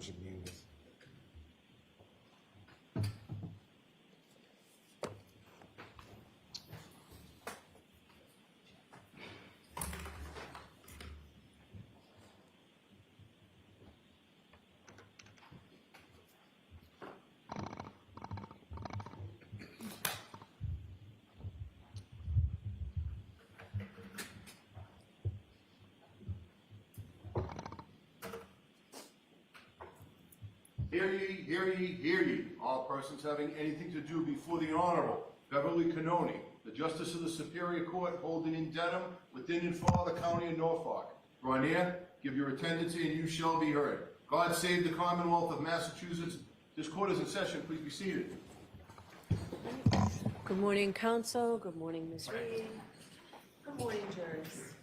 Pleasure being with you. Hear ye, hear ye, hear ye, all persons having anything to do before the Honorable Beverly Cannoni, the Justice of the Superior Court holding in Dedham, within and for the County of Norfolk. Draw near, give your attendance, and you shall be heard. God save the Commonwealth of Massachusetts. This court is in session. Please be seated. Good morning, council. Good morning, Ms. Reed. Good morning, jurors.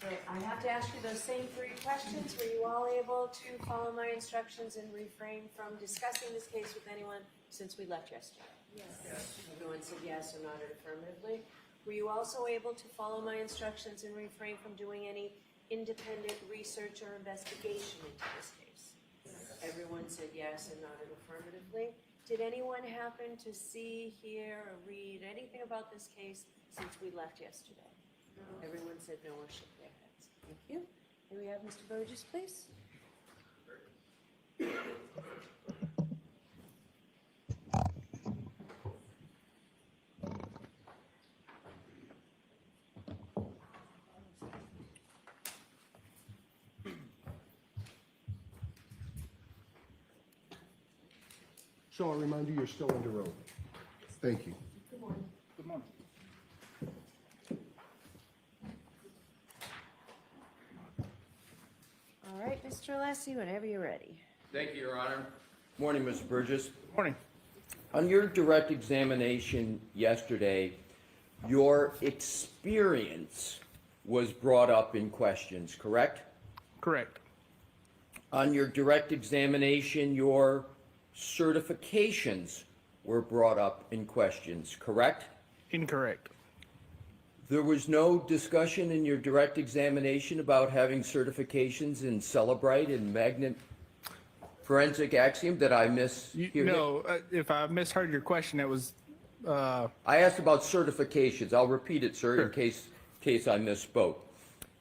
So I have to ask you those same 3 questions. Were you all able to follow my instructions and refrain from discussing this case with anyone since we left yesterday? Yes. Everyone said yes or nodded affirmatively. Were you also able to follow my instructions and refrain from doing any independent research or investigation into this case? Yes. Everyone said yes and nodded affirmatively. Did anyone happen to see, hear, or read anything about this case since we left yesterday? No. Everyone said no or shook their heads. Thank you. May we have Mr. Burgess, please? So I'll remind you, you're still under oath. Thank you. Good morning. Good morning. All right, Mr. Alessi, whenever you're ready. Thank you, Your Honor. Morning, Mr. Burgess. Morning. On your direct examination yesterday, your experience was brought up in questions, correct? Correct. On your direct examination, your certifications were brought up in questions, correct? Incorrect. There was no discussion in your direct examination about having certifications in Celebrite and Magnet Forensic Axiom. Did I mishear? No, if I misheard your question, it was, I asked about certifications. I'll repeat it, sir, in case I misspoke.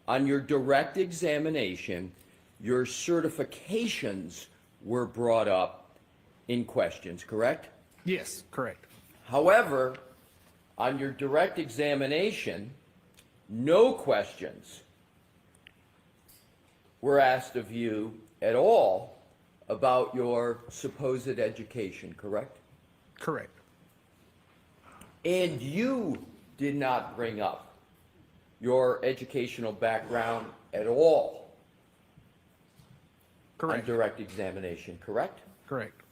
On your direct examination, your certifications were brought up in questions, correct? yes, correct. However, on your direct examination, no questions were asked of you at all about your supposed education, correct? Correct. And you did not bring up your educational background at all on Correct. direct examination, correct? Correct.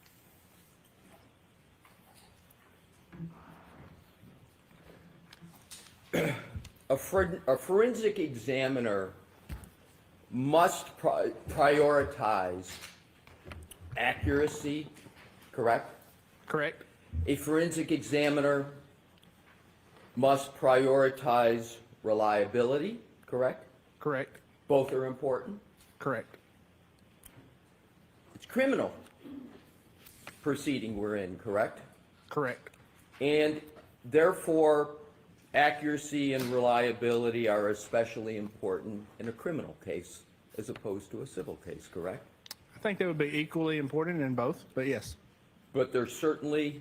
A forensic examiner must prioritize accuracy, correct? Correct. A forensic examiner must prioritize reliability, correct? Correct. Both are important. Correct. It's criminal proceeding we're in, correct? Correct. And therefore, accuracy and reliability are especially important in a criminal case as opposed to a civil case, correct? I think they would be equally important in both, but yes, But they're certainly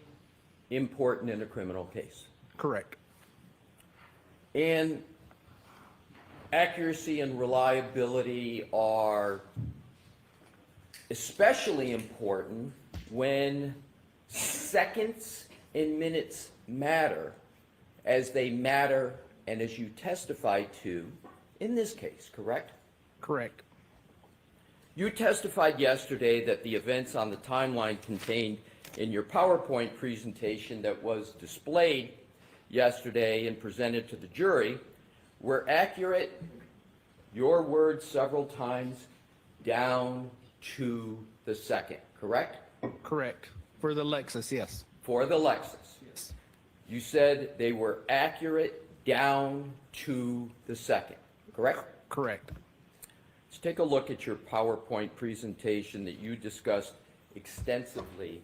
important in a criminal case. correct. And accuracy and reliability are especially important when seconds and minutes matter, as they matter and as you testify to in this case, correct? Correct. You testified yesterday that the events on the timeline contained in your PowerPoint presentation that was displayed yesterday and presented to the jury were accurate, your words several times, down to the second, correct? Correct. For the Lexus, yes. For the Lexus. Yes. You said they were accurate down to the second, correct? Correct. Let's take a look at your PowerPoint presentation that you discussed extensively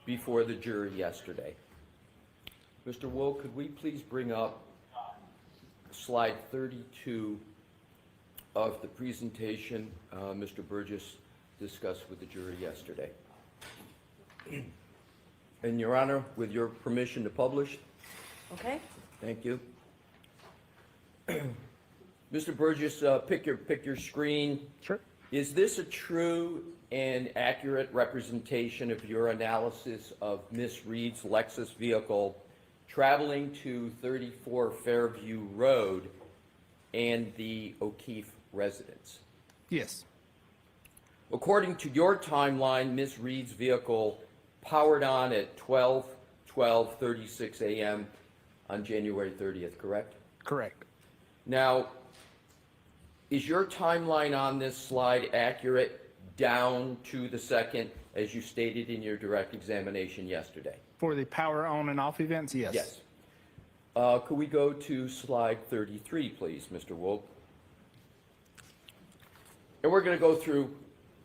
before the jury yesterday. Mr. Wool, could we please bring up slide 32 of the presentation Mr. Burgess discussed with the jury yesterday? And Your Honor, with your permission to publish. Okay? Thank you. Mr. Burgess, pick your screen. Sure. Is this a true and accurate representation of your analysis of Miss Reed's Lexus vehicle traveling to 34 Fairview Road and the O'Keefe residence? Yes. According to your timeline, Miss Reed's vehicle powered on at 12:36 a.m. on January 30th, correct? Correct. Now, is your timeline on this slide accurate down to the second, as you stated in your direct examination yesterday? For the power on and off events, yes. Yes. Could we go to slide 33, please, Mr. Wool? And we're going to go through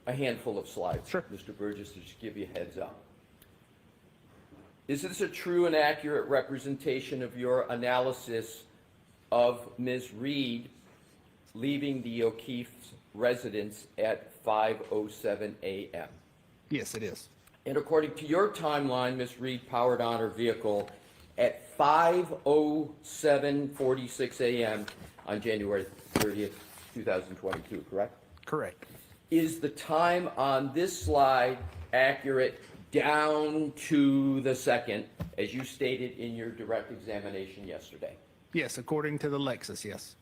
a handful of slides, Sure. Mr. Burgess, to just give you a heads up. Is this a true and accurate representation of your analysis of Ms. Reed leaving the O'Keefe's residence at 5:07 a.m.? Yes, it is. And according to your timeline, Ms. Reed powered on her vehicle at 5:07:46 a.m. on January 30th, 2022, correct? Correct. Is the time on this slide accurate down to the second, as you stated in your direct examination yesterday? Yes, according to the Lexus, yes.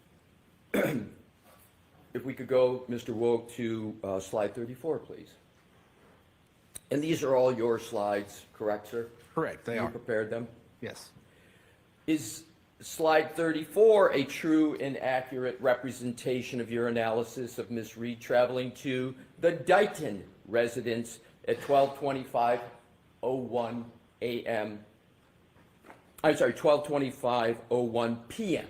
If we could go, Mr. Woog, to slide 34, please. And these are all your slides, correct, sir? Correct, they You are. prepared them? Yes. Is slide 34 a true and accurate representation of your analysis of Ms. Reed traveling to the Dighton residence at 12:25:01 a.m.? I'm sorry, 12:25:01 p.m.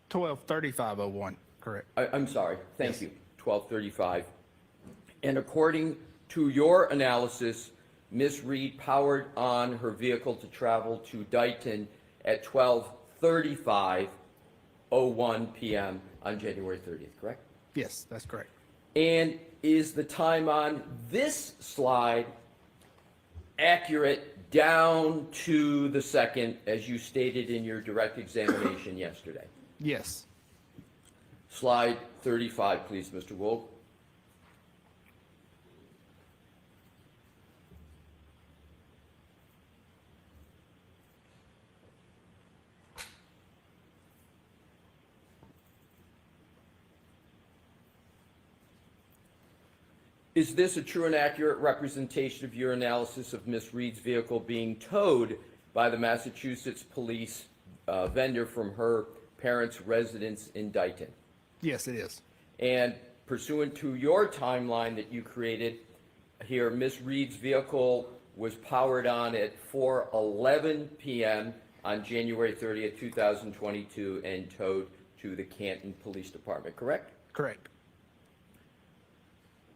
12:35:01, correct. I'm sorry, thank Yes. you, 12:35. And according to your analysis, Ms. Reed powered on her vehicle to travel to Dighton at 12:35:01 p.m. on January 30th, correct? Yes, that's correct. And is the time on this slide accurate down to the second, as you stated in your direct examination yesterday? Yes. Slide 35, please, Mr. Woog. Is this a true and accurate representation of your analysis of Miss Reed's vehicle being towed by the Massachusetts police vendor from her parents' residence in Dighton? Yes, it is. And pursuant to your timeline that you created here, Miss Reed's vehicle was powered on at 4:11 p.m. on January 30th, 2022, and towed to the Canton Police Department, correct? Correct.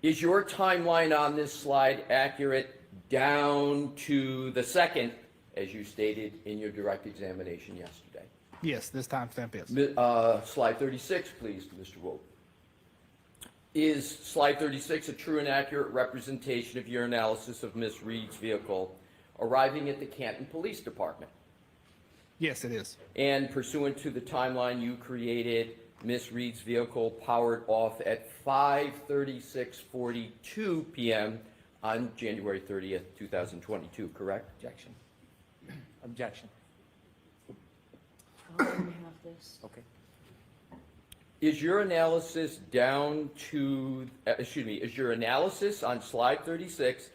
Is your timeline on this slide accurate down to the second, as you stated in your direct examination yesterday? Yes, this timestamp is. Slide 36, please, Mr. Wood. Is slide 36 a true and accurate representation of your analysis of Miss Reed's vehicle arriving at the Canton Police Department? Yes, it is. And pursuant to the timeline you created, Miss Reed's vehicle powered off at 5:36:42 p.m. on January 30th, 2022, correct? Objection. Objection. I'll have this. Okay. Is your analysis down to, is your analysis on slide 36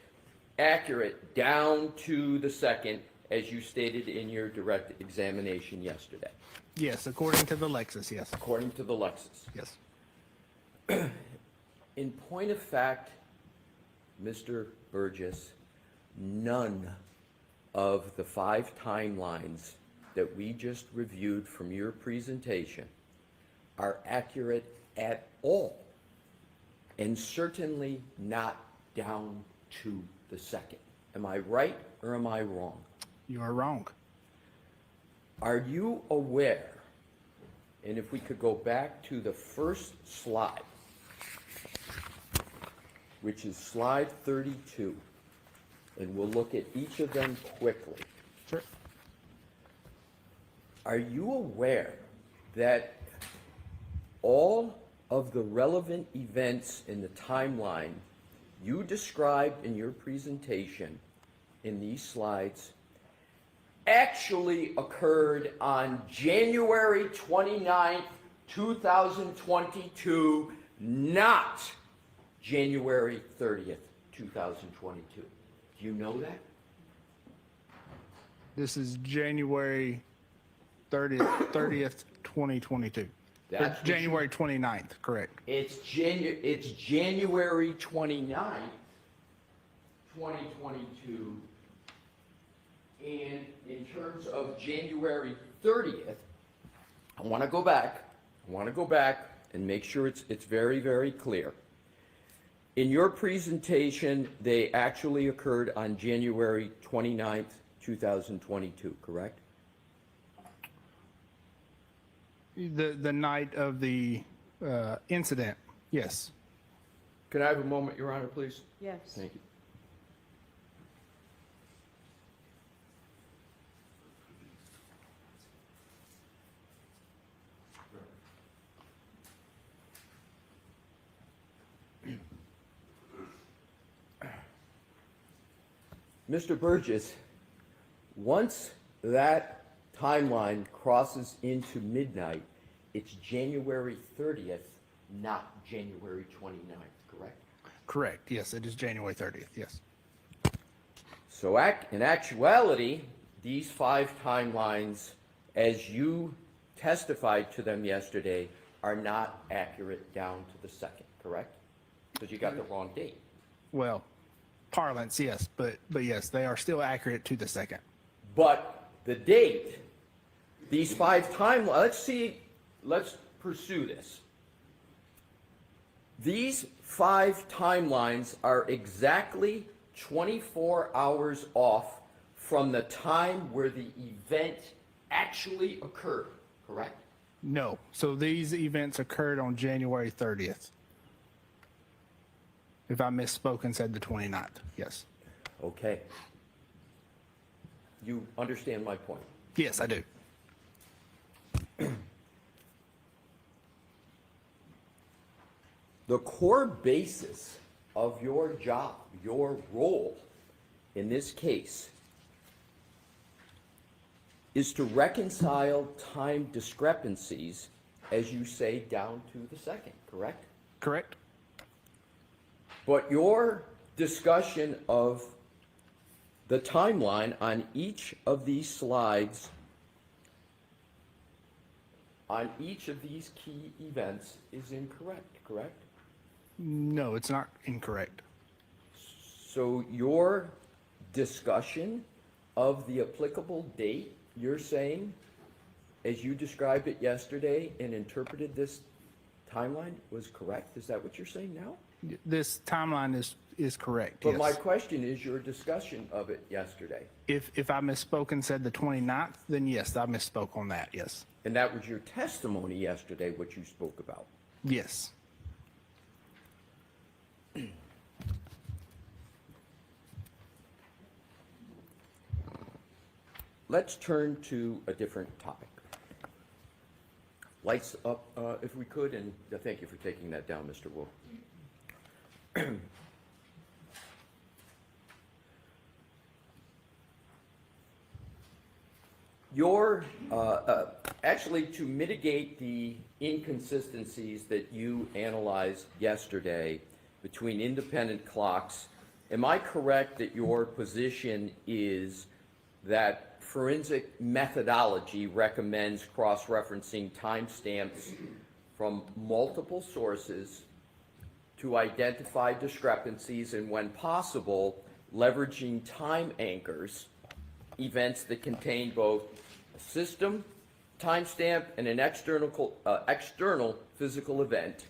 accurate down to the second, as you stated in your direct examination yesterday? Yes, according to the Lexus, yes. According to the Lexus. Yes. In point of fact, Mr. Burgess, none of the 5 timelines that we just reviewed from your presentation are accurate at all and certainly not down to the second. Am I right or am I wrong? You are wrong. Are you aware, and if we could go back to the first slide, which is slide 32, and we'll look at each of them quickly. Sure. Are you aware that all of the relevant events in the timeline you described in your presentation in these slides actually occurred on January 29th, 2022, not January 30th, 2022? Do you know that? This is January 30th, 2022. That's Or what January 29th, correct. It's January 29th, 2022. And in terms of January 30th, I want to go back and make sure it's very, very clear. In your presentation, they actually occurred on January 29th, 2022, correct? The night of the incident, yes. Can I have a moment, Your Honor, please? Yes. Thank you. Mr. Burgess, once that timeline crosses into midnight, it's January 30th, not January 29th, correct? Correct, yes, it is January 30th, yes. So in actuality, these 5 timelines, as you testified to them yesterday, are not accurate down to the second, correct? Because you got the wrong date. Well, parlance, yes, but yes, they are still accurate to the second. But the date, these 5 timelines, let's pursue this. These 5 timelines are exactly 24 hours off from the time where the event actually occurred, correct? No, so these events occurred on January 30th. If I misspoke and said the 29th, yes. Okay. You understand my point? Yes, I do. The core basis of your job, your role in this case, is to reconcile time discrepancies, as you say, down to the second, correct? Correct? But your discussion of the timeline on each of these slides, on each of these key events, is incorrect, correct? No, it's not incorrect. So your discussion of the applicable date, you're saying, as you described it yesterday and interpreted this timeline, was correct? Is that what you're saying now? This timeline is correct, But yes. my question is your discussion of it yesterday. If I misspoke and said the 29th, then yes, I misspoke on that, yes. And that was your testimony yesterday, what you spoke about. Yes. Let's turn to a different topic. Lights up, if we could, and thank you for taking that down, Mr. Wolf. Actually, to mitigate the inconsistencies that you analyzed yesterday between independent clocks, am I correct that your position is that forensic methodology recommends cross-referencing timestamps from multiple sources to identify discrepancies, and when possible, leveraging time anchors, events that contain both a system timestamp and an external physical event,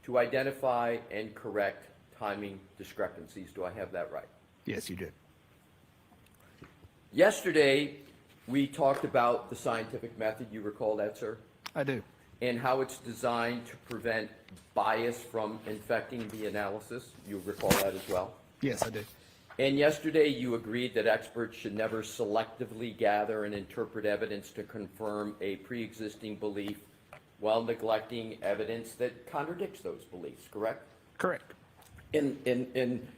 to identify and correct timing discrepancies. Do I have that right? Yes, you did. Yesterday, we talked about the scientific method. You recall that, sir? I do. And how it's designed to prevent bias from infecting the analysis. You recall that as well? Yes, I do. And yesterday, you agreed that experts should never selectively gather and interpret evidence to confirm a pre-existing belief while neglecting evidence that contradicts those beliefs, correct? Correct. And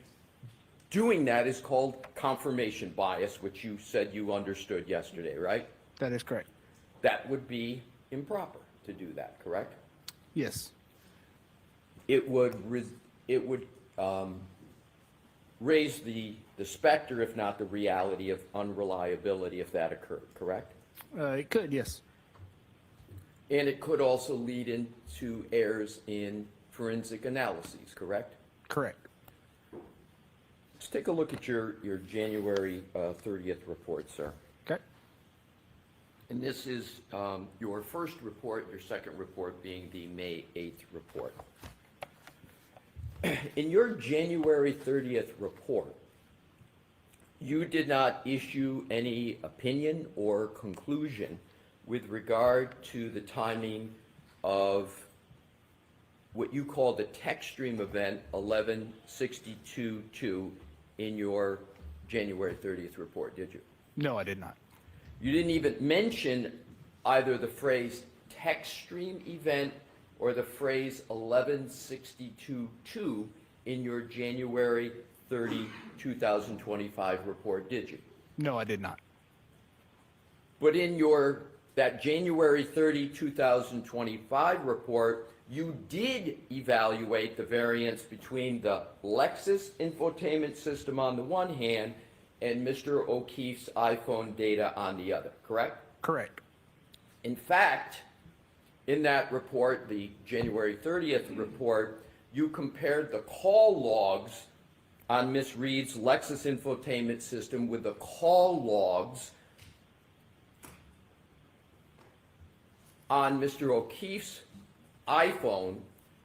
doing that is called confirmation bias, which you said you understood yesterday, right? That is correct. That would be improper to do that, correct? Yes. It would raise the specter, if not the reality, of unreliability if that occurred, correct? It could, yes. And it could also lead into errors in forensic analyses, correct? Correct. Let's take a look at your January 30th report, sir. Okay. And this is your first report, your second report being the May 8th report. In your January 30th report, you did not issue any opinion or conclusion with regard to the timing of what you call the tech stream event 1162-2 in your January 30th report, did you? No, I did not. You didn't even mention either the phrase tech stream event or the phrase 1162-2 in your January 30, 2025 report, did you? No, I did not. But in that January 30, 2025 report, you did evaluate the variance between the Lexus infotainment system on the one hand and Mr. O'Keefe's iPhone data on the other, correct? Correct. In fact, in that report, the January 30th report, you compared the call logs on Ms. Reed's Lexus infotainment system with the call logs on Mr. O'Keefe's iPhone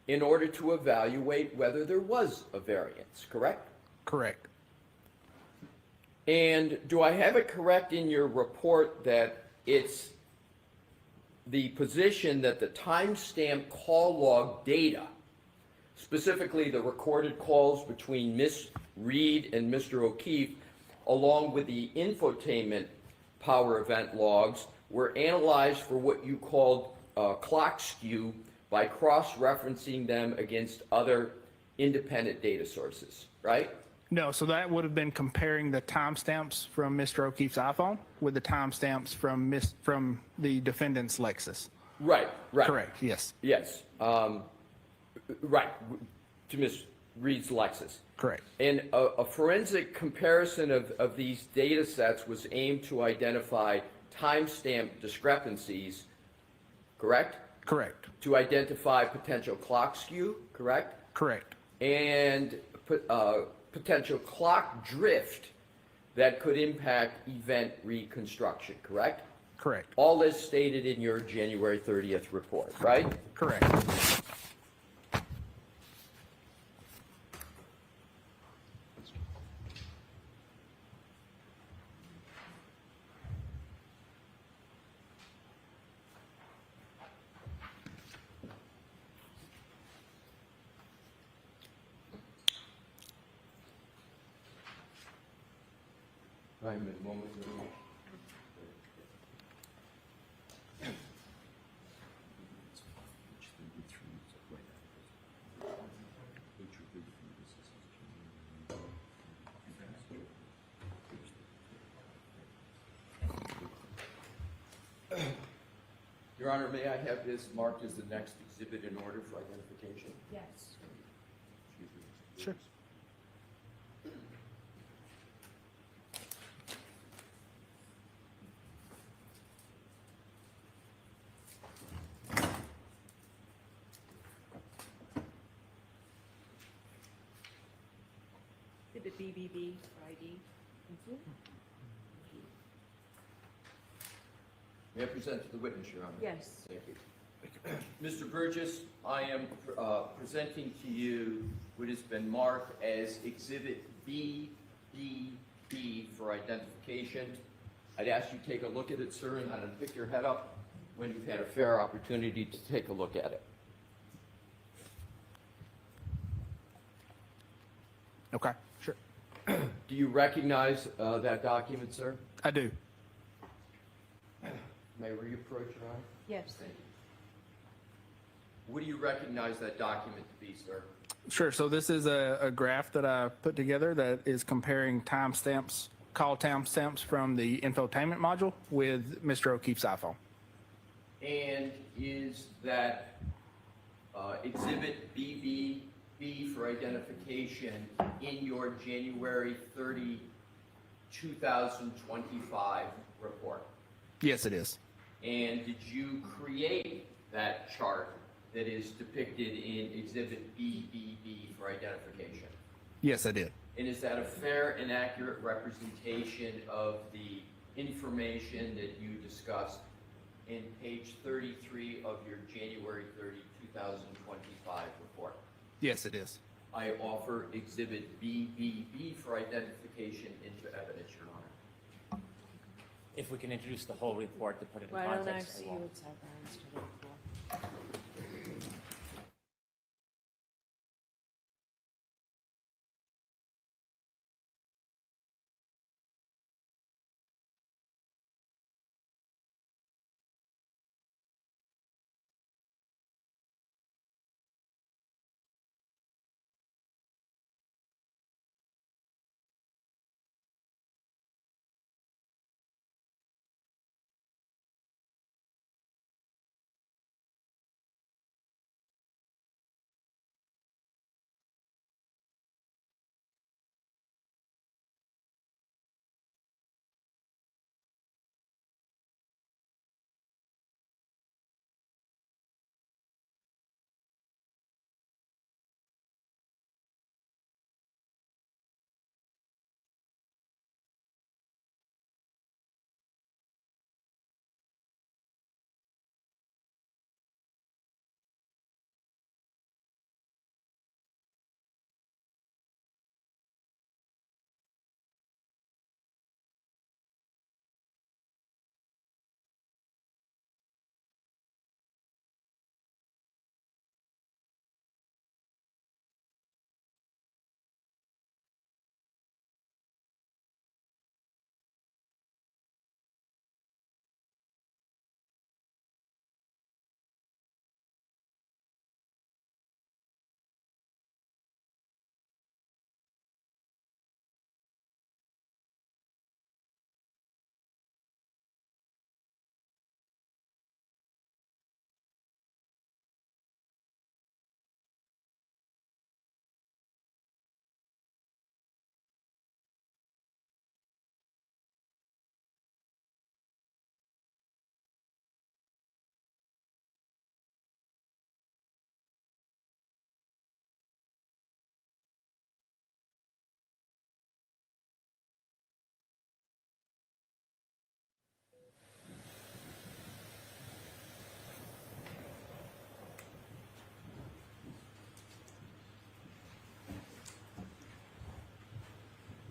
in order to evaluate whether there was a variance, correct? Correct. And do I have it correct in your report that it's the position that the timestamp call log data, specifically the recorded calls between Ms. Reed and Mr. O'Keefe, along with the infotainment power event logs, were analyzed for what you called clock skew by cross-referencing them against other independent data sources, right? No, so that would have been comparing the timestamps from Mr. O'Keefe's iPhone with the timestamps from the defendant's Lexus. Right. Correct, yes. Yes, right, to Ms. Reed's Lexus. Correct. And a forensic comparison of these data sets was aimed to identify timestamp discrepancies, correct? Correct. To identify potential clock skew, correct? Correct. And potential clock drift that could impact event reconstruction, correct? Correct. All this stated in your January 30th report, right? Correct. Right, Ms. Moment. Your Honor, may I have this marked as the next exhibit in order for identification? Yes. Sure. The BBB ID. May I present to the witness, Your Honor? Yes. Thank you. Mr. Burgess, I am presenting to you what has been marked as Exhibit BBB for identification. I'd ask you to take a look at it, sir, and then pick your head up when you've had a fair opportunity to take a look at it. Okay, sure. Do you recognize that document, sir? I do. May we approach, Your Honor? Yes. Thank you. What do you recognize that document to be, sir? Sure. So this is a graph that I put together that is comparing timestamps, call timestamps from the infotainment module with Mr. O'Keefe's iPhone. And is that Exhibit BBB for identification in your January 30, 2025 report? Yes, it is. And did you create that chart that is depicted in Exhibit BBB for identification? Yes, I did. And is that a fair and accurate representation of the information that you discussed in page 33 of your January 30, 2025 report? Yes, it is. I offer Exhibit BBB for identification into evidence, Your Honor. If we can introduce the whole report to put it in Why don't I context as see well. you at Southbound instead of Paul?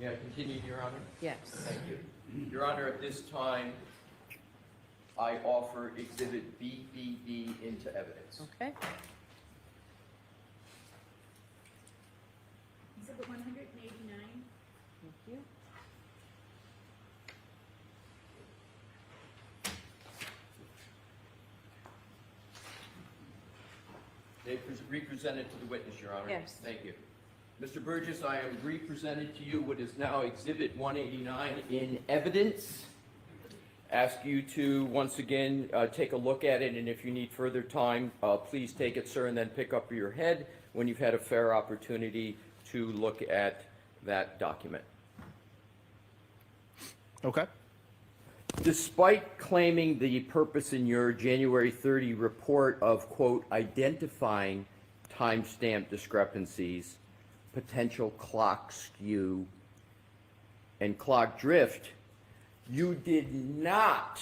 May I continue, Your Honor? Yes. Thank you. Your Honor, at this time, I offer Exhibit BBB into evidence. Okay. Exhibit 189. Thank you. They represented to the witness, Your Honor. Yes. Thank you. Mr. Burgess, I am represented to you what is now Exhibit 189 in evidence. Ask you to, once again, take a look at it, and if you need further time, please take it, sir, and then pick up your head when you've had a fair opportunity to look at that document. Okay. Despite claiming the purpose in your January 30 report of, quote, identifying timestamp discrepancies, potential clock skew, and clock drift, you did not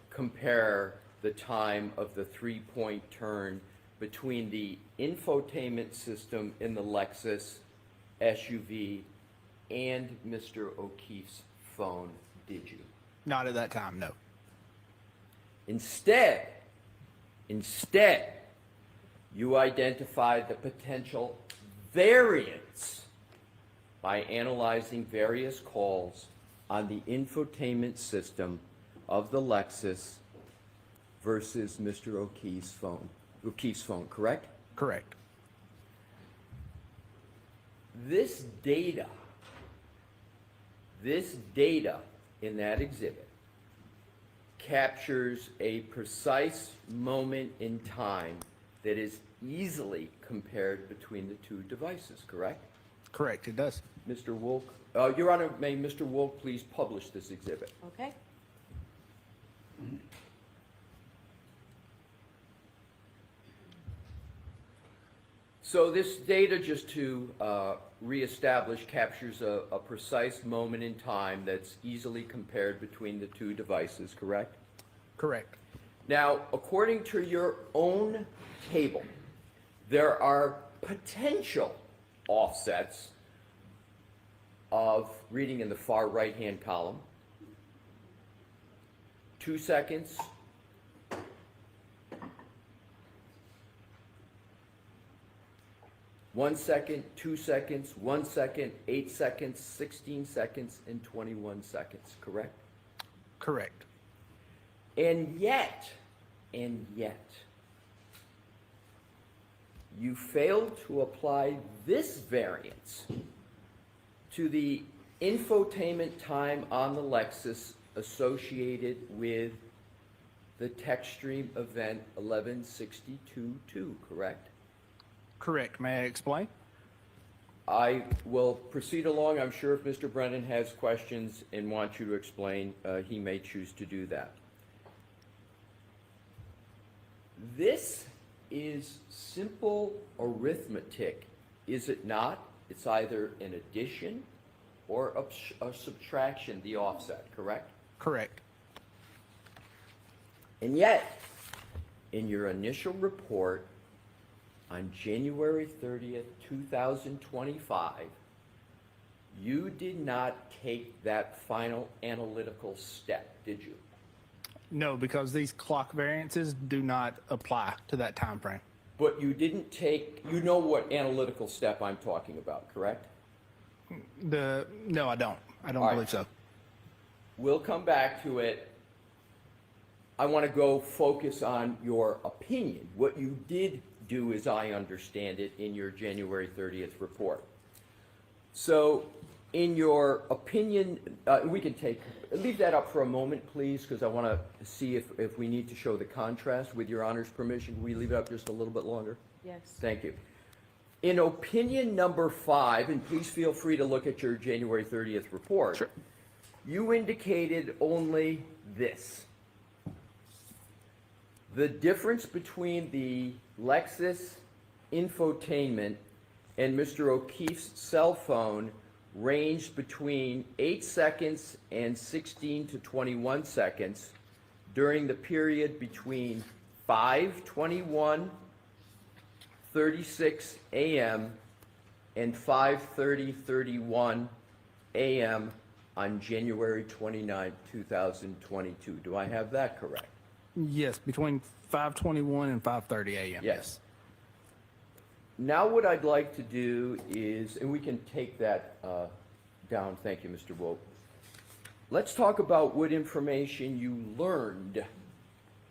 compare the time of the three-point turn between the infotainment system in the Lexus SUV and Mr. O'Keefe's phone, did you? Not at that time, no. Instead, you identified the potential variance by analyzing various calls on the infotainment system of the Lexus versus Mr. O'Keefe's phone, correct? Correct. This data in that exhibit captures a precise moment in time that is easily compared between the two devices, correct? Correct, it does. Mr. Wolk, Your Honor, may Mr. Wolk please publish this exhibit? Okay? So this data, just to reestablish, captures a precise moment in time that's easily compared between the two devices, correct? Correct. Now, according to your own table, there are potential offsets of, reading in the far right-hand column, 2 seconds, 1 second, 2 seconds, 1 second, 8 seconds, 16 seconds, and 21 seconds, correct? Correct. And yet, you failed to apply this variance to the infotainment time on the Lexus associated with the TechStream event 1162.2, correct? Correct. May I explain? I will proceed along. I'm sure if Mr. Brennan has questions and wants you to explain, he may choose to do that. This is simple arithmetic, is it not? It's either an addition or a subtraction, the offset, correct? Correct. And yet, in your initial report on January 30th, 2025, you did not take that final analytical step, did you? No, because these clock variances do not apply to that time frame. But you didn't take, you know what analytical step I'm talking about, correct? No, I don't. I don't All right. believe so. We'll come back to it. I want to go focus on your opinion. What you did do, as I understand it, in your January 30th report. So, in your opinion, we can leave that up for a moment, please, because I want to see if we need to show the contrast. With your Honor's permission, can we leave it up just a little bit longer? Yes. Thank you. In opinion number 5, and please feel free to look at your January 30th report, Sure. you indicated only this. The difference between the Lexus infotainment and Mr. O'Keefe's cell phone ranged between 8 seconds and 16 to 21 seconds during the period between 5:21:36 a.m. and 5:30:31 a.m. on January 29, 2022. Do I have that correct? Yes, between 5:21 and 5:30 a.m. Yes. Now what I'd like to do is, and we can take that down, thank you, Mr. Woke. Let's talk about what information you learned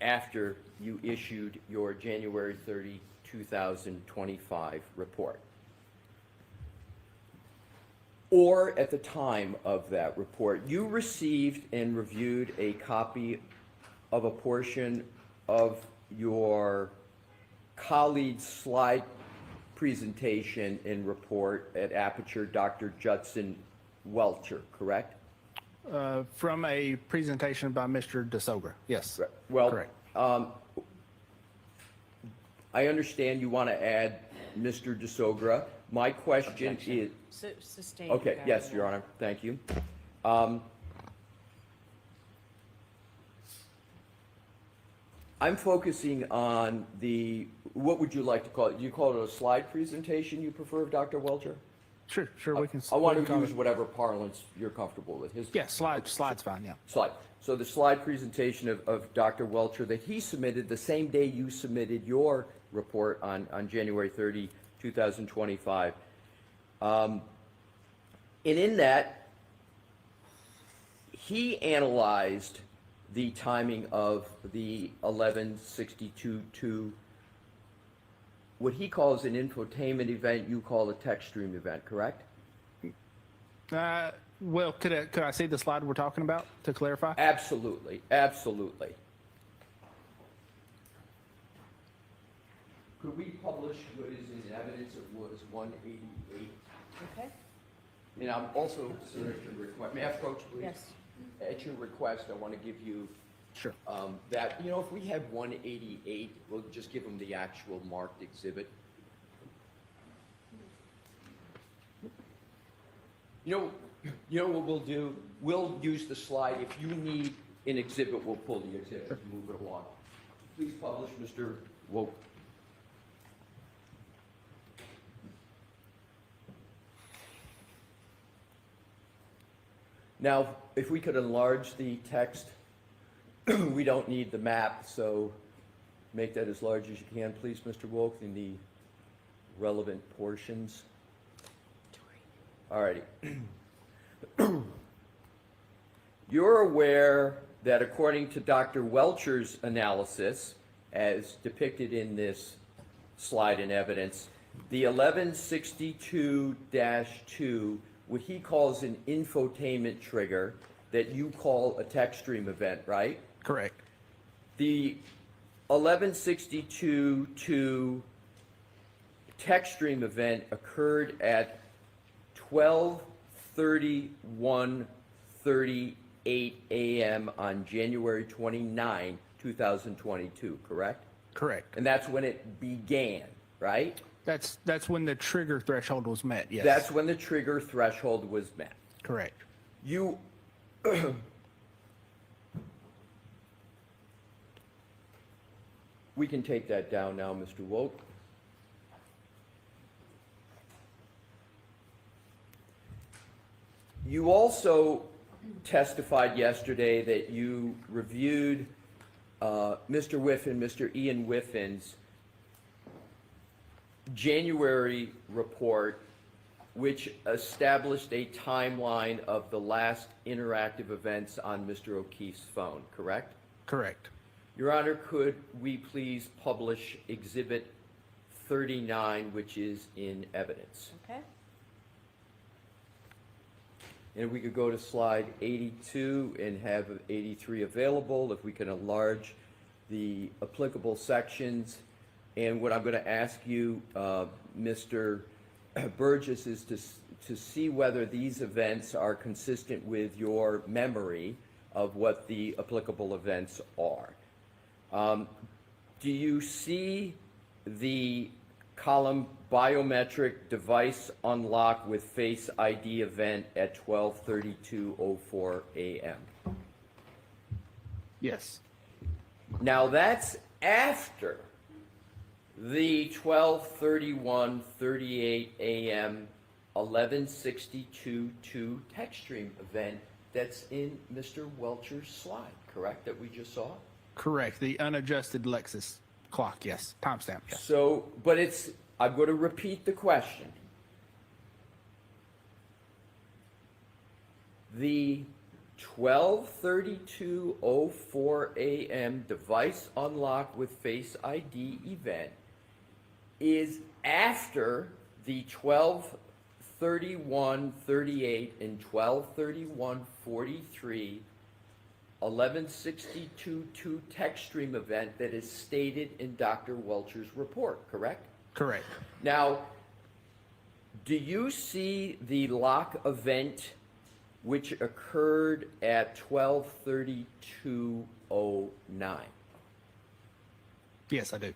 after you issued your January 30, 2025 report. Or at the time of that report, you received and reviewed a copy of a portion of your colleague's slide presentation and report at Aperture, Dr. Judson Welcher, correct? From a presentation by Mr. DeSogra. Yes. Well, correct. I understand you want to add Mr. DeSogra. My question is, Sustained. okay, yes, Your Honor, thank you. I'm focusing on the, what would you like to call it? Do you call it a slide presentation you prefer, Dr. Welcher? Sure, we can. I want we to can call use it- whatever parlance you're comfortable with. His Yeah, slide's fine, yeah. slide. So the slide presentation of Dr. Welcher that he submitted the same day you submitted your report on January 30, 2025. And in that, he analyzed the timing of the 1162-2, what he calls an infotainment event, you call a tech stream event, correct? Well, could I see the slide we're talking about to clarify? Absolutely, absolutely. Could we publish what is in evidence of what is 188? Okay, And I'm also, sir, at your request, may I approach, please? yes. At your request, I want to give you Sure. that, you know, if we had 188, we'll just give them the actual marked exhibit. You know what we'll do? We'll use the slide. If you need an exhibit, we'll pull the exhibit and move it along. Please publish, Mr. Woke. Now, if we could enlarge the text, we don't need the map, so make that as large as you can, please, Mr. Woke, in the relevant portions. All righty. You're aware that according to Dr. Welcher's analysis, as depicted in this slide in evidence, the 1162-2, what he calls an infotainment trigger that you call a tech stream event, right? Correct. The 1162-2 tech stream event occurred at 12:31:38 a.m. on January 29, 2022, correct? Correct. And that's when it began, right? That's when the trigger threshold was met, yes. That's when the trigger threshold was met. Correct. You, we can take that down now, Mr. Woke. You also testified yesterday that you reviewed Mr. Whiffen, Mr. Ian Whiffen's January report, which established a timeline of the last interactive events on Mr. O'Keefe's phone, correct? Correct. Your Honor, could we please publish Exhibit 39, which is in evidence? Okay, And we could go to slide 82 and have 83 available, if we can enlarge the applicable sections. And what I'm going to ask you, Mr. Burgess, is to see whether these events are consistent with your memory of what the applicable events are. Do you see the column biometric device unlock with Face ID event at 12:32:04 a.m.? Yes. Now that's after the 12:31:38 a.m. 1162-2 tech stream event that's in Mr. Welcher's slide, correct, that we just saw? Correct. The unadjusted Lexus clock, yes. Timestamp, yes. So, but it's, I'm going to repeat the question. The 12:32:04 a.m. device unlock with Face ID event is after the 12:31:38 and 12:31:43 1162-2 tech stream event that is stated in Dr. Welcher's report, correct? Correct. Now, do you see the lock event which occurred at 12:32:09? Yes, I do.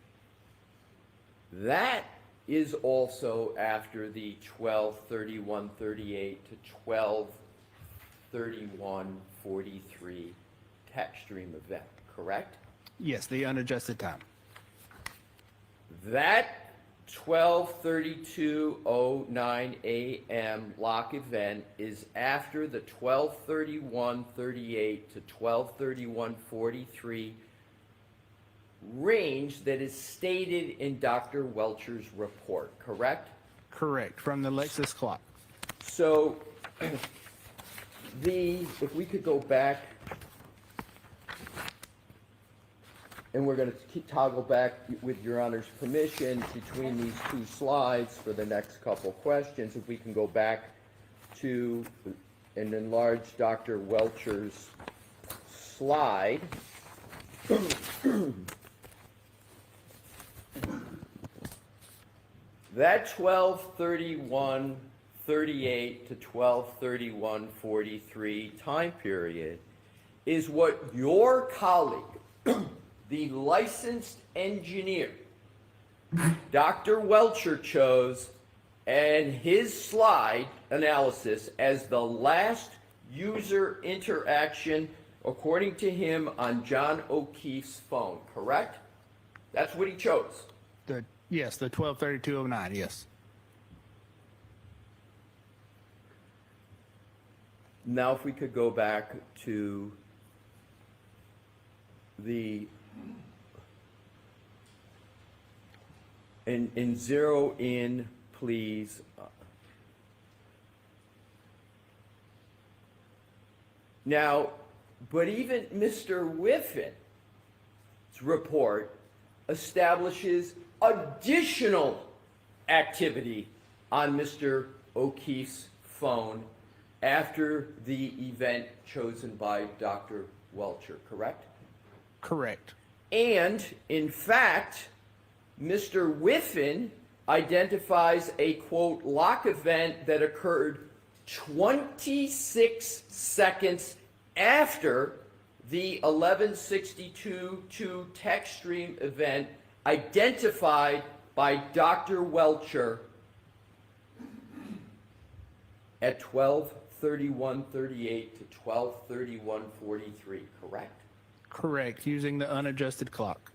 That is also after the 12:31:38 to 12:31:43 tech stream event, correct? Yes, the unadjusted time. That 12:32:09 a.m. lock event is after the 12:31:38 to 12:31:43 range that is stated in Dr. Welcher's report, correct? Correct, from the Lexus clock. So, if we could go back, and we're going to toggle back with Your Honor's permission between these two slides for the next couple questions. If we can go back to and enlarge Dr. Welcher's slide. That 12:31:38 to 12:31:43 time period is what your colleague, the licensed engineer, Dr. Welcher, chose and his slide analysis as the last user interaction, according to him, on John O'Keefe's phone, correct? That's what he chose. Yes, the 12:32:09, yes. Now, if we could go back to and zero in, please. Now, but even Mr. Whiffen's report establishes additional activity on Mr. O'Keefe's phone after the event chosen by Dr. Welcher, correct? Correct. And, in fact, Mr. Whiffen identifies a, quote, lock event that occurred 26 seconds after the 11:62:02 text stream event identified by Dr. Welcher at 12:31:38 to 12:31:43, correct? Correct, using the unadjusted clock.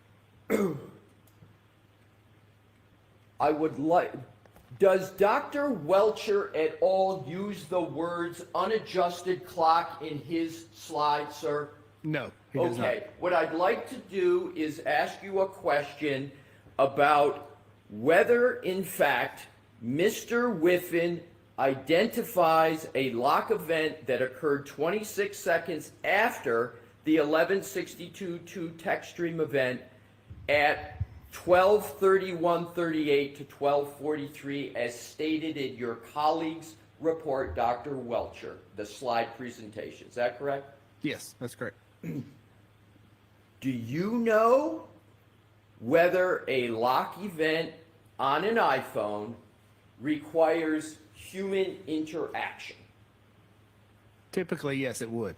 Does Dr. Welcher at all use the words unadjusted clock in his slide, sir? No, he does not. Okay, what I'd like to do is ask you a question about whether, in fact, Mr. Whiffen identifies a lock event that occurred 26 seconds after the 11:62:02 text stream event at 12:31:38 to 12:43, as stated in your colleague's report, Dr. Welcher, the slide presentation. Is that correct? Yes, that's correct. Do you know whether a lock event on an iPhone requires human interaction? Typically, yes, it would.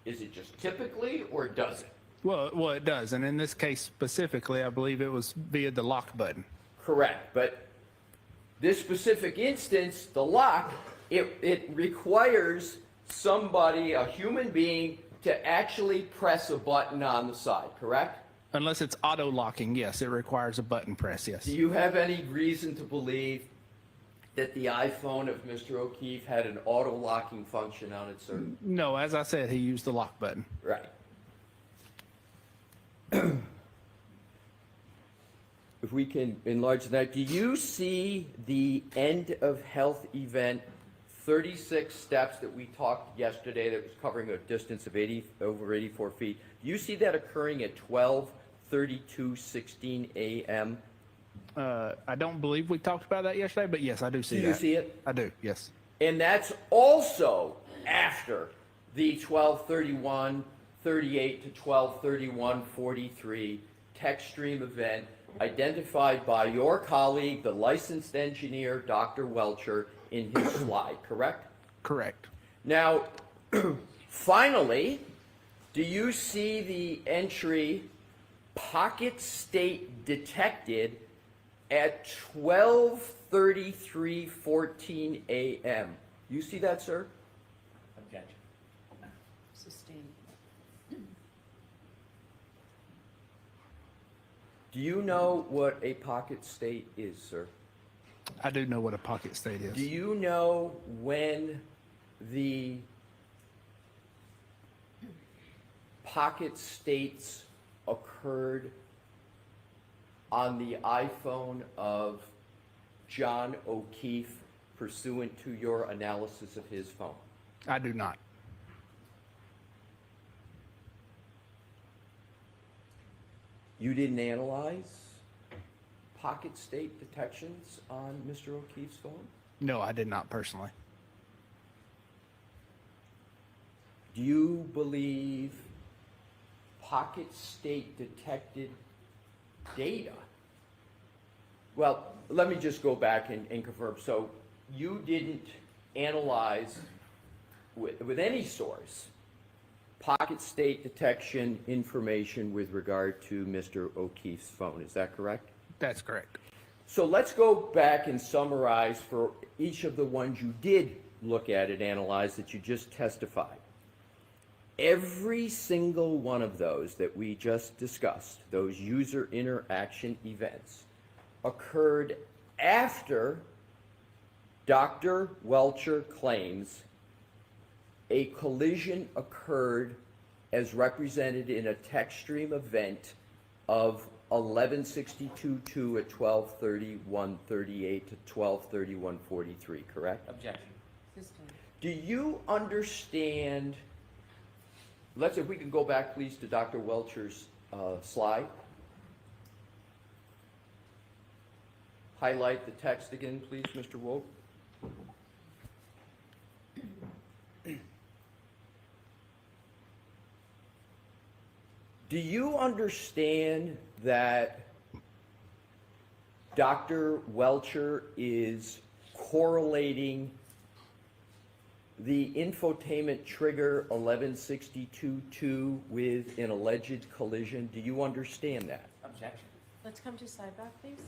Is it just typically, or does it? Well, it does, and in this case specifically, I believe it was via the lock button. Correct, but this specific instance, the lock, it requires somebody, a human being, to actually press a button on the side, correct? Unless it's auto locking, yes, it requires a button press, yes. Do you have any reason to believe that the iPhone of Mr. O'Keefe had an auto locking function on it, sir? No, as I said, he used the lock button. Right. If we can enlarge that, do you see the end of health event 36 steps that we talked yesterday that was covering a distance of over 84 feet? Do you see that occurring at 12:32:16 a.m.? I don't believe we talked about that yesterday, but yes, I do see Do that. you see it? I do, yes. And that's also after the 12:31:38 to 12:31:43 text stream event identified by your colleague, the licensed engineer, Dr. Welcher, in his slide, correct? Correct. Now, finally, do you see the entry pocket state detected at 12:33:14 a.m.? You see that, sir? Objection. Sustained. Do you know what a pocket state is, sir? I do know what a pocket state is. Do you know when the pocket states occurred on the iPhone of John O'Keefe pursuant to your analysis of his phone? I do not. You didn't analyze pocket state detections on Mr. O'Keefe's phone? No, I did not personally. Do you believe pocket state detected data? Well, let me just go back and confirm. So you didn't analyze with any source pocket state detection information with regard to Mr. O'Keefe's phone, is that correct? That's correct. So let's go back and summarize for each of the ones you did look at and analyze that you just testified. Every single one of those that we just discussed, those user interaction events, occurred after Dr. Welcher claims a collision occurred as represented in a text stream event of 11:62:2 at 12:31:38 to 12:31:43, correct? Objection. Do you understand, let's, if we can go back please to Dr. Welcher's slide. Highlight the text again, please, Mr. Woke. Do you understand that Dr. Welcher is correlating the infotainment trigger 11:62:2 with an alleged collision? Do you understand that? Objection. Let's come to sidebar, please.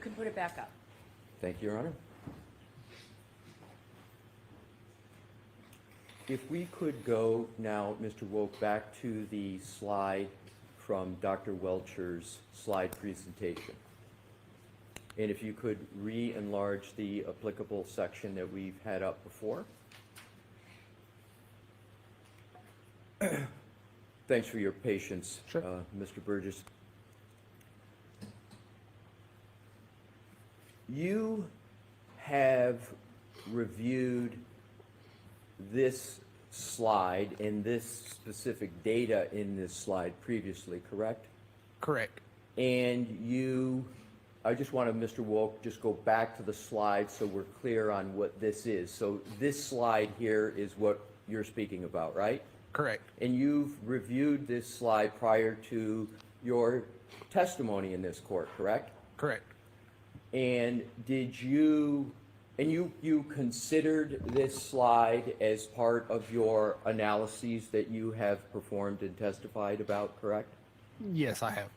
can put it back up. Thank you, Your Honor. If we could go now, Mr. Woke, back to the slide from Dr. Welcher's slide presentation. And if you could re-enlarge the applicable section that we've had up before. Thanks for your patience, Sure. Mr. Burgess. You have reviewed this slide and this specific data in this slide previously, correct? Correct. And I just want to, Mr. Wolk, just go back to the slide so we're clear on what this is. So this slide here is what you're speaking about, right? Correct. And you've reviewed this slide prior to your testimony in this court, correct? Correct. And you considered this slide as part of your analyses that you have performed and testified about, correct? Yes, I have.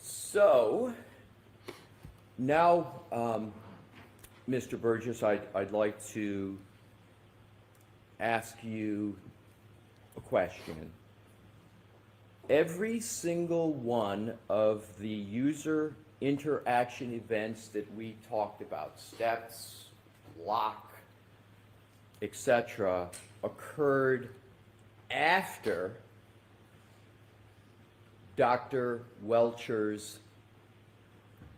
So, now, Mr. Burgess, I'd like to ask you a question. Every single one of the user interaction events that we talked about, steps, lock, etc., occurred after Dr. Welcher's,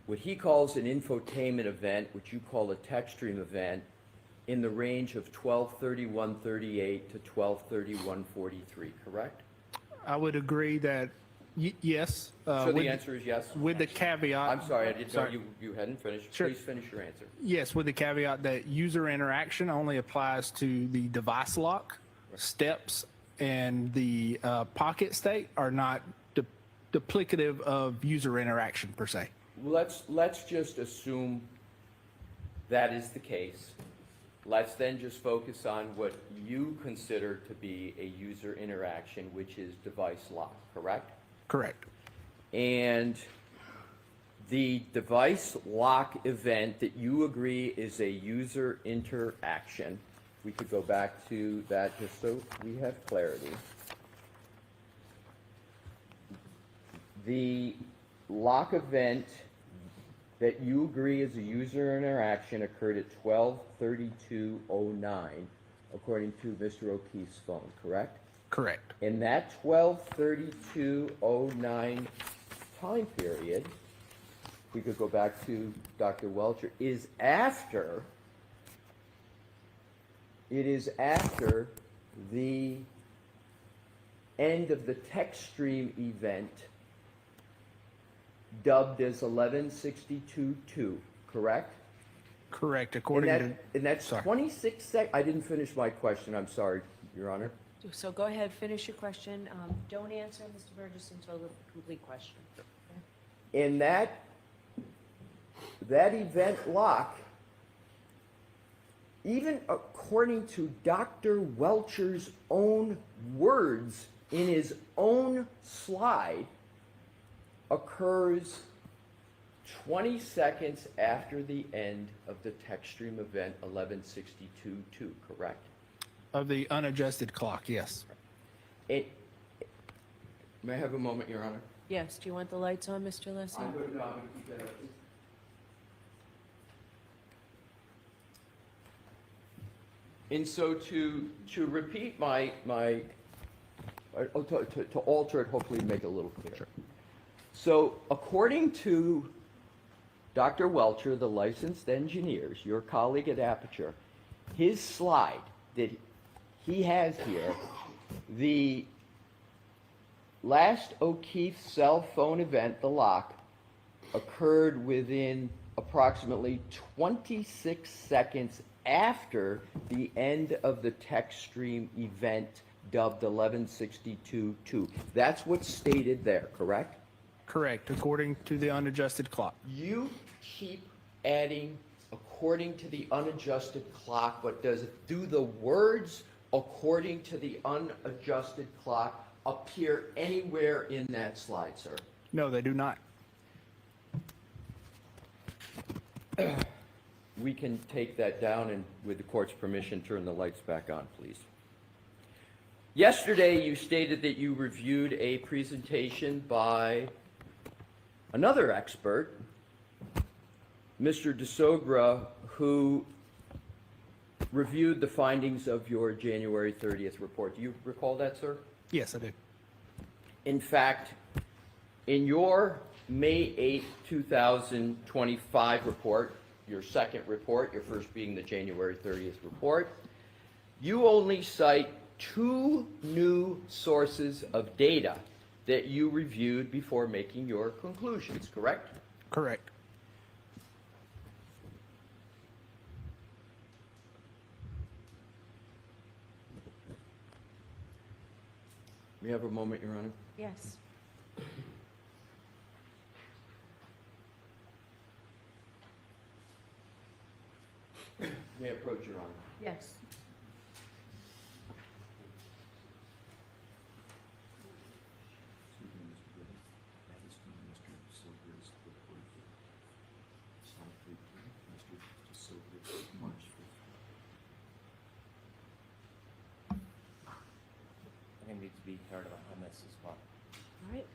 what he calls an infotainment event, which you call a text stream event, in the range of 12:31:38 to 12:31:43, correct? I would agree that, yes. So the answer is yes? With the caveat. I'm sorry, I didn't know Sorry. you hadn't finished. Sure. Please finish your answer. Yes, with the caveat that user interaction only applies to the device lock, steps, and the pocket state are not duplicative of user interaction per se. Let's just assume that is the case. Let's then just focus on what you consider to be a user interaction, which is device lock, correct? Correct. And the device lock event that you agree is a user interaction, we could go back to that just so we have clarity. The lock event that you agree is a user interaction occurred at 12:32:09, according to Mr. O'Keefe's phone, correct? Correct. In that 12:32:09 time period, we could go back to Dr. Welcher, it is after the end of the text stream event dubbed as 11:62:2, correct? Correct. According to. And that's sorry. 26 sec, I didn't finish my question, I'm sorry, Your Honor. So go ahead, finish your question. Don't answer, Mr. Burgess, until the complete question. And that event lock, even according to Dr. Welcher's own words in his own slide, occurs 20 seconds after the end of the text stream event 11:62:2, correct? Of the unadjusted clock, yes. May I have a moment, Your Honor? Yes, do you want the lights on, Mr. Leslie? I'm going to keep that up. And so to repeat to alter it, hopefully make it a little clearer. Sure. So according to Dr. Welcher, the licensed engineers, your colleague at Aperture, his slide that he has here, the last O'Keefe cell phone event, the lock, occurred within approximately 26 seconds after the end of the text stream event dubbed 11:62:2. That's what's stated there, correct? Correct. According to the unadjusted clock. You keep adding according to the unadjusted clock, but do the words according to the unadjusted clock appear anywhere in that slide, sir? No, they do not. we can take that down and, with the court's permission, turn the lights back on, please. Yesterday, you stated that you reviewed a presentation by another expert, Mr. DeSogra, who reviewed the findings of your January 30th report. Do you recall that, sir? Yes, I do. In fact, in your May 8, 2025 report, your second report, your first being the January 30th report, you only cite 2 new sources of data that you reviewed before making your conclusions, correct? Correct. We have a moment, Your Honor. Yes. May I approach, Your Honor? Yes. I think it needs to be heard on this as well. All right.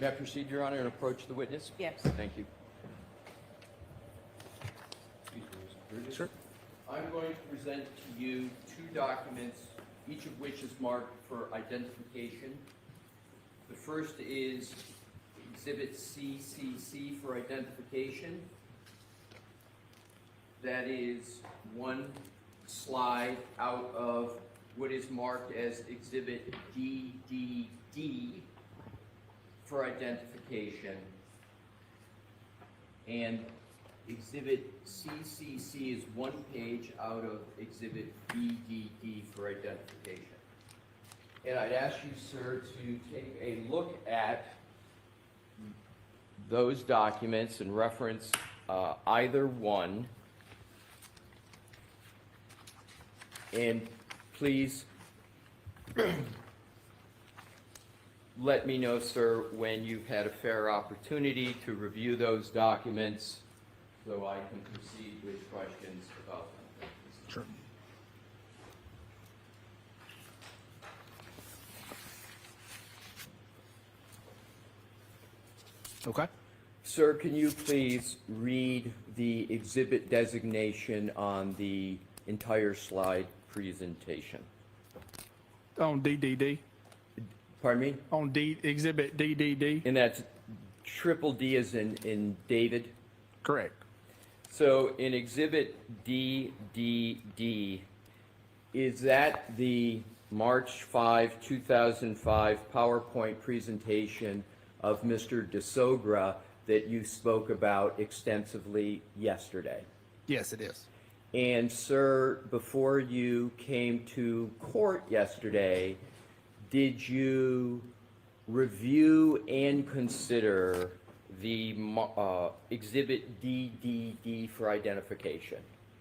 May I proceed, Your Honor, and approach the witness? Yes. Thank you. Sure. I'm going to present to you two documents, each of which is marked for identification. The first is Exhibit CCC for identification. That is one slide out of what is marked as Exhibit DDD for identification. And Exhibit CCC is one page out of Exhibit DDD for identification. And I'd ask you, sir, to take a look at those documents and reference either one. And please let me know, sir, when you've had a fair opportunity to review those documents so I can proceed with questions about them. Sure. Okay. Sir, can you please read the exhibit designation on the entire slide presentation? On DDD, Pardon me? on D, exhibit DDD, And that's triple D as in David? correct. So in exhibit DDD, is that the March 5, 2005 PowerPoint presentation of Mr. DeSogra that you spoke about extensively yesterday? Yes, it is. And sir, before you came to court yesterday, did you review and consider the exhibit DDD for identification?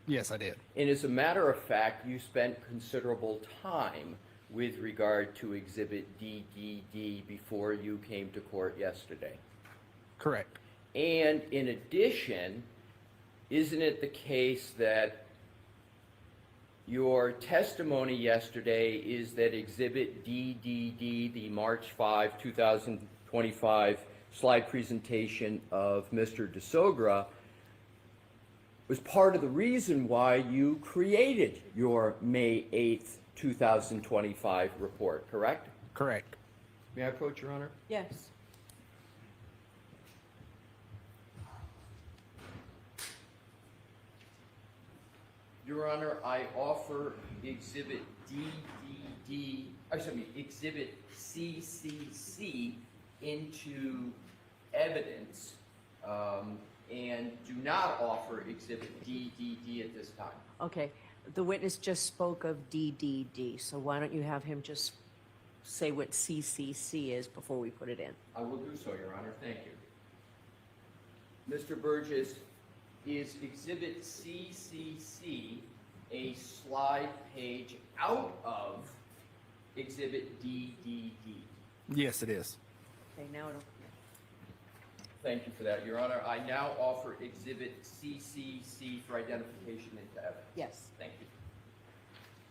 Yes, I did. And as a matter of fact, you spent considerable time with regard to exhibit DDD before you came to court yesterday. Correct. And in addition, isn't it the case that your testimony yesterday is that exhibit DDD, the March 5, 2025 slide presentation of Mr. DeSogra, was part of the reason why you created your May 8th, 2025 report, correct? Correct. May I approach, Your Honor? Yes. Your Honor, I offer exhibit DDD, exhibit CCC into evidence, and do not offer exhibit DDD at this time. Okay, the witness just spoke of DDD, so why don't you have him just say what CCC is before we put it in? I will do so, Your Honor. Thank you. Mr. Burgess, is exhibit CCC a slide page out of exhibit DDD? Yes, it is. Okay, now it'll, Thank you for that, Your Honor. I now offer exhibit CCC for identification into evidence. yes. Thank you.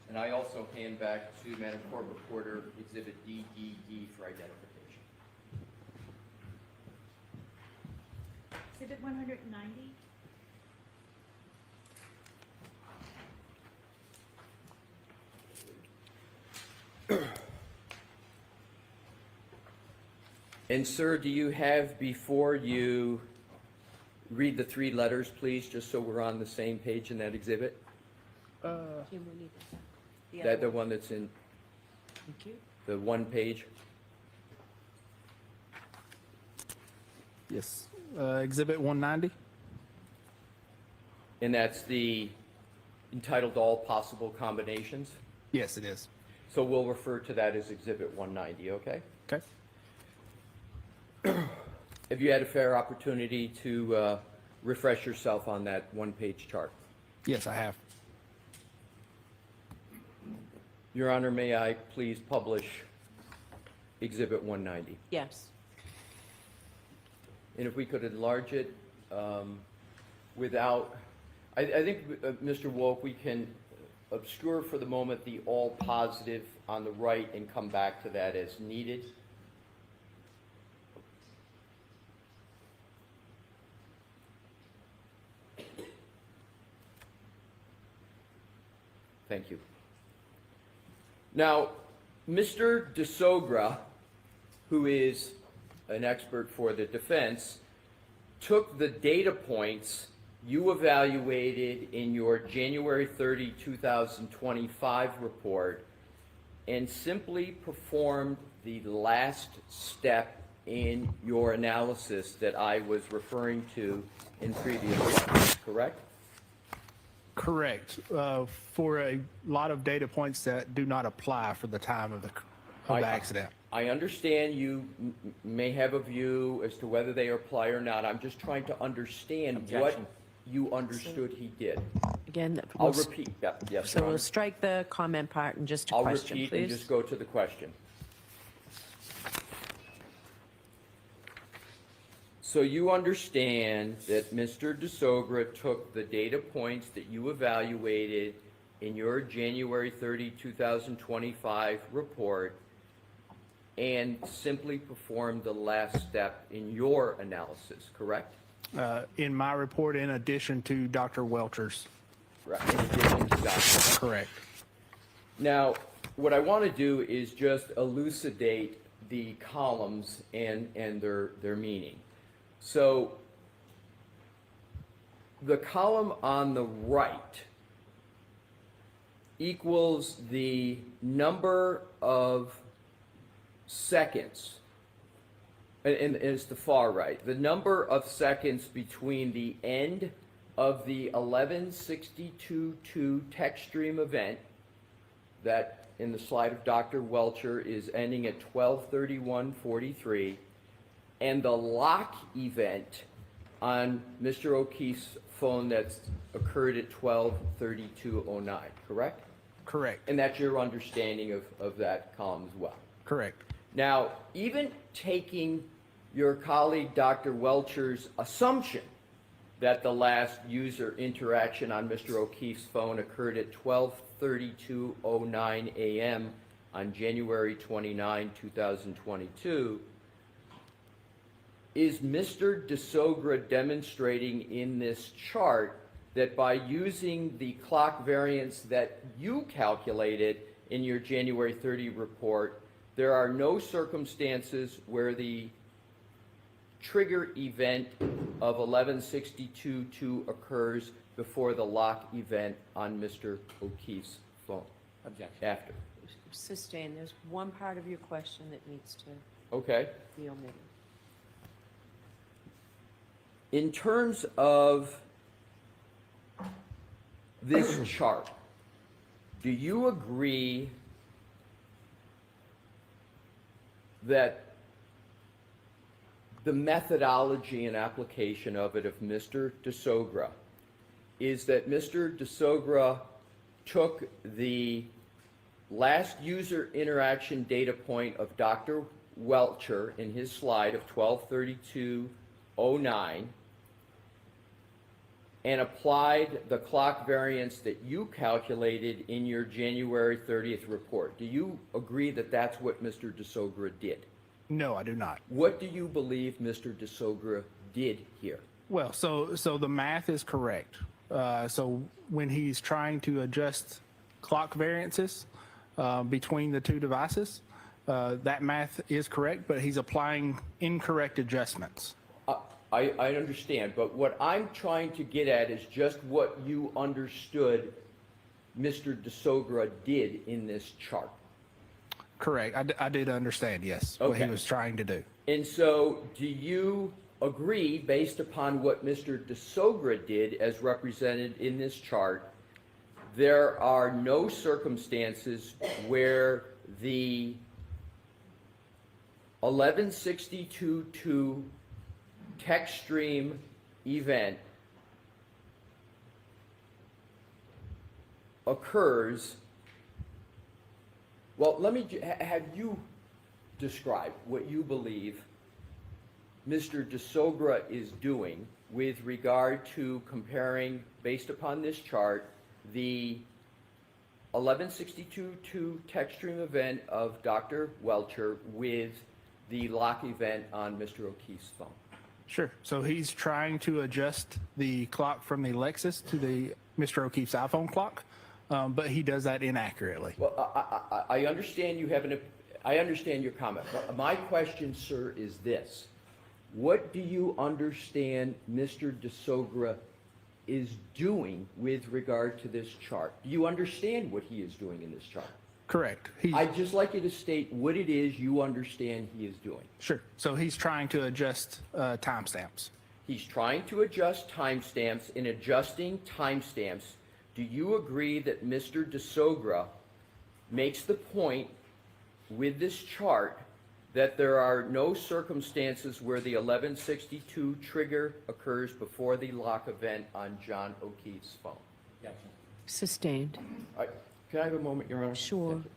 And I also hand back to Madam Court Reporter exhibit DDD for identification. Exhibit 190. And sir, do you have before you read the three letters, please, just so we're on the same page in that exhibit? Jim, we need this. The That other the one that's in Thank you. the one page? Yes. Exhibit 190? And that's the entitled All Possible Combinations? Yes, it is. So we'll refer to that as exhibit 190, okay? Okay. Have you had a fair opportunity to refresh yourself on that one-page chart? Yes, I have. Your Honor, may I please publish exhibit 190? Yes. And if we could enlarge it without, I think, Mr. Wolk, we can obscure for the moment the all positive on the right and come back to that as needed. Thank you. Now, Mr. DeSogra, who is an expert for the defense, took the data points you evaluated in your January 30, 2025 report and simply performed the last step in your analysis that I was referring to in previous slides, correct? Correct. For a lot of data points that do not apply for the time of the accident. I understand you may have a view as to whether they apply or not. I'm just trying to understand what Objection. you understood he did. Again, I'll repeat. Yep, yes, so Your Honor. we'll strike the comment part and just a I'll question, repeat and please. just go to the question. So you understand that Mr. DeSogra took the data points that you evaluated in your January 30, 2025 report and simply performed the last step in your analysis, correct? In my report, in addition to Dr. Welcher's. Right. In addition to that. Correct. Now, what I want to do is just elucidate the columns and their meaning. So, the column on the right equals the number of seconds, and it's the far right, the number of seconds between the end of the 11:62:2 text stream event that in the slide of Dr. Welcher is ending at 12:31:43 and the lock event on Mr. O'Keefe's phone that's occurred at 12:32:09, correct? Correct. And that's your understanding of that column as well. Correct. Now, even taking your colleague Dr. Welcher's assumption that the last user interaction on Mr. O'Keefe's phone occurred at 12:32:09 a.m. on January 29, 2022, is Mr. DeSogra demonstrating in this chart that by using the clock variance that you calculated in your January 30 report, there are no circumstances where the trigger event of 11:62:2 occurs before the lock event on Mr. O'Keefe's phone? Objection. After. Sustained, there's one part of your question that needs to Okay. be omitted. In terms of this chart, do you agree that the methodology and application of it of Mr. DeSogra is that Mr. DeSogra took the last user interaction data point of Dr. Welcher in his slide of 12:32:09 and applied the clock variance that you calculated in your January 30th report? Do you agree that that's what Mr. DeSogra did? No, I do not. What do you believe Mr. DeSogra did here? Well, so the math is correct. So when he's trying to adjust clock variances between the two devices, that math is correct, but he's applying incorrect adjustments. I understand, but what I'm trying to get at is just what you understood Mr. DeSogra did in this chart. Correct. I did understand, yes, what he Okay. was trying to do. And so, do you agree, based upon what Mr. DeSogra did as represented in this chart, there are no circumstances where the 11:62:2 text stream event occurs? Well, let me have you describe what you believe Mr. DeSogra is doing with regard to comparing, based upon this chart, the 11:62:2 text stream event of Dr. Welcher with the lock event on Mr. O'Keefe's phone. Sure. So he's trying to adjust the clock from the Lexus to the Mr. O'Keefe's iPhone clock. but he does that inaccurately. Well, I understand you have I understand your comment, but my question, sir, is this. What do you understand Mr. DeSogra is doing with regard to this chart? Do you understand what he is doing in this chart? Correct. I'd just like you to state what it is you understand he is doing. Sure. So he's trying to adjust timestamps. He's trying to adjust timestamps. In adjusting timestamps, do you agree that Mr. DeSogra makes the point with this chart that there are no circumstances where the 1162 trigger occurs before the lock event on John O'Keefe's phone? Sustained. All right. Can I have a moment, Your Honor? Sure. Thank you.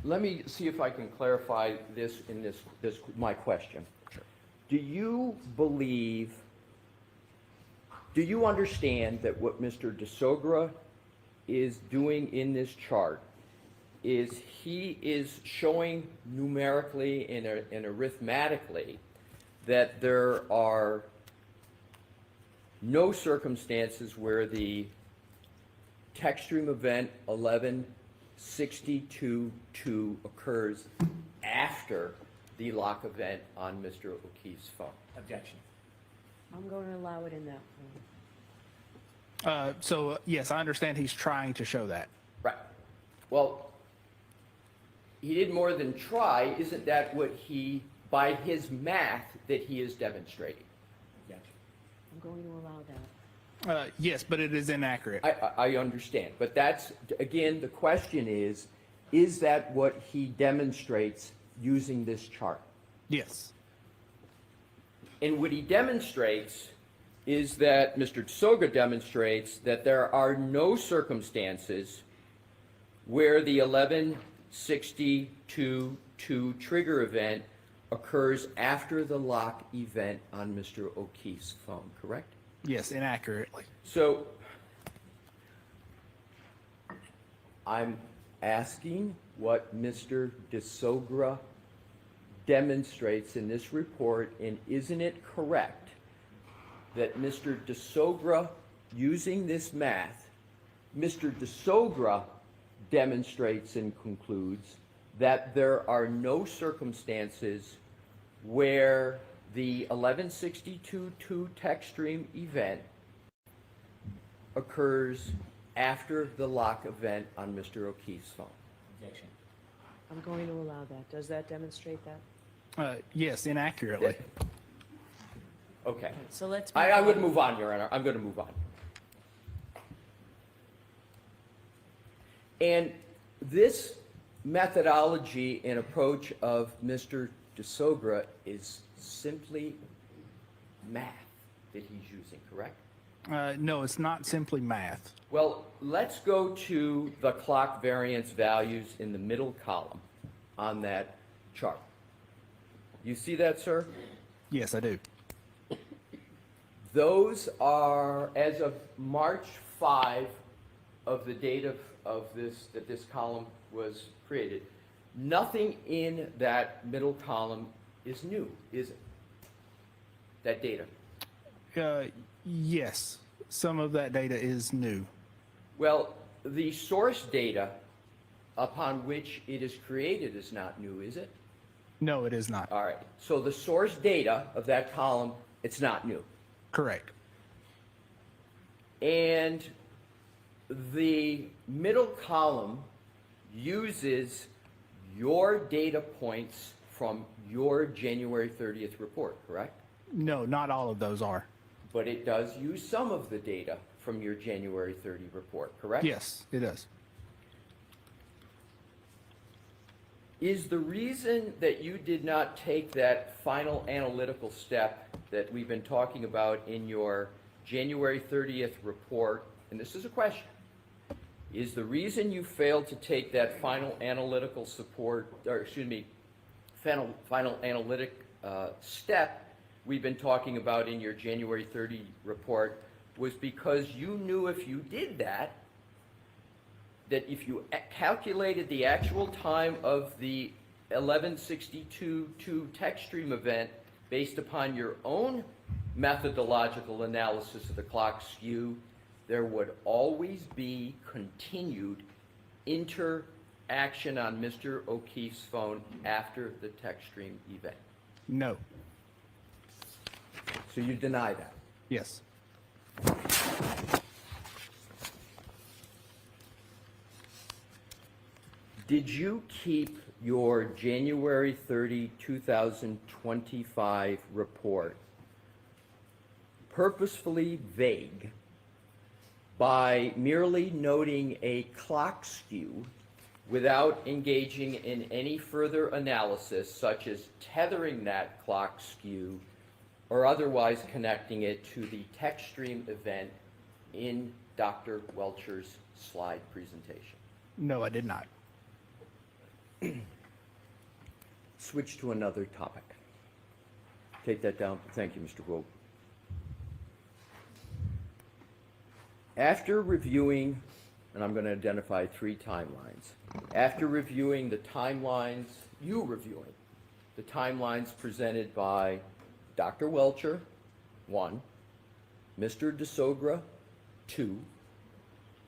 Let me see if I can clarify this in this my question. Do you believe, do you understand that what Mr. DeSogra is doing in this chart is he is showing numerically and arithmetically that there are no circumstances where the text stream event 1162.2 occurs after the lock event on Mr. O'Keefe's phone? Objection. I'm going to allow it in that form. So yes, I understand he's trying to show that. Right. Well, he did more than try. Isn't that what he, by his math, that he is demonstrating? Objection. I'm going to allow that. Yes, but it is inaccurate. I understand. But that's, again, the question is that what he demonstrates using this chart? Yes. And what he demonstrates is that, Mr. DeSogra demonstrates that there are no circumstances where the 1162.2 trigger event occurs after the lock event on Mr. O'Keefe's phone, correct? Yes, inaccurately. So I'm asking what Mr. DeSogra demonstrates in this report, and isn't it correct that Mr. DeSogra, using this math, Mr. DeSogra demonstrates and concludes that there are no circumstances where the 1162.2 text stream event occurs after the lock event on Mr. O'Keefe's phone? Objection. I'm going to allow that. Does that demonstrate that? Yes, inaccurately. Okay. So let's. I'm going to move on, Your Honor. I'm going to move on. And this methodology and approach of Mr. DeSogra is simply math that he's using, correct? No, it's not simply math. Well, let's go to the clock variance values in the middle column on that chart. You see that, sir? Yes, I do. Those are, as of March 5 of the date of this, that this column was created, nothing in that middle column is new, is it? That data. Yes, some of that data is new. Well, the source data upon which it is created is not new, is it? No, it is not. All right. So the source data of that column, it's not new. Correct. And the middle column uses your data points from your January 30th report, correct? No, not all of those are. But it does use some of the data from your January 30 report, correct? Yes, it does. Is the reason that you did not take that final analytical step that we've been talking about in your January 30th report, and this is a question, is the reason you failed to take that final analytical final analytic step we've been talking about in your January 30 report was because you knew if you did that, that if you calculated the actual time of the 1162.2 text stream event based upon your own methodological analysis of the clock skew, there would always be continued interaction on Mr. O'Keefe's phone after the text stream event. No. So you deny that? Yes. Did you keep your January 30, 2025 report purposefully vague by merely noting a clock skew without engaging in any further analysis, such as tethering that clock skew or otherwise connecting it to the text stream event in Dr. Welcher's slide presentation? No, I did not. Switch to another topic. Take that down. Thank you, Mr. Vogt. After reviewing, and I'm going to identify 3 timelines. After reviewing the timelines, the timelines presented by Dr. Welcher, 1, Mr. DeSogra, 2,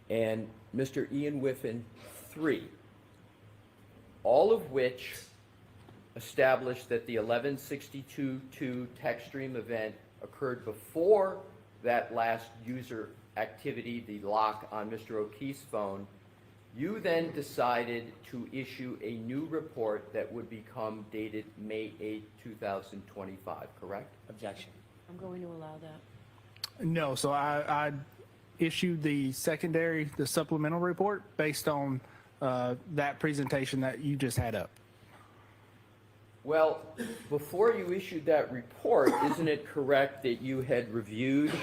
and Mr. Ian Whiffen, 3, all of which established that the 1162.2 text stream event occurred before that last user activity, the lock on Mr. O'Keefe's phone. You then decided to issue a new report that would become dated May 8, 2025, correct? Objection. I'm going to allow that. No, so I issued the supplemental report based on that presentation that you just had up. Well, before you issued that report, isn't it correct that you had reviewed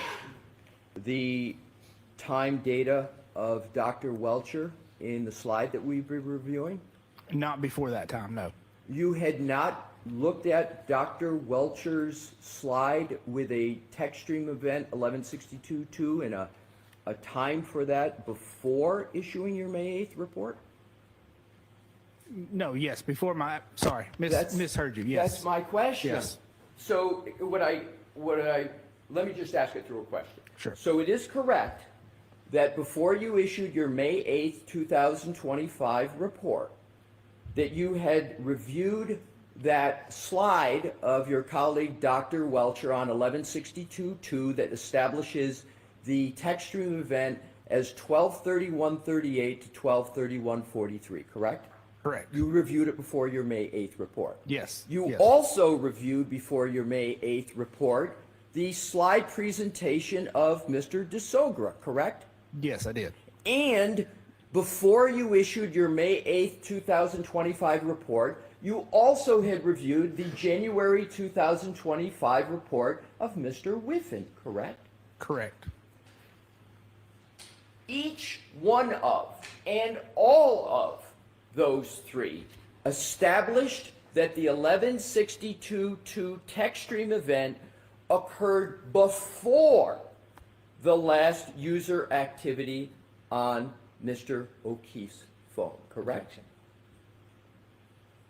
the time data of Dr. Welcher in the slide that we've been reviewing? Not before that time, no. You had not looked at Dr. Welcher's slide with a text stream event 1162.2 and a time for that before issuing your May 8th report? No, yes, before my, sorry, misheard you, yes. That's my question. Yes. So let me just ask it through a question. Sure. So it is correct that before you issued your May 8th, 2025 report, that you had reviewed that slide of your colleague Dr. Welcher on 1162.2 that establishes the text stream event as 12:31:38 to 12:31:43, correct? Correct. You reviewed it before your May 8th report. Yes. You yes. also reviewed before your May 8th report the slide presentation of Mr. DeSogra, correct? Yes, I did. And before you issued your May 8th, 2025 report, you also had reviewed the January 2025 report of Mr. Whiffen, correct? Correct. Each one of and all of those 3 established that the 1162.2 text stream event occurred before the last user activity on Mr. O'Keefe's phone, correct? Objection.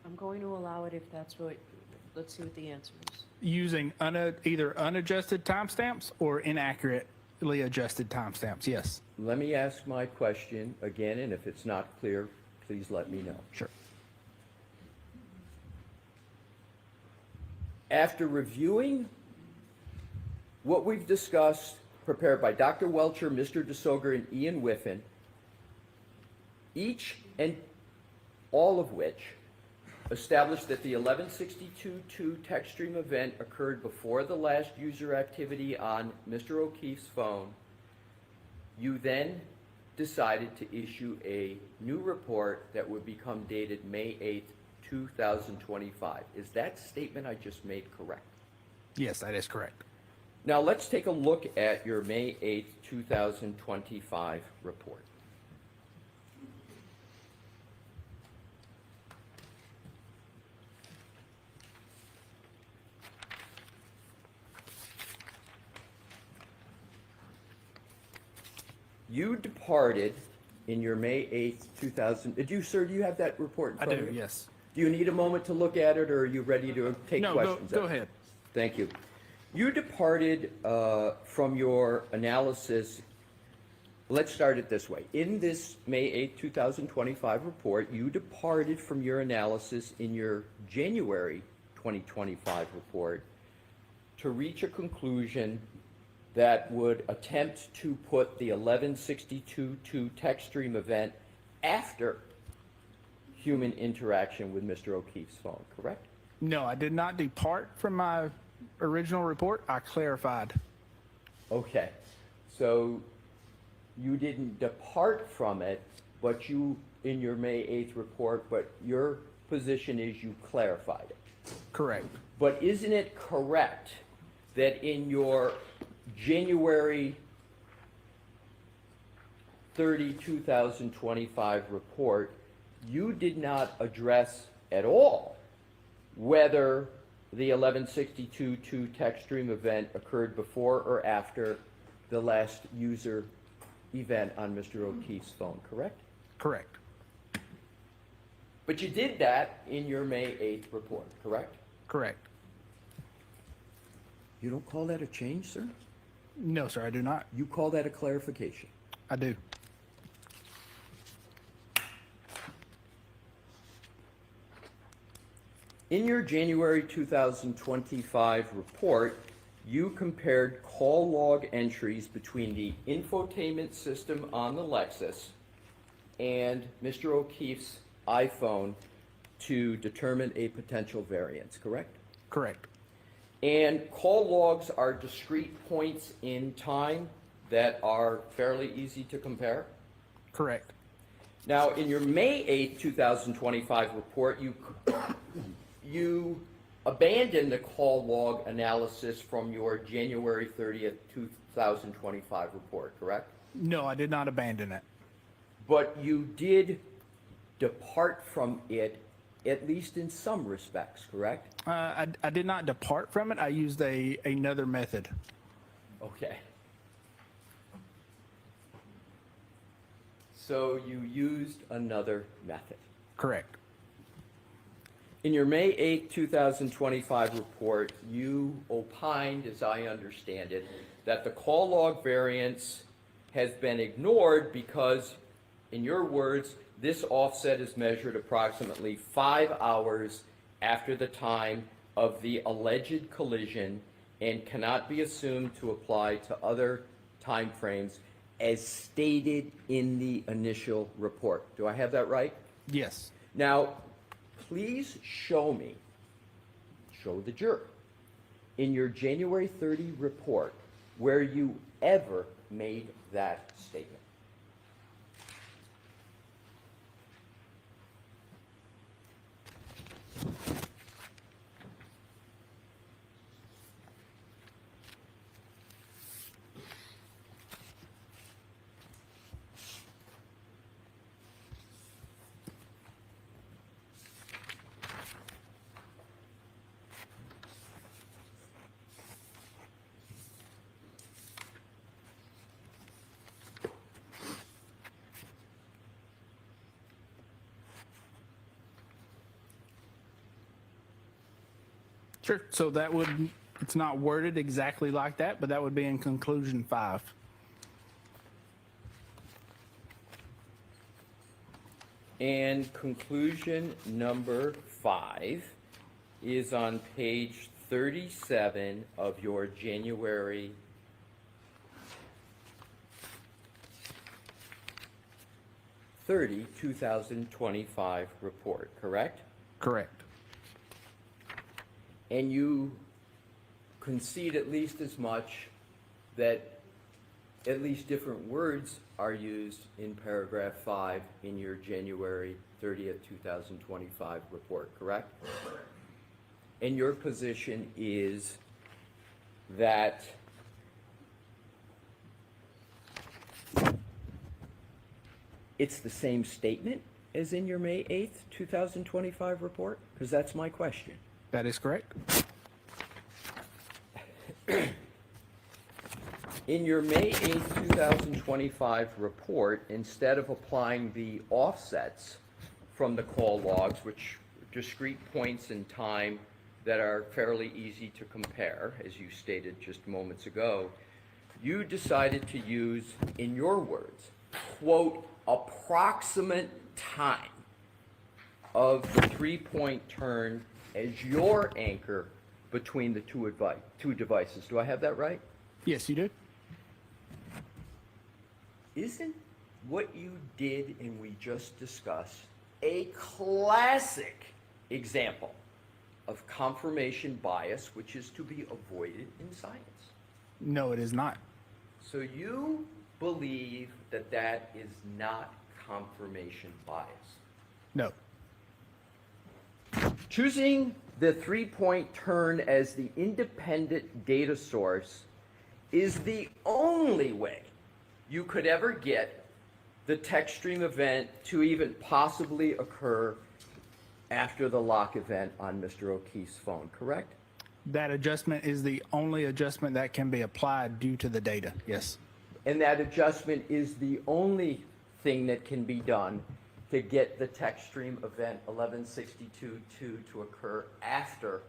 I'm going to allow it if that's what, let's see what the answer is. Using either unadjusted timestamps or inaccurately adjusted timestamps, yes. Let me ask my question again, and if it's not clear, please let me know. Sure. After reviewing what we've discussed, prepared by Dr. Welcher, Mr. DeSogra, and Ian Whiffen, each and all of which established that the 1162.2 text stream event occurred before the last user activity on Mr. O'Keefe's phone, you then decided to issue a new report that would become dated May 8th, 2025. Is that statement I just made correct? Yes, that is correct. Now let's take a look at your May 8th, 2025 report. You departed in your May 8th, 2000. Do you have that report in I front do, of you? yes. Do you need a moment to look at it, or are you ready to take No, questions? go ahead. Thank you. You departed from your analysis. Let's start it this way. In this May 8, 2025 report, you departed from your analysis in your January 2025 report to reach a conclusion that would attempt to put the 1162.2 text stream event after human interaction with Mr. O'Keefe's phone, correct? No, I did not depart from my original report. I clarified. Okay, so you didn't depart from it, but you, in your May 8th report, but your position is you clarified it. Correct. But isn't it correct that in your January 30, 2025 report, you did not address at all whether the 1162.2 text stream event occurred before or after the last user event on Mr. O'Keefe's phone, correct? Correct. But you did that in your May 8th report, correct? Correct. You don't call that a change, sir? No, sir, I do not. You call that a clarification. I do. In your January 2025 report, you compared call log entries between the infotainment system on the Lexus and Mr. O'Keefe's iPhone to determine a potential variance, correct? Correct. And call logs are discrete points in time that are fairly easy to compare? Correct. Now, in your May 8, 2025 report, you abandoned the call log analysis from your January 30th, 2025 report, correct? No, I did not abandon it. But you did depart from it, at least in some respects, correct? I did not depart from it. I used another method. Okay. So you used another method. Correct. In your May 8, 2025 report, you opined, as I understand it, that the call log variance has been ignored because, in your words, this offset is measured approximately 5 hours after the time of the alleged collision and cannot be assumed to apply to other timeframes as stated in the initial report. Do I have that right? Yes. Now, please show the jury, in your January 30 report, where you ever made that statement. Sure. So that would, it's not worded exactly like that, but that would be in conclusion 5. And conclusion number 5 is on page 37 of your January 30, 2025 report, correct? Correct. And you concede at least as much that at least different words are used in paragraph 5 in your January 30th, 2025 report, correct? And your position is that it's the same statement as in your May 8th, 2025 report? Because that's my question. That is correct. In your May 8, 2025 report, instead of applying the offsets from the call logs, which discrete points in time that are fairly easy to compare, as you stated just moments ago, you decided to use, in your words, quote, approximate time of the three-point turn as your anchor between the two devices. Do I have that right? Yes, you do. Isn't what you did and we just discussed a classic example of confirmation bias, which is to be avoided in science? No, it is not. So you believe that that is not confirmation bias? No. Choosing the three-point turn as the independent data source is the only way you could ever get the text stream event to even possibly occur after the lock event on Mr. O'Keefe's phone, correct? That adjustment is the only adjustment that can be applied due to the data. Yes. And that adjustment is the only thing that can be done to get the text stream event 1162.2 to occur after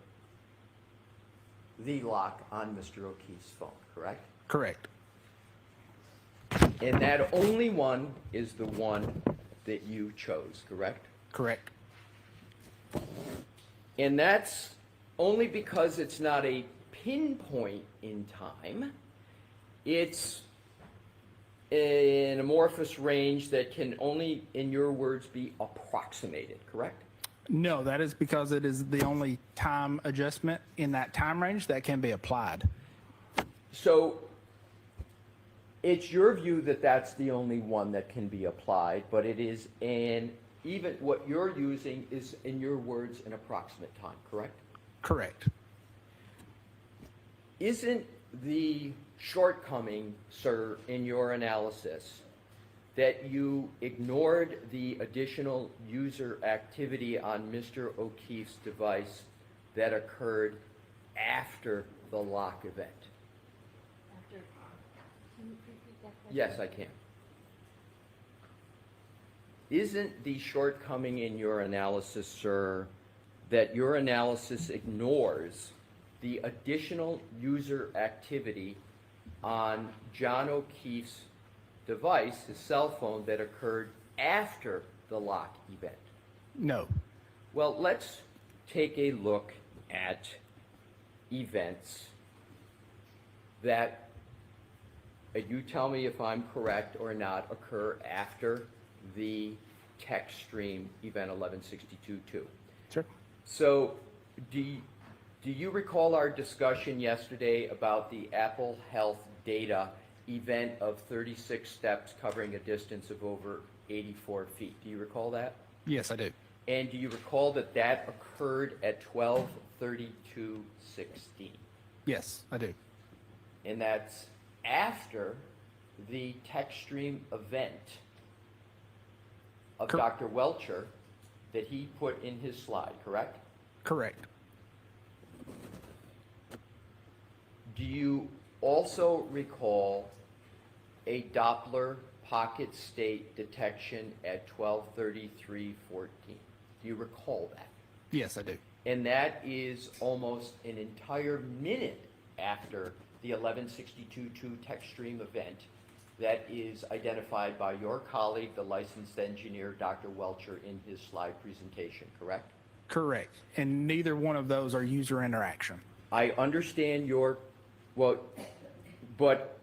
the lock on Mr. O'Keefe's phone, correct? Correct. And that only one is the one that you chose, correct? Correct. And that's only because it's not a pinpoint in time. It's an amorphous range that can only, in your words, be approximated, correct? No, that is because it is the only time adjustment in that time range that can be applied. So it's your view that that's the only one that can be applied, but it is even what you're using is, in your words, an approximate time, correct? Correct. Isn't the shortcoming, sir, in your analysis that you ignored the additional user activity on Mr. O'Keefe's device that occurred after the lock event? Can you repeat that question? Yes, I can. Isn't the shortcoming in your analysis, sir, that your analysis ignores the additional user activity on John O'Keefe's device, his cell phone, that occurred after the lock event? No. Well, let's take a look at events that, you tell me if I'm correct or not, occur after the text stream event 1162.2. Sure. So do you recall our discussion yesterday about the Apple Health data event of 36 steps covering a distance of over 84 feet? Do you recall that? Yes, I do. And do you recall that that occurred at 12:32:16? Yes, I do. And that's after the text stream event of Dr. Welcher that he put in his slide, correct? Correct. Do you also recall a Doppler pocket state detection at 12:33:14? Do you recall that? Yes, I do. And that is almost an entire minute after the 1162.2 text stream event that is identified by your colleague, the licensed engineer, Dr. Welcher, in his slide presentation, correct? Correct. And neither one of those are user interaction. I understand your, well, but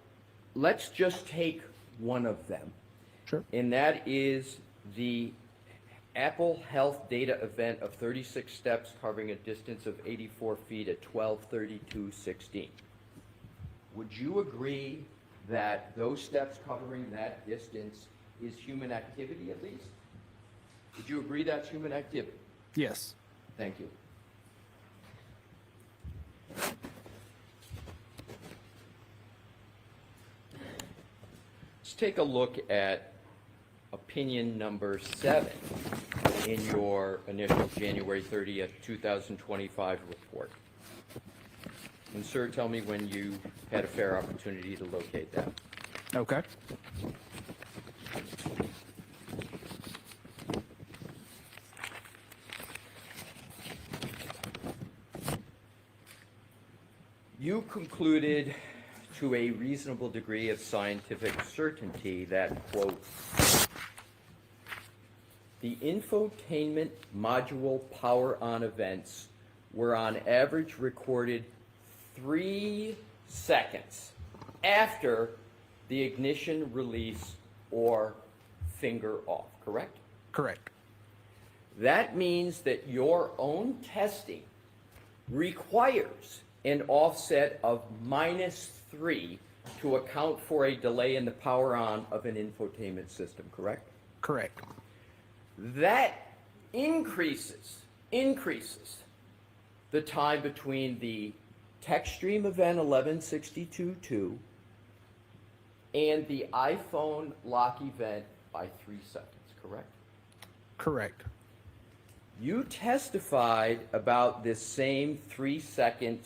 let's just take one of them. Sure. And that is the Apple Health data event of 36 steps covering a distance of 84 feet at 12:32:16. Would you agree that those steps covering that distance is human activity at least? Would you agree that's human activity? Yes. Thank you. Let's take a look at opinion number 7 in your initial January 30th, 2025 report. And sir, tell me when you had a fair opportunity to locate that. Okay. You concluded to a reasonable degree of scientific certainty that, quote, the infotainment module power on events were on average recorded 3 seconds after the ignition release or finger off, correct? Correct. That means that your own testing requires an offset of -3 to account for a delay in the power on of an infotainment system, correct? Correct. That increases the time between the text stream event 1162.2 and the iPhone lock event by 3 seconds, correct? Correct. You testified about this same 3-second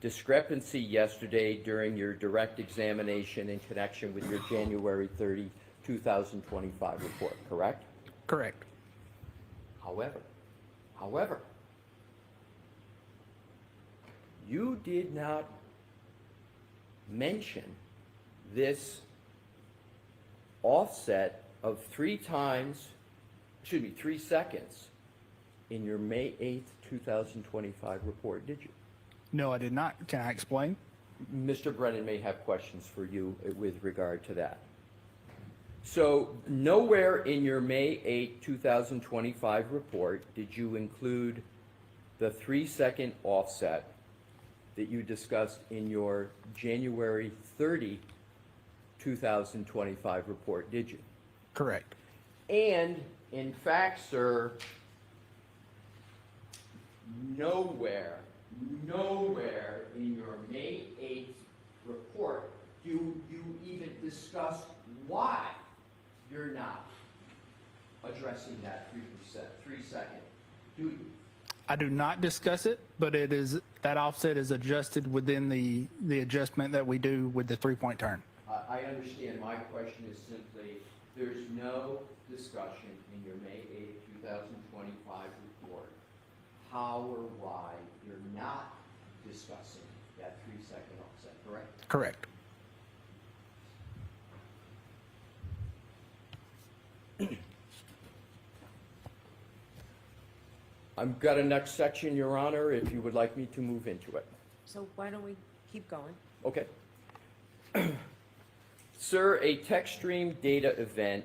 discrepancy yesterday during your direct examination in connection with your January 30, 2025 report, correct? Correct. However, you did not mention this offset of 3 seconds in your May 8th, 2025 report, did you? No, I did not. Can I explain? Mr. Brennan may have questions for you with regard to that. So nowhere in your May 8, 2025 report did you include the 3-second offset that you discussed in your January 30, 2025 report, did you? Correct. And in fact, sir, nowhere in your May 8th report do you even discuss why you're not addressing that 3-second, do you? I do not discuss it, but it is, that offset is adjusted within the adjustment that we do with the 3-point turn. I understand. My question is simply, there's no discussion in your May 8th, 2025 report how or why you're not discussing that 3-second offset, correct? Correct. I've got a next section, Your Honor, if you would like me to move into it. So why don't we keep going? Okay. Sir, a text stream data event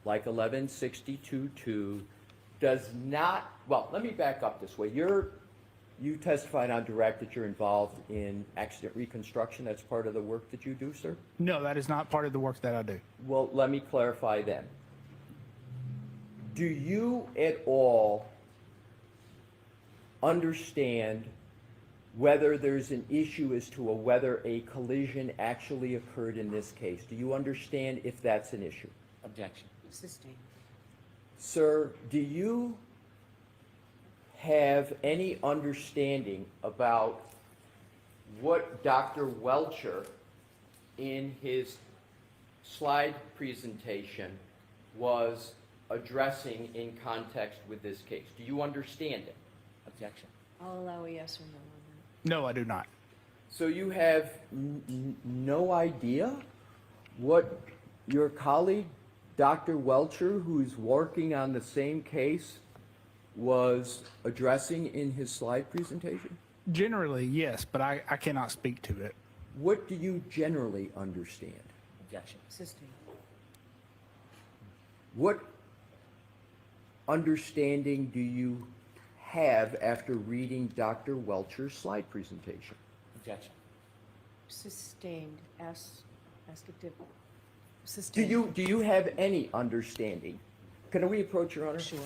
like 1162.2 does not, well, let me back up this way. You testified on direct that you're involved in accident reconstruction. That's part of the work that you do, sir? No, that is not part of the work that I do. Well, let me clarify then. Do you at all understand whether there's an issue as to whether a collision actually occurred in this case? Do you understand if that's an issue? Objection. Sustained. Sir, do you have any understanding about what Dr. Welcher in his slide presentation was addressing in context with this case? Do you understand it? Objection. I'll allow a yes or no on No, I do not. So you have no idea what your colleague, Dr. Welcher, who's working on the same case, was addressing in his slide presentation? Generally, yes, but I cannot speak to it. What do you generally understand? Objection. that. Sustained. What understanding do you have after reading Dr. Welcher's slide presentation? Objection. Sustained. Ask it different. Do Sustained. you have any understanding? Can we approach, Your Honor? Sure.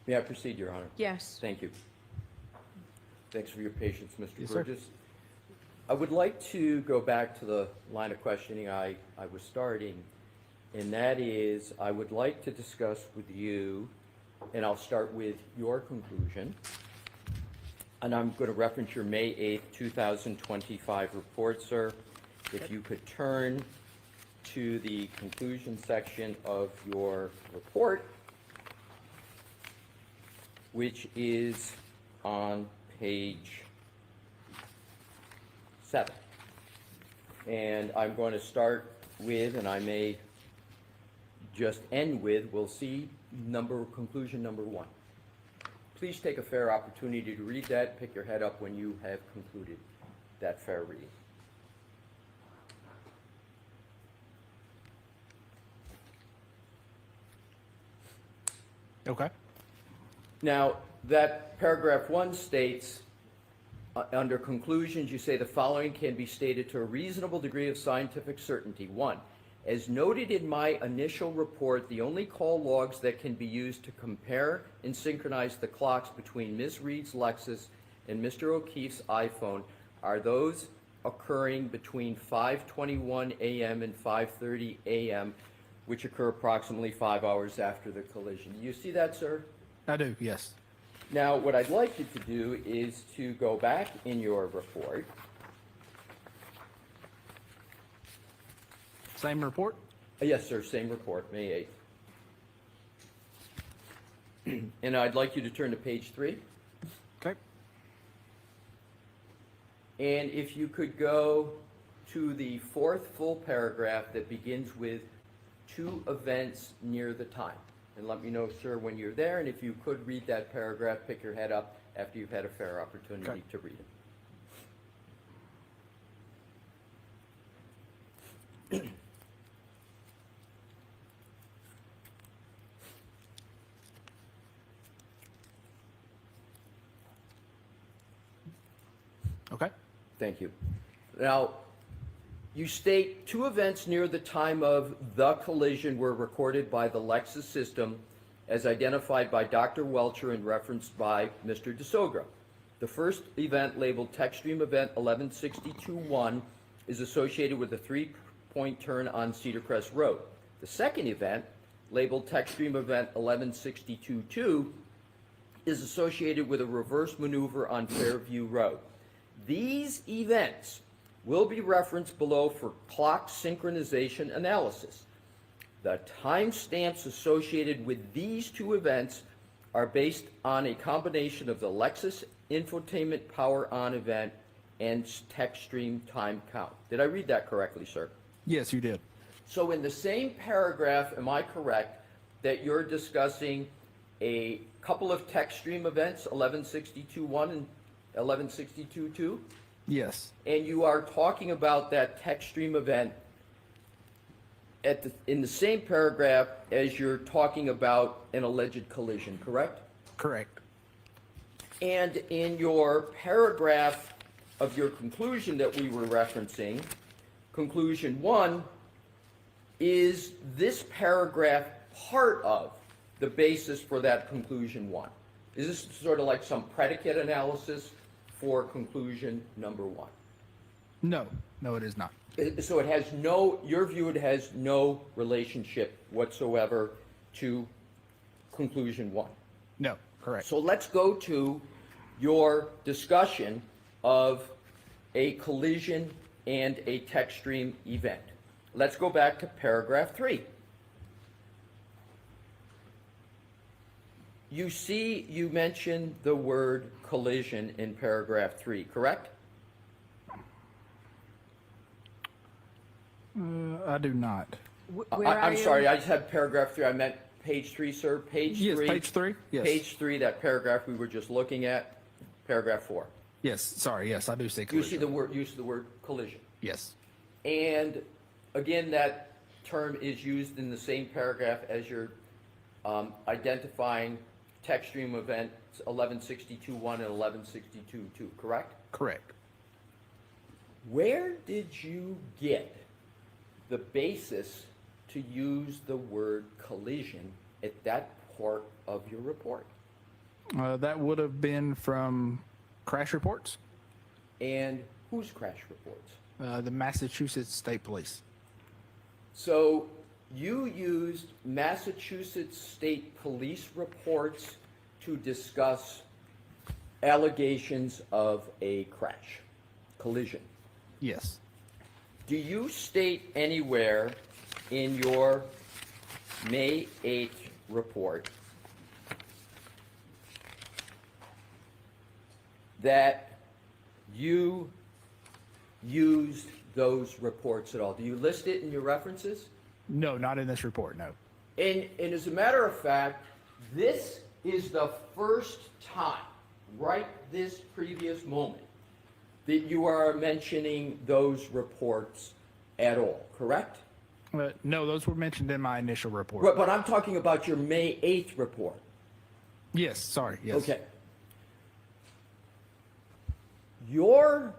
May I proceed, Your Honor? Yes. Thank you. Thanks for your patience, Mr. Yes, sir. Burgess. I would like to go back to the line of questioning I was starting, and that is, I would like to discuss with you, and I'll start with your conclusion, and I'm going to reference your May 8th, 2025 report, sir. If you could turn to the conclusion section of your report, which is on page 7. And I'm going to start with, and I may just end with, we'll see conclusion number 1. Please take a fair opportunity to read that. Pick your head up when you have concluded that fair reading. Okay. Now, that paragraph 1 states, under conclusions, you say the following can be stated to a reasonable degree of scientific certainty. 1, as noted in my initial report, the only call logs that can be used to compare and synchronize the clocks between Ms. Reed's Lexus and Mr. O'Keefe's iPhone are those occurring between 5:21 a.m. and 5:30 a.m., which occur approximately 5 hours after the collision. You see that, sir? I do, yes. Now, what I'd like you to do is to go back in your report. Same report? Yes, sir, same report, May 8th. And I'd like you to turn to page 3. Okay. And if you could go to the 4th full paragraph that begins with 2 events near the time. And let me know, sir, when you're there, and if you could read that paragraph, pick your head up after you've had a fair opportunity Okay. to read it. Okay. Thank you. Now, you state 2 events near the time of the collision were recorded by the Lexus system as identified by Dr. Welcher and referenced by Mr. DeSogra. The first event, labeled Techstream Event 1162-1, is associated with a 3-point turn on Cedar Crest Road. The second event, labeled Techstream Event 1162-2, is associated with a reverse maneuver on Fairview Road. These events will be referenced below for clock synchronization analysis. The timestamps associated with these 2 events are based on a combination of the Lexus infotainment power on event and Techstream time count. Did I read that correctly, sir? Yes, you did. So in the same paragraph, am I correct that you're discussing a couple of Techstream events, 1162-1 and 1162-2? Yes. And you are talking about that Techstream event in the same paragraph as you're talking about an alleged collision, correct? Correct. And in your paragraph of your conclusion that we were referencing, conclusion 1, is this paragraph part of the basis for that conclusion 1? Is this sort of like some predicate analysis for conclusion number 1? No, no, it is not. So it has no, your view, it has no relationship whatsoever to conclusion 1. No, correct. So let's go to your discussion of a collision and a Techstream event. Let's go back to paragraph 3. You see, you mentioned the word collision in paragraph 3, correct? I do not. Where are I'm you? sorry, I just had paragraph 3. I meant page 3, sir. Page 3. Yes, page 3. Yes. Page 3, that paragraph we were just looking at, paragraph 4. Yes, sorry. Yes, I do see You collision. see the word, use of the word collision. Yes. And again, that term is used in the same paragraph as you're identifying Techstream events 1162-1 and 1162-2, correct? Correct. Where did you get the basis to use the word collision at that part of your report? That would have been from crash reports, And whose crash reports? the Massachusetts State Police. So you used Massachusetts State Police reports to discuss allegations of a crash, collision. Yes. Do you state anywhere in your May 8th report that you used those reports at all? Do you list it in your references? No, not in this report, no. And as a matter of fact, this is the first time, right this previous moment, that you are mentioning those reports at all, correct? No, those were mentioned in my initial report. But I'm talking about your May 8th report. Yes, sorry, yes. Okay. Your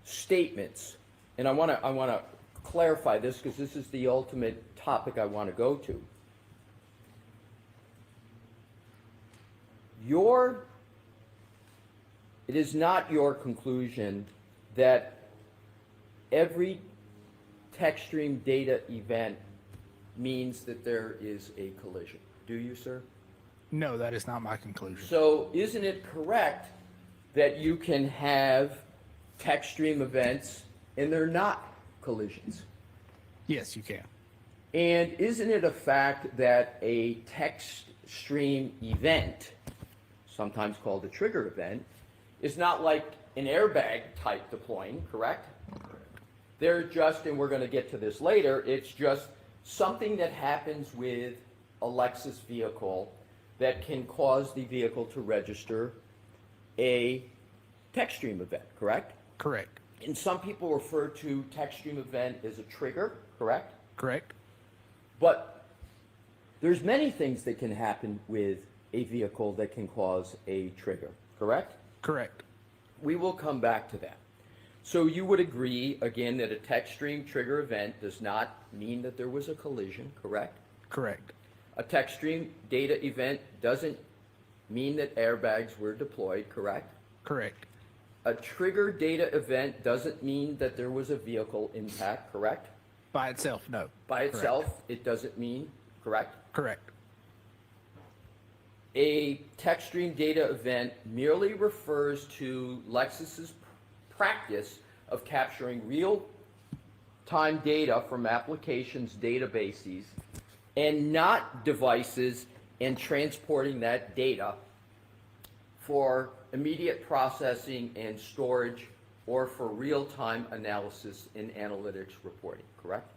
statements, and I want to clarify this because this is the ultimate topic I want to go to. It is not your conclusion that every text stream data event means that there is a collision. Do you, sir? No, that is not my conclusion. So isn't it correct that you can have text stream events and they're not collisions? Yes, you can. And isn't it a fact that a text stream event, sometimes called a trigger event, is not like an airbag type deploying, correct? They're just, and we're going to get to this later, it's just something that happens with a Lexus vehicle that can cause the vehicle to register a text stream event, correct? Correct. And some people refer to text stream event as a trigger, correct? Correct. But there's many things that can happen with a vehicle that can cause a trigger, correct? Correct. We will come back to that. So you would agree, again, that a text stream trigger event does not mean that there was a collision, correct? Correct. A text stream data event doesn't mean that airbags were deployed, correct? Correct. A trigger data event doesn't mean that there was a vehicle impact, correct? By itself, no. By Correct. itself, it doesn't mean, correct? Correct. A text stream data event merely refers to Lexus's practice of capturing real-time data from applications databases and not devices and transporting that data for immediate processing and storage or for real-time analysis and analytics reporting, correct?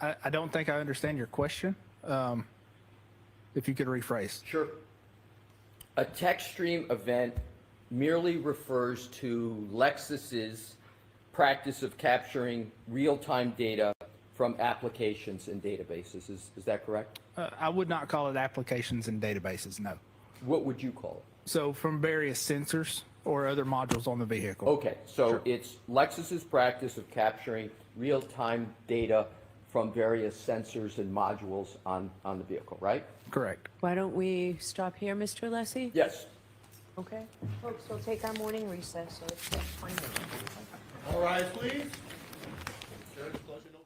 I don't think I understand your question. If you could rephrase. Sure. A text stream event merely refers to Lexus's practice of capturing real-time data from applications and databases. Is that correct? I would not call it applications and databases, no. What would you call it? So from various sensors or other modules on the vehicle. Okay, so it's Lexus's practice of capturing real-time data from various sensors and modules on the vehicle, right? Correct. Why don't we stop here, Mr. Lessie? Yes. Okay. Folks, we'll take our morning recess, so it's 20 minutes. All rise, please. Close your notebooks.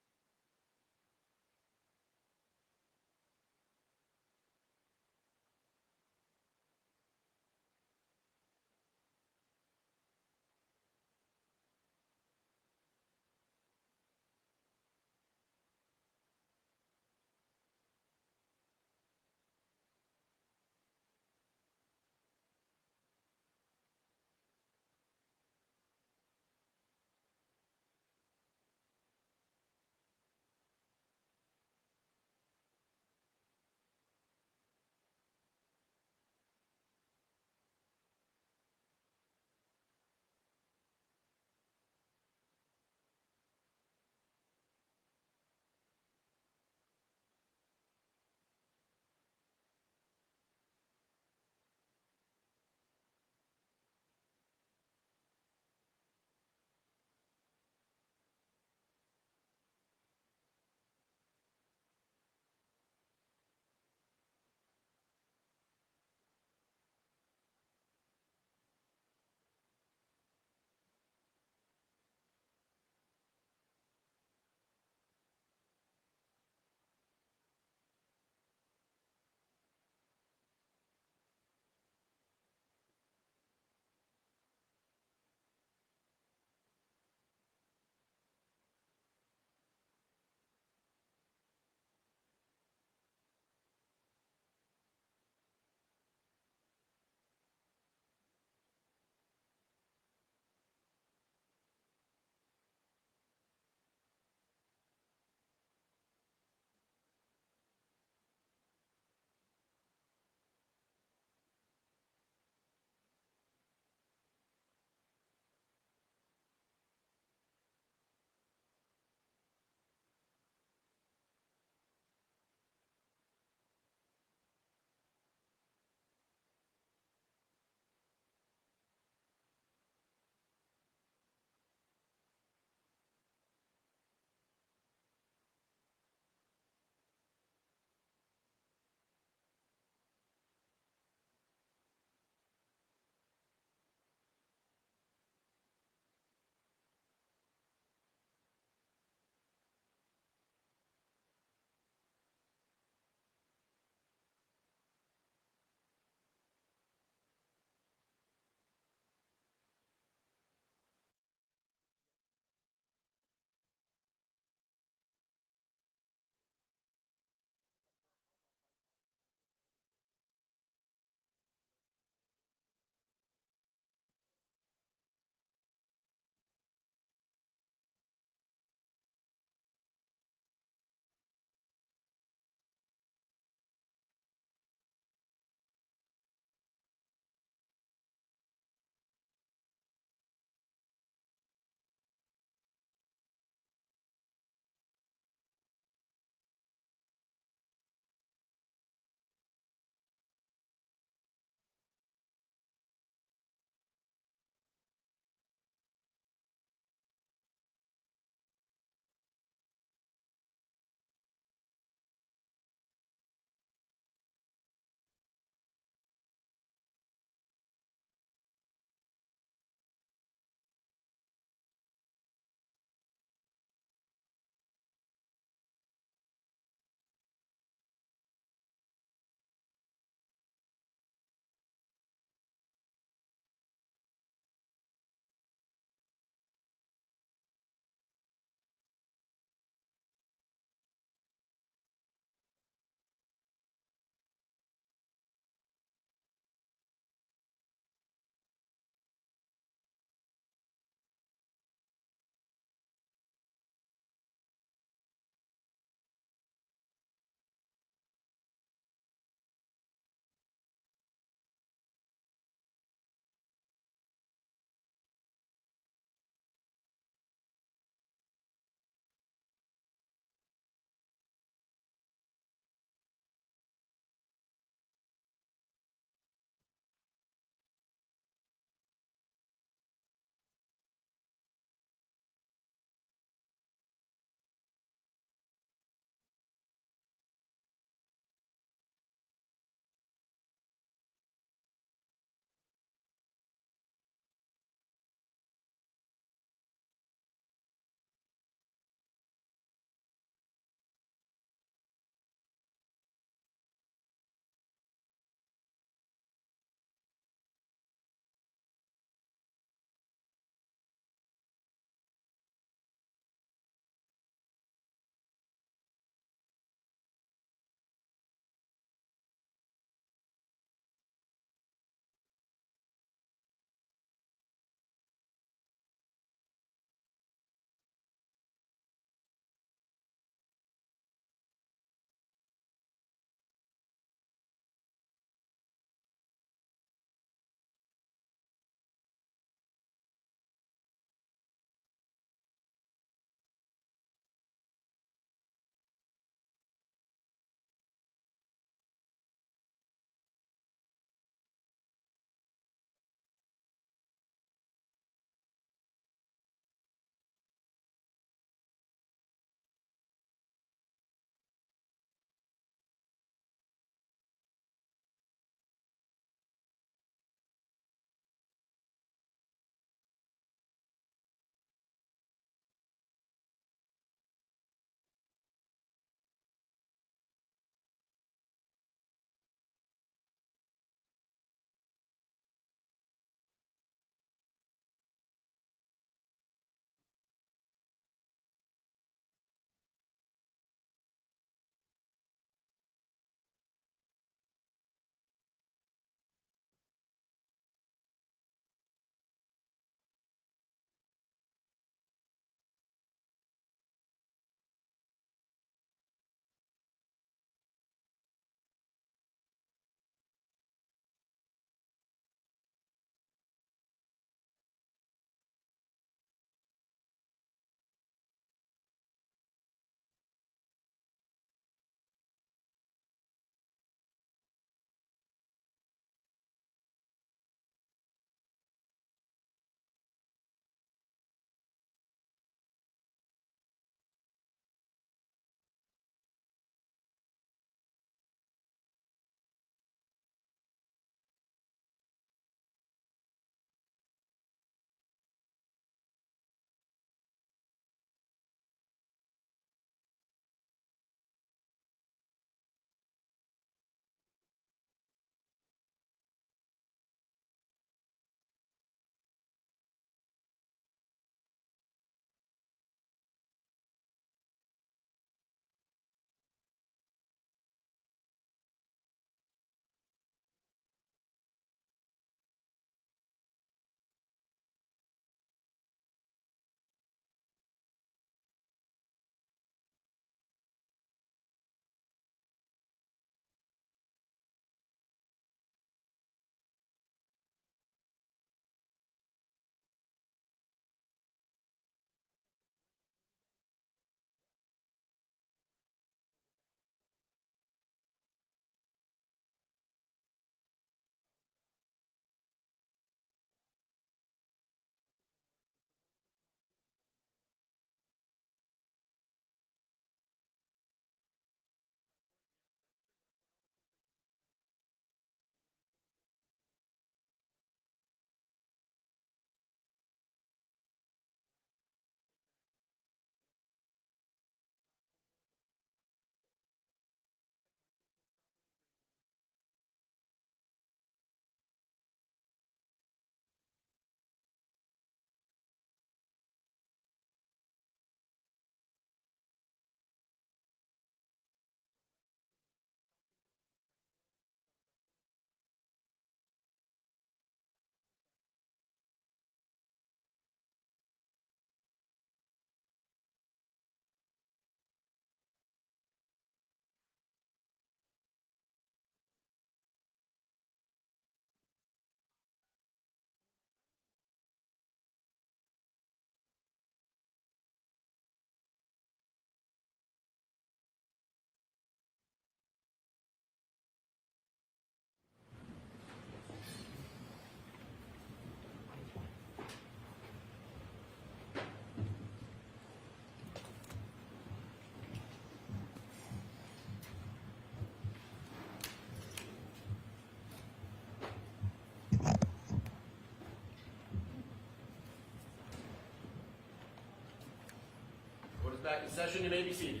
session. You may be seated.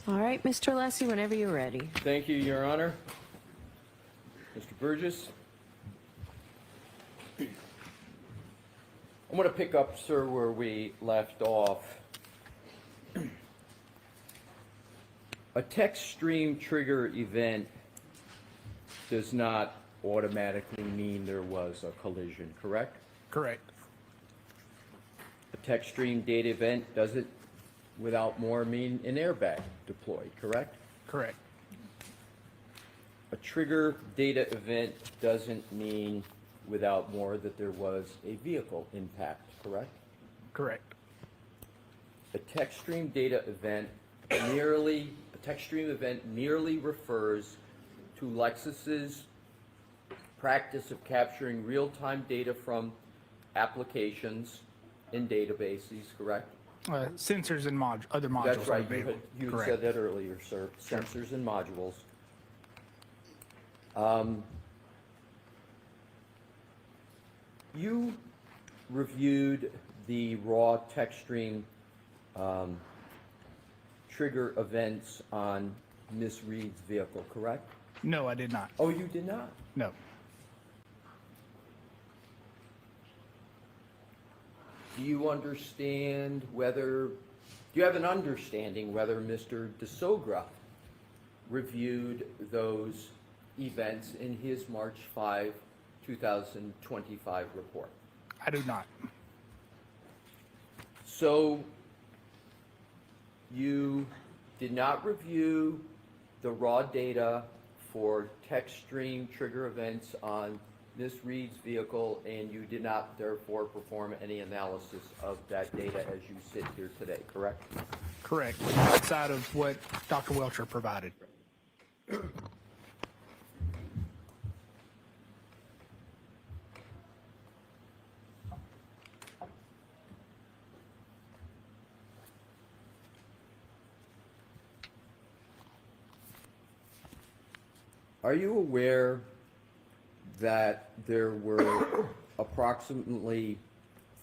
All right, Mr. Lessie, whenever you're ready. Thank you, Your Honor. Mr. Burgess? I'm going to pick up, sir, where we left off. A text stream trigger event does not automatically mean there was a collision, correct? Correct. A text stream data event does it without more mean an airbag deployed, correct? Correct. A trigger data event doesn't mean without more that there was a vehicle impact, correct? Correct. A text stream event merely refers to Lexus's practice of capturing real-time data from applications in databases, correct? Sensors and other modules. That's are right, available. you Correct. said that earlier, sir. Sensors and modules. You reviewed the raw text stream trigger events on Miss Reed's vehicle, correct? No, I did not. Oh, you did not? No. Do you understand whether, do you have an understanding whether Mr. DeSogra reviewed those events in his March 5, 2025 report? I do not. So you did not review the raw data for text stream trigger events on Ms. Reed's vehicle, and you did not therefore perform any analysis of that data as you sit here today, correct? Correct. Outside of what Dr. Welcher provided. Are you aware that there were approximately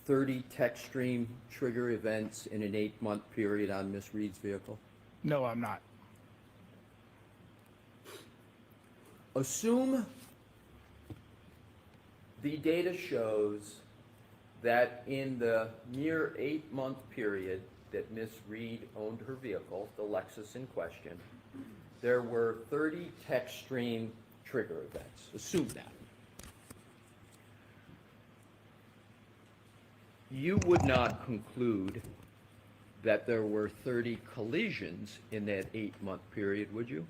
30 text stream trigger events in an 8-month period on Ms. Reed's vehicle? No, I'm not. Assume the data shows that in the mere 8-month period that Ms. Reed owned her vehicle, the Lexus in question, there were 30 text stream trigger events. Assume that. You would not conclude that there were 30 collisions in that 8-month period, would you?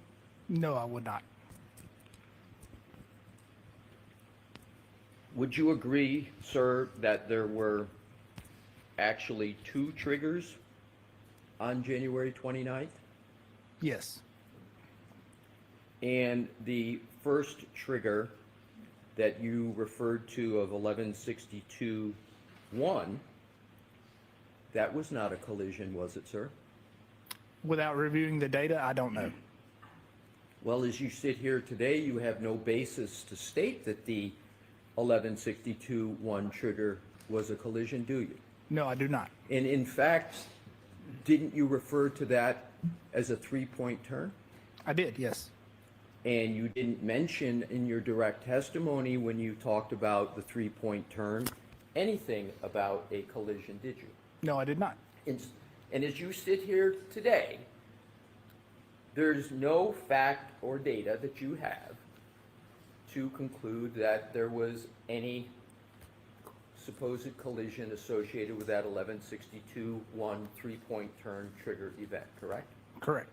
No, I would not. Would you agree, sir, that there were actually 2 triggers on January 29th? Yes. And the first trigger that you referred to of 1162-1, that was not a collision, was it, sir? Without reviewing the data, I don't know. Well, as you sit here today, you have no basis to state that the 1162-1 trigger was a collision, do you? No, I do not. And in fact, didn't you refer to that as a 3-point turn? I did, yes. And you didn't mention in your direct testimony when you talked about the 3-point turn anything about a collision, did you? No, I did not. And as you sit here today, there's no fact or data that you have to conclude that there was any supposed collision associated with that 1162-1 3-point turn trigger event, correct? Correct.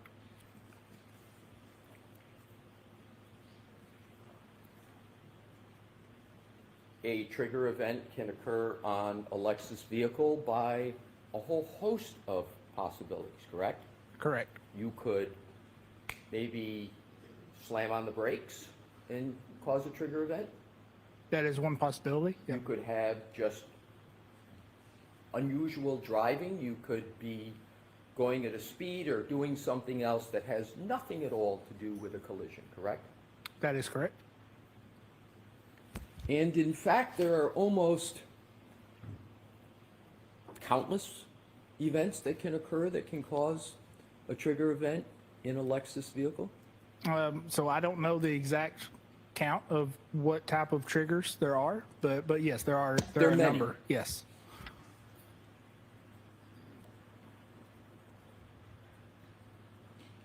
A trigger event can occur on a Lexus vehicle by a whole host of possibilities, correct? Correct. You could maybe slam on the brakes and cause a trigger event. That is one possibility. Yeah. You could have just unusual driving. You could be going at a speed or doing something else that has nothing at all to do with a collision, correct? That is correct. And in fact, there are almost countless events that can occur that can cause a trigger event in a Lexus vehicle? So I don't know the exact count of what type of triggers there are, but yes, there are There are a many. number. Yes.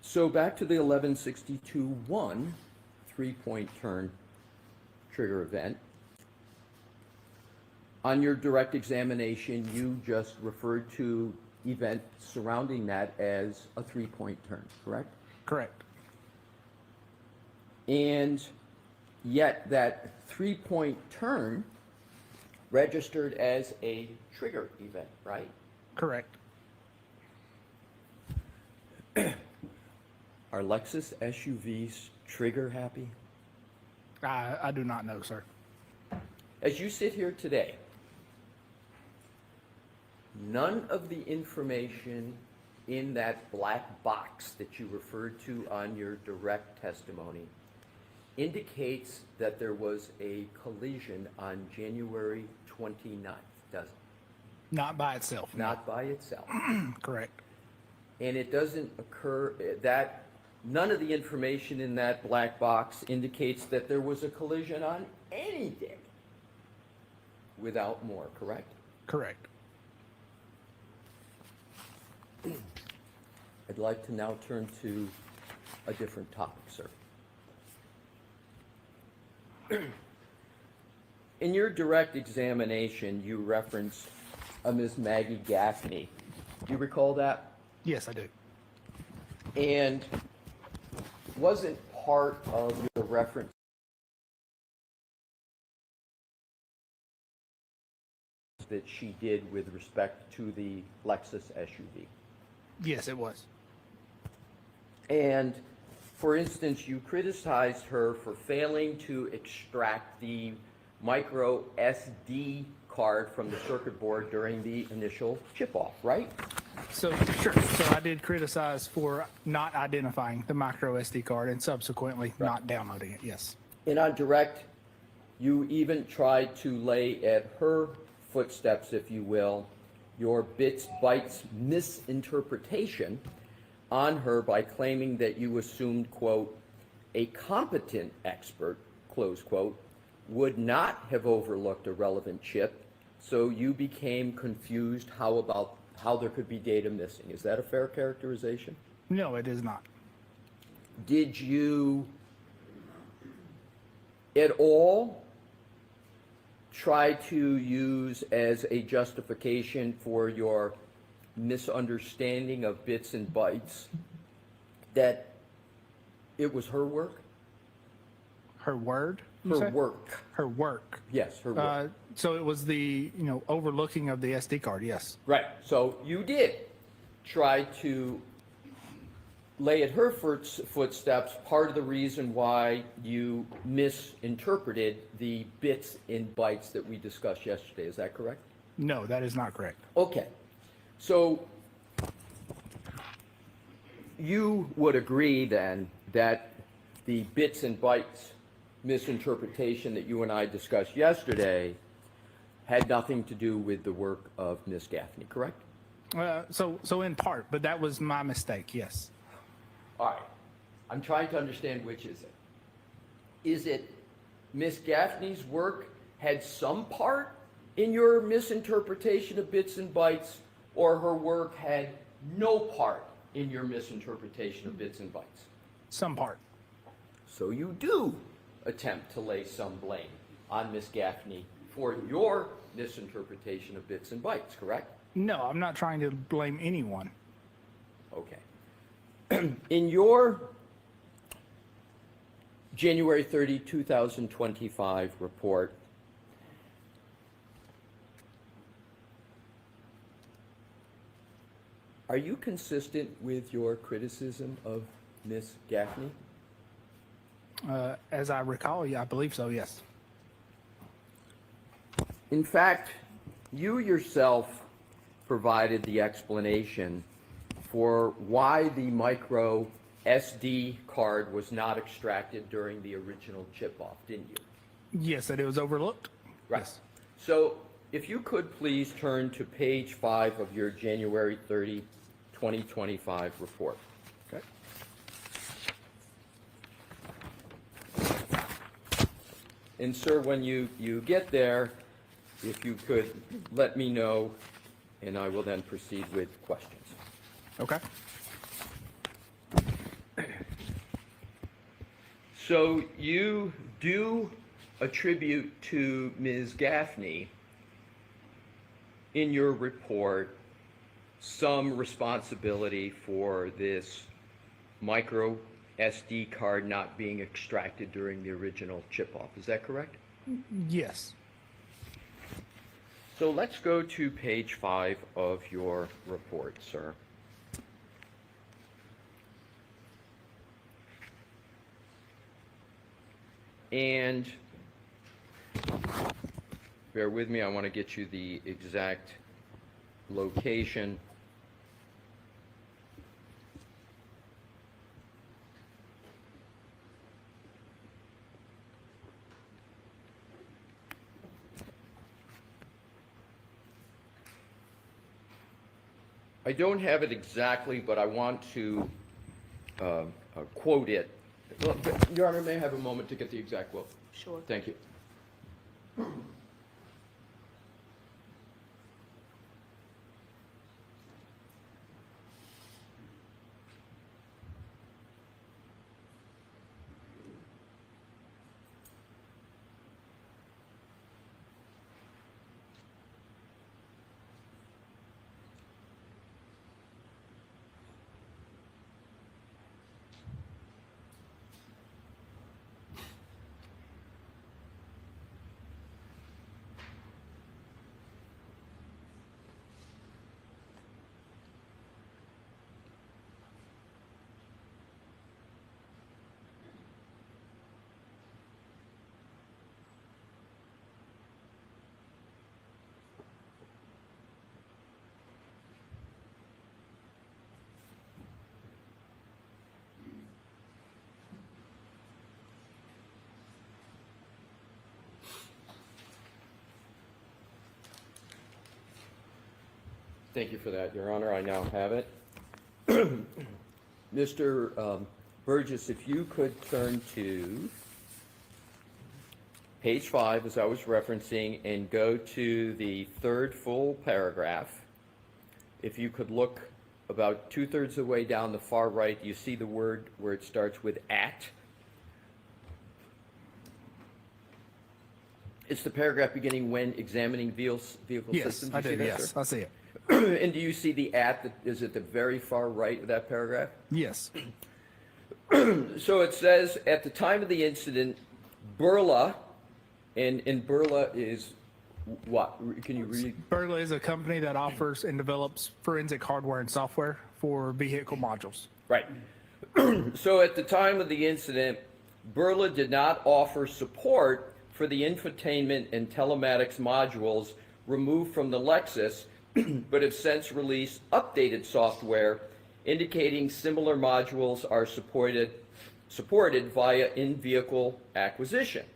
So back to the 1162-1 three-point turn trigger event. On your direct examination, you just referred to event surrounding that as a three-point turn, correct? Correct. And yet that three-point turn registered as a trigger event, right? Correct. Are Lexus SUVs trigger happy? I do not know, sir. As you sit here today, none of the information in that black box that you referred to on your direct testimony indicates that there was a collision on January 29th, does it? Not by itself. no. Not by itself. Correct. And it doesn't occur, that none of the information in that black box indicates that there was a collision on any day without more, correct? Correct. I'd like to now turn to a different topic, sir. In your direct examination, you referenced a Ms. Maggie Gaffney. Do you recall that? Yes, I do. And wasn't part of your reference that she did with respect to the Lexus SUV? Yes, it was. And, for instance, you criticized her for failing to extract the micro SD card from the circuit board during the initial chip-off, right? So, sure. So I did criticize for not identifying the micro SD card and subsequently not downloading it. Yes. And on direct, you even tried to lay at her footsteps, if you will, your bits, bytes misinterpretation on her by claiming that you assumed, quote, a competent expert, close quote, would not have overlooked a relevant chip, so you became confused how there could be data missing. Is that a fair characterization? No, it is not. Did you at all try to use as a justification for your misunderstanding of bits and bytes that it was her work? Her word? you Her say? work. Her work. Yes, her work. So it was the, overlooking of the SD card. Yes. Right. So you did try to lay at her footsteps part of the reason why you misinterpreted the bits and bytes that we discussed yesterday. Is that correct? No, that is not correct. Okay. So you would agree then that the bits and bytes misinterpretation that you and I discussed yesterday had nothing to do with the work of Ms. Gaffney, correct? So in part, but that was my mistake. Yes. All right. I'm trying to understand which is it. Is it Ms. Gaffney's work had some part in your misinterpretation of bits and bytes, or her work had no part in your misinterpretation of bits and bytes? Some part. So you do attempt to lay some blame on Ms. Gaffney for your misinterpretation of bits and bytes, correct? No, I'm not trying to blame anyone. Okay. In your January 30, 2025 report, are you consistent with your criticism of Ms. Gaffney? As I recall, yeah, I believe so. Yes. In fact, you yourself provided the explanation for why the micro SD card was not extracted during the original chip-off, didn't you? Yes, that it was overlooked. Right. Yes. So if you could please turn to page 5 of your January 30, 2025 report. Okay. And sir, when you get there, if you could let me know, and I will then proceed with questions. Okay. So you do attribute to Ms. Gaffney in your report some responsibility for this micro SD card not being extracted during the original chip-off. Is that correct? Yes. So let's go to page 5 of your report, sir. And bear with me, I want to get you the exact location. I don't have it exactly, but I want to quote it. Your Honor, may I have a moment to get the exact quote? Sure. Thank you. Thank you for that, Your Honor. I now have it. Mr. Burgess, if you could turn to page 5, as I was referencing, and go to the third full paragraph. If you could look about 2/3 of the way down the far right, you see the word where it starts with "at." It's the paragraph beginning "when examining vehicle Yes, systems." I You see do. that, Yes, sir? I see it. And do you see the "at" that is at the very far right of that paragraph? Yes. So it says, at the time of the incident, Burla, and Burla is what? Can you read? Burla is a company that offers and develops forensic hardware and software for vehicle modules. Right. So at the time of the incident, Burla did not offer support for the infotainment and telematics modules removed from the Lexus, but have since released updated software indicating similar modules are supported via in-vehicle acquisition.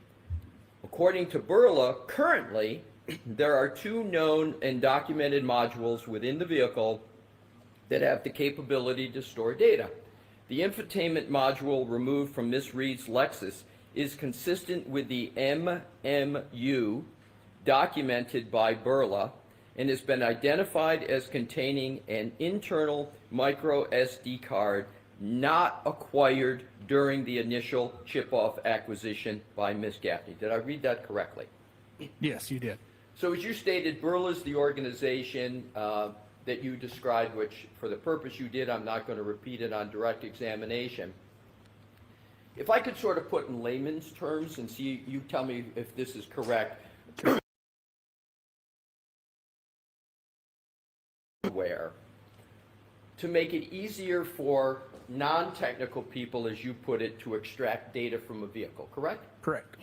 According to Burla, currently, there are 2 known and documented modules within the vehicle that have the capability to store data. The infotainment module removed from Ms. Reed's Lexus is consistent with the MMU documented by Burla and has been identified as containing an internal micro SD card not acquired during the initial chip-off acquisition by Ms. Gaffney. Did I read that correctly? Yes, you did. So as you stated, Burla is the organization that you described, which for the purpose you did, I'm not going to repeat it on direct examination. If I could sort of put in layman's terms and see, you tell me if this is correct. Where to make it easier for non-technical people, as you put it, to extract data from a vehicle, correct? Correct.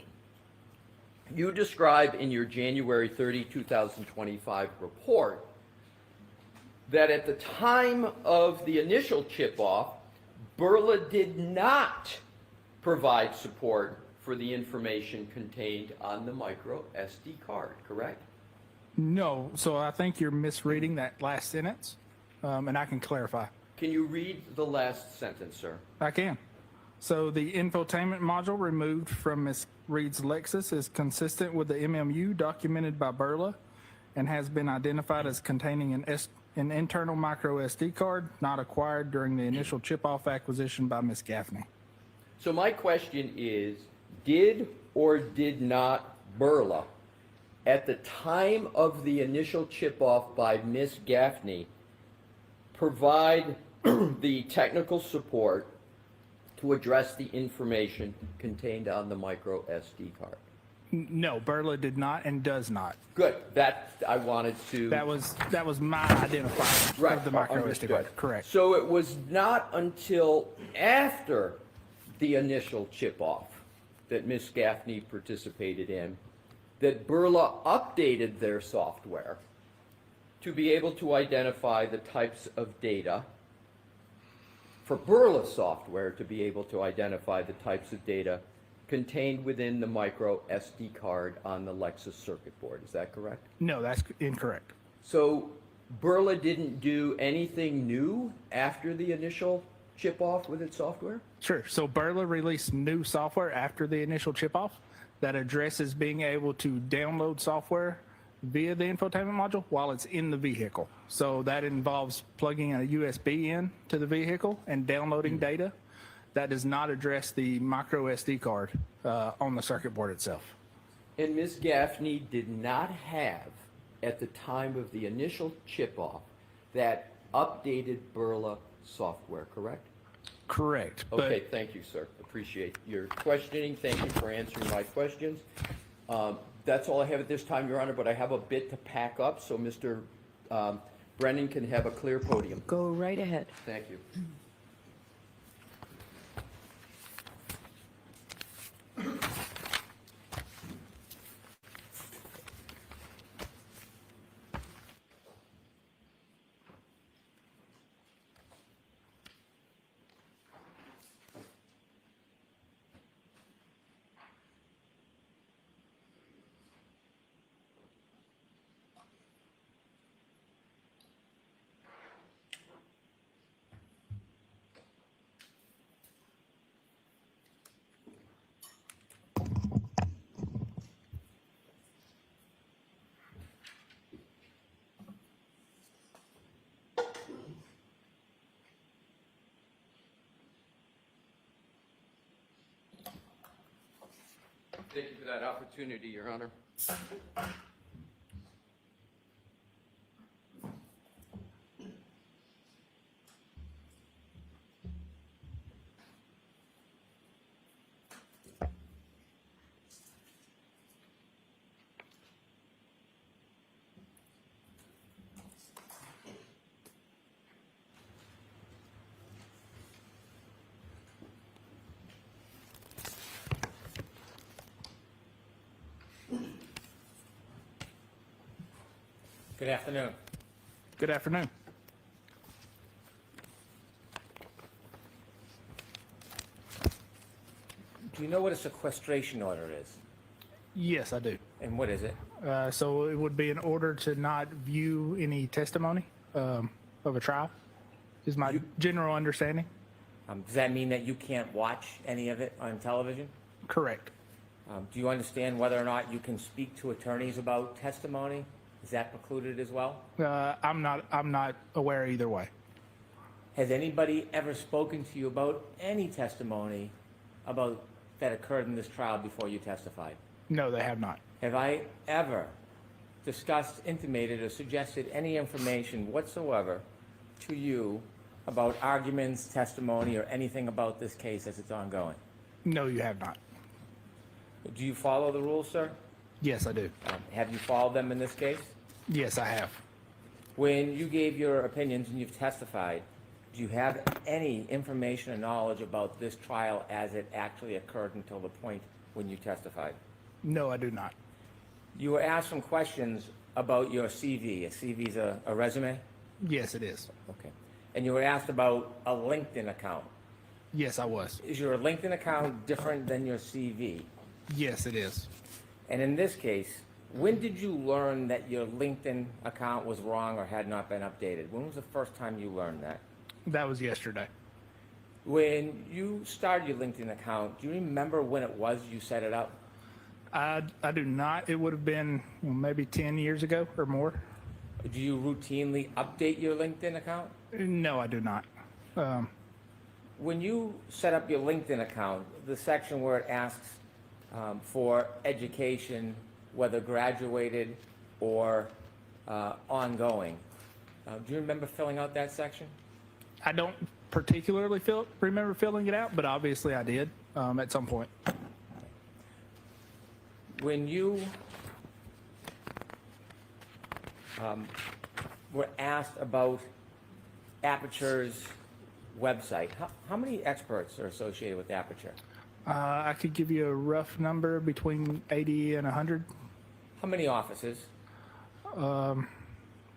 You describe in your January 30, 2025 report that at the time of the initial chip-off, Burla did not provide support for the information contained on the micro SD card, correct? No, so I think you're misreading that last sentence, and I can clarify. Can you read the last sentence, sir? I can. So the infotainment module removed from Ms. Reed's Lexus is consistent with the MMU documented by Burla and has been identified as containing an internal micro SD card not acquired during the initial chip-off acquisition by Ms. Gaffney. So my question is, did or did not Burla, at the time of the initial chip-off by Ms. Gaffney, provide the technical support to address the information contained on the micro SD card? No, Burla did not and does not. Good, that I wanted to. That was my identifier of the micro SD understood. card. Correct. So it was not until after the initial chip-off that Ms. Gaffney participated in that Burla updated their software to be able to identify the types of data, for Burla software to be able to identify the types of data contained within the micro SD card on the Lexus circuit board. Is that correct? No, that's incorrect. So Burla didn't do anything new after the initial chip-off with its software? Sure. So Burla released new software after the initial chip-off that addresses being able to download software via the infotainment module while it's in the vehicle. So that involves plugging a USB in to the vehicle and downloading data. That does not address the micro SD card on the circuit board itself. And Ms. Gaffney did not have, at the time of the initial chip-off, that updated Burla software, correct? Correct. Okay, thank you, sir. Appreciate your questioning. Thank you for answering my questions. That's all I have at this time, Your Honor, but I have a bit to pack up, so Mr. Brennan can have a clear podium. Go right ahead. Thank you. Thank you for that opportunity, Your Honor. Good afternoon. Good afternoon. Do you know what a sequestration order is? Yes, I do. And what is it? So it would be an order to not view any testimony of a trial, is my general understanding. Does that mean that you can't watch any of it on television? Correct. Do you understand whether or not you can speak to attorneys about testimony? Is that precluded as well? I'm not aware either way. Has anybody ever spoken to you about any testimony about that occurred in this trial before you testified? No, they have not. Have I ever discussed, intimated, or suggested any information whatsoever to you about arguments, testimony, or anything about this case as it's ongoing? No, you have not. Do you follow the rules, sir? Yes, I do. Have you followed them in this case? Yes, I have. When you gave your opinions and you've testified, do you have any information or knowledge about this trial as it actually occurred until the point when you testified? No, I do not. You were asked some questions about your CV. A CV is a resume? Yes, it is. Okay. And you were asked about a LinkedIn account. Yes, I was. Is your LinkedIn account different than your CV? Yes, it is. And in this case, when did you learn that your LinkedIn account was wrong or had not been updated? When was the first time you learned that? That was yesterday. When you started your LinkedIn account, do you remember when it was you set it up? I do not. It would have been maybe 10 years ago or more. Do you routinely update your LinkedIn account? No, I do not. When you set up your LinkedIn account, the section where it asks for education, whether graduated or ongoing, do you remember filling out that section? I don't particularly remember filling it out, but obviously I did at some point. When you were asked about Aperture's website, how many experts are associated with Aperture? I could give you a rough number between 80 and 100, How many offices?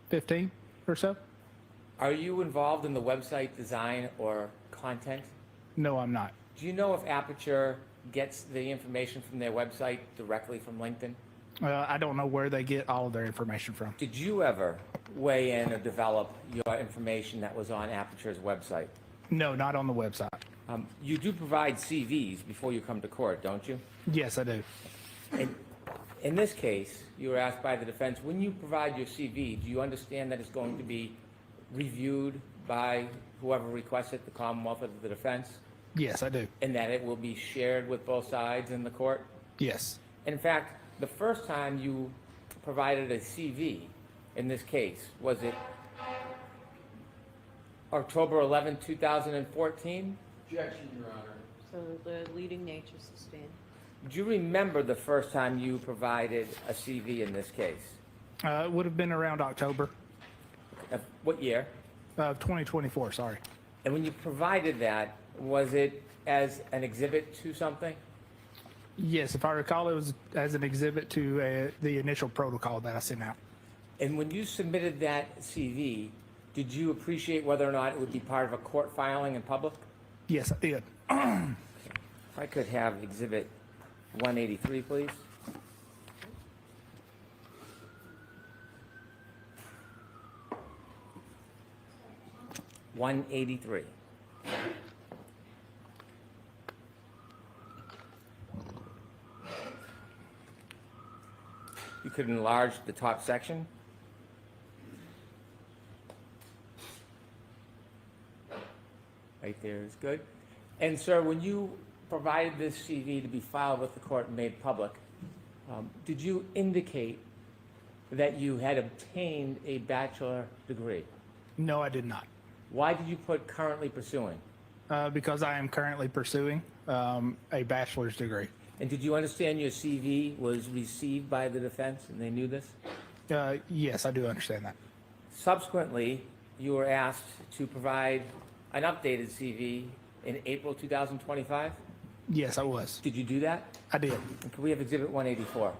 15 or so. Are you involved in the website design or content? No, I'm not. Do you know if Aperture gets the information from their website directly from LinkedIn? I don't know where they get all of their information from. Did you ever weigh in or develop your information that was on Aperture's website? No, not on the website. You do provide CVs before you come to court, don't you? Yes, I do. In this case, you were asked by the defense, when you provide your CV, do you understand that it's going to be reviewed by whoever requests it, the Commonwealth or the defense, Yes, I do. and that it will be shared with both sides in the court? Yes. In fact, the first time you provided a CV in this case, was it October 11, 2014? Objection, Your Honor. So the leading nature sustained. Do you remember the first time you provided a CV in this case? It would have been around October What year? of 2024, sorry. And when you provided that, was it as an exhibit to something? Yes, if I recall, it was as an exhibit to the initial protocol that I sent out. And when you submitted that CV, did you appreciate whether or not it would be part of a court filing in public? Yes, I did. If I could have exhibit 183, please. (183). You could enlarge the top section. Right there is good. And sir, when you provided this CV to be filed with the court and made public, did you indicate that you had obtained a bachelor degree? No, I did not. Why did you put currently pursuing? Because I am currently pursuing a bachelor's degree. And did you understand your CV was received by the defense and they knew this? Yes, I do understand that. Subsequently, you were asked to provide an updated CV in April 2025? Yes, I was. Did you do that? I did. And can we have exhibit 184?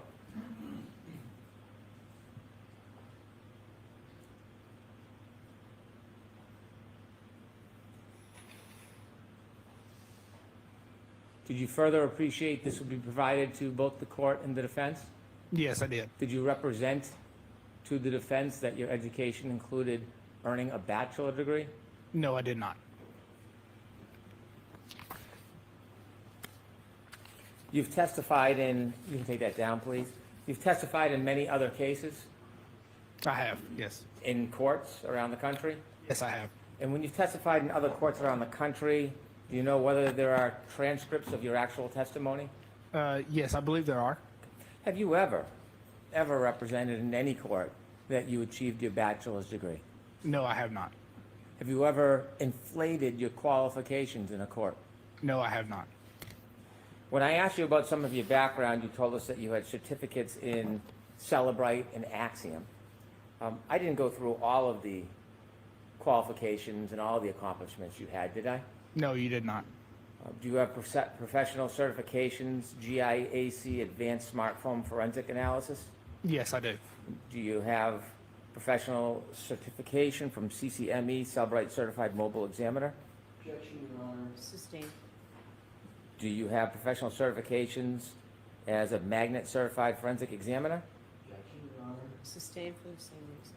Did you further appreciate this would be provided to both the court and the defense? Yes, I did. Did you represent to the defense that your education included earning a bachelor degree? No, I did not. You've testified in, you can take that down, please. You've testified in many other cases I have, yes. in courts around the country. Yes, I have. And when you've testified in other courts around the country, do you know whether there are transcripts of your actual testimony? Yes, I believe there are. Have you ever represented in any court that you achieved your bachelor's degree? No, I have not. Have you ever inflated your qualifications in a court? No, I have not. When I asked you about some of your background, you told us that you had certificates in Celebrite and Axiom. I didn't go through all of the qualifications and all the accomplishments you had, did I? No, you did not. Do you have professional certifications, GIAC, Advanced Smartphone Forensic Analysis? Yes, I do. Do you have professional certification from CCME, Celebrite Certified Mobile Examiner? Sustained. Do you have professional certifications as a magnet certified forensic examiner? Sustained for the same reason.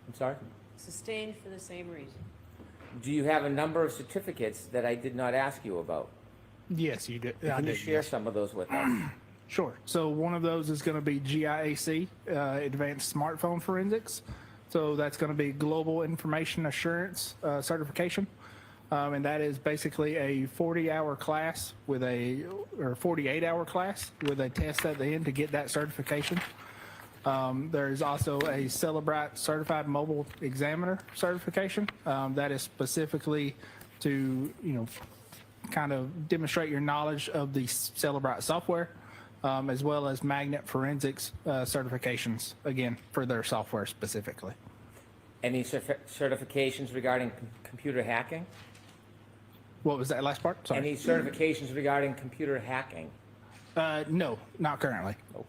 I'm sorry? Sustained for the same reason. Do you have a number of certificates that I did not ask you about? Yes, you did. I Can you did, share yes. some of those with us? Sure. So one of those is going to be GIAC, Advanced Smartphone Forensics. So that's going to be Global Information Assurance certification. And that is basically a 40-hour class or 48-hour class with a test at the end to get that certification. There is also a Celebrite Certified Mobile Examiner certification. That is specifically to, kind of demonstrate your knowledge of the Celebrite software, as well as magnet forensics certifications, again, for their software specifically. Any certifications regarding computer hacking? What was that last part? Sorry. Any certifications regarding computer hacking? No, not currently. Okay.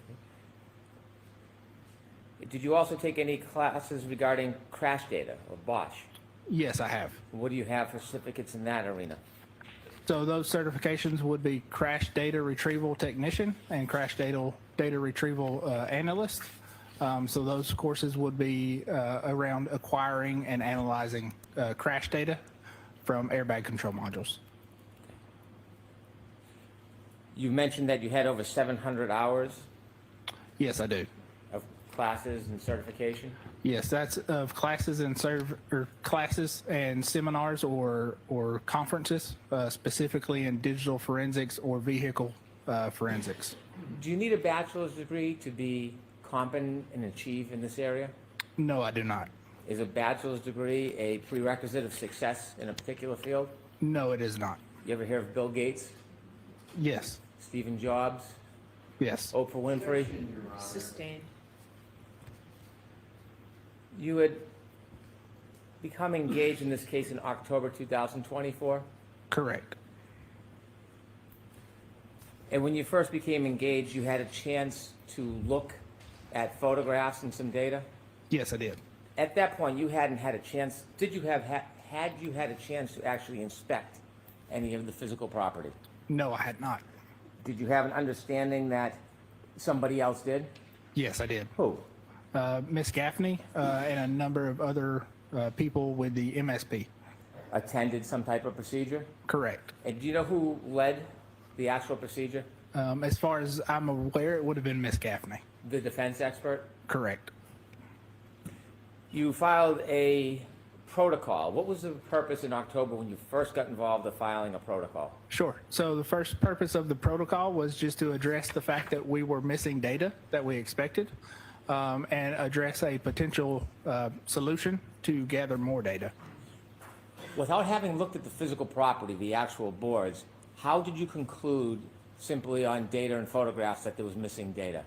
Did you also take any classes regarding crash data or BOSH? Yes, I have. What do you have for certificates in that arena? So those certifications would be Crash Data Retrieval Technician and Crash Data Retrieval Analyst. So those courses would be around acquiring and analyzing crash data from airbag control modules. You mentioned that you had over 700 hours Yes, I do. of classes and certification. Yes, that's of classes and classes and seminars or conferences, specifically in digital forensics or vehicle forensics. Do you need a bachelor's degree to be competent and achieve in this area? No, I do not. Is a bachelor's degree a prerequisite of success in a particular field? No, it is not. You ever hear of Bill Gates, Yes, Stephen Jobs, yes, Oprah Winfrey? Sustained. You had become engaged in this case in October 2024, correct. and when you first became engaged, you had a chance to look at photographs and some data. Yes, I did. At that point, you hadn't had a chance. Did you have had you had a chance to actually inspect any of the physical property? No, I had not. Did you have an understanding that somebody else did? Yes, I did. Who? Miss Gaffney and a number of other people with the MSP. Attended some type of procedure? Correct. And do you know who led the actual procedure? As far as I'm aware, it would have been Miss Gaffney. The defense expert? Correct. You filed a protocol. What was the purpose in October when you first got involved with filing a protocol? Sure. So the first purpose of the protocol was just to address the fact that we were missing data that we expected, and address a potential solution to gather more data. Without having looked at the physical property, the actual boards, how did you conclude simply on data and photographs that there was missing data?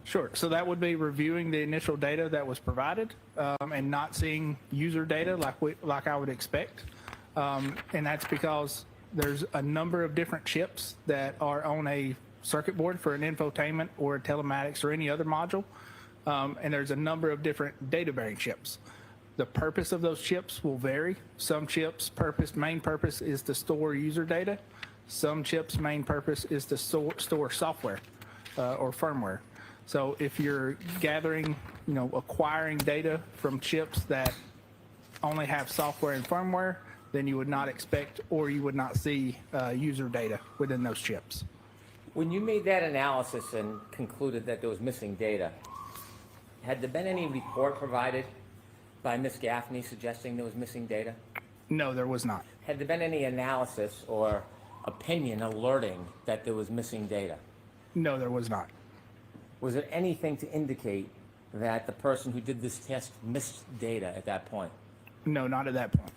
Sure. So that would be reviewing the initial data that was provided and not seeing user data like I would expect. And that's because there's a number of different chips that are on a circuit board for an infotainment or a telematics or any other module. And there's a number of different data-bearing chips. The purpose of those chips will vary. Some chips' main purpose is to store user data. Some chips' main purpose is to store software or firmware. So if you're gathering, acquiring data from chips that only have software and firmware, then you would not expect or you would not see user data within those chips. When you made that analysis and concluded that there was missing data, had there been any report provided by Ms. Gaffney suggesting there was missing data? No, there was not. Had there been any analysis or opinion alerting that there was missing data? No, there was not. Was there anything to indicate that the person who did this test missed data at that point? No, not at that point.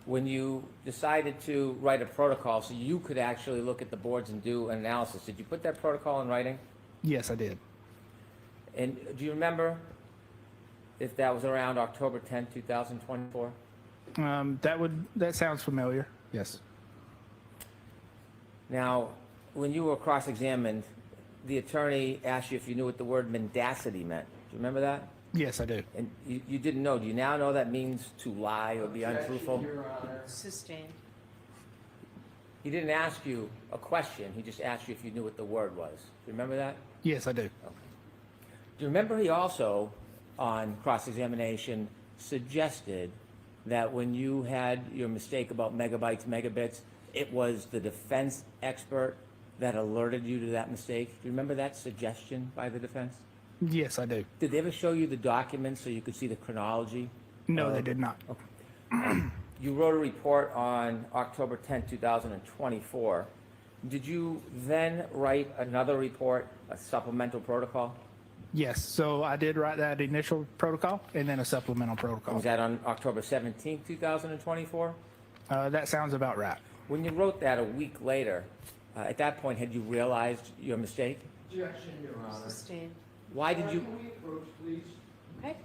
When you decided to write a protocol so you could actually look at the boards and do an analysis, did you put that protocol in writing? Yes, I did. And do you remember if that was around October 10, 2024? That sounds familiar. Yes. Now, when you were cross-examined, the attorney asked you if you knew what the word mendacity meant. Do you remember that? Yes, I do. And you didn't know. Do you now know that means to lie or be untruthful? Sustained. He didn't ask you a question, he just asked you if you knew what the word was. Do you remember that? Yes, I do. Do you remember he also, on cross-examination, suggested that when you had your mistake about megabytes, megabits, it was the defense expert that alerted you to that mistake? Do you remember that suggestion by the defense? Yes, I do. Did they ever show you the documents so you could see the chronology? No, they did not. You wrote a report on October 10, 2024. Did you then write another report, a supplemental protocol? Yes, so I did write that initial protocol and then a supplemental protocol. Was that on October 17, 2024? That sounds about right. When you wrote that a week later, at that point, had you realized your mistake? Objection, Your Honor. Sustained. Why did you? Can we approach, please? Okay.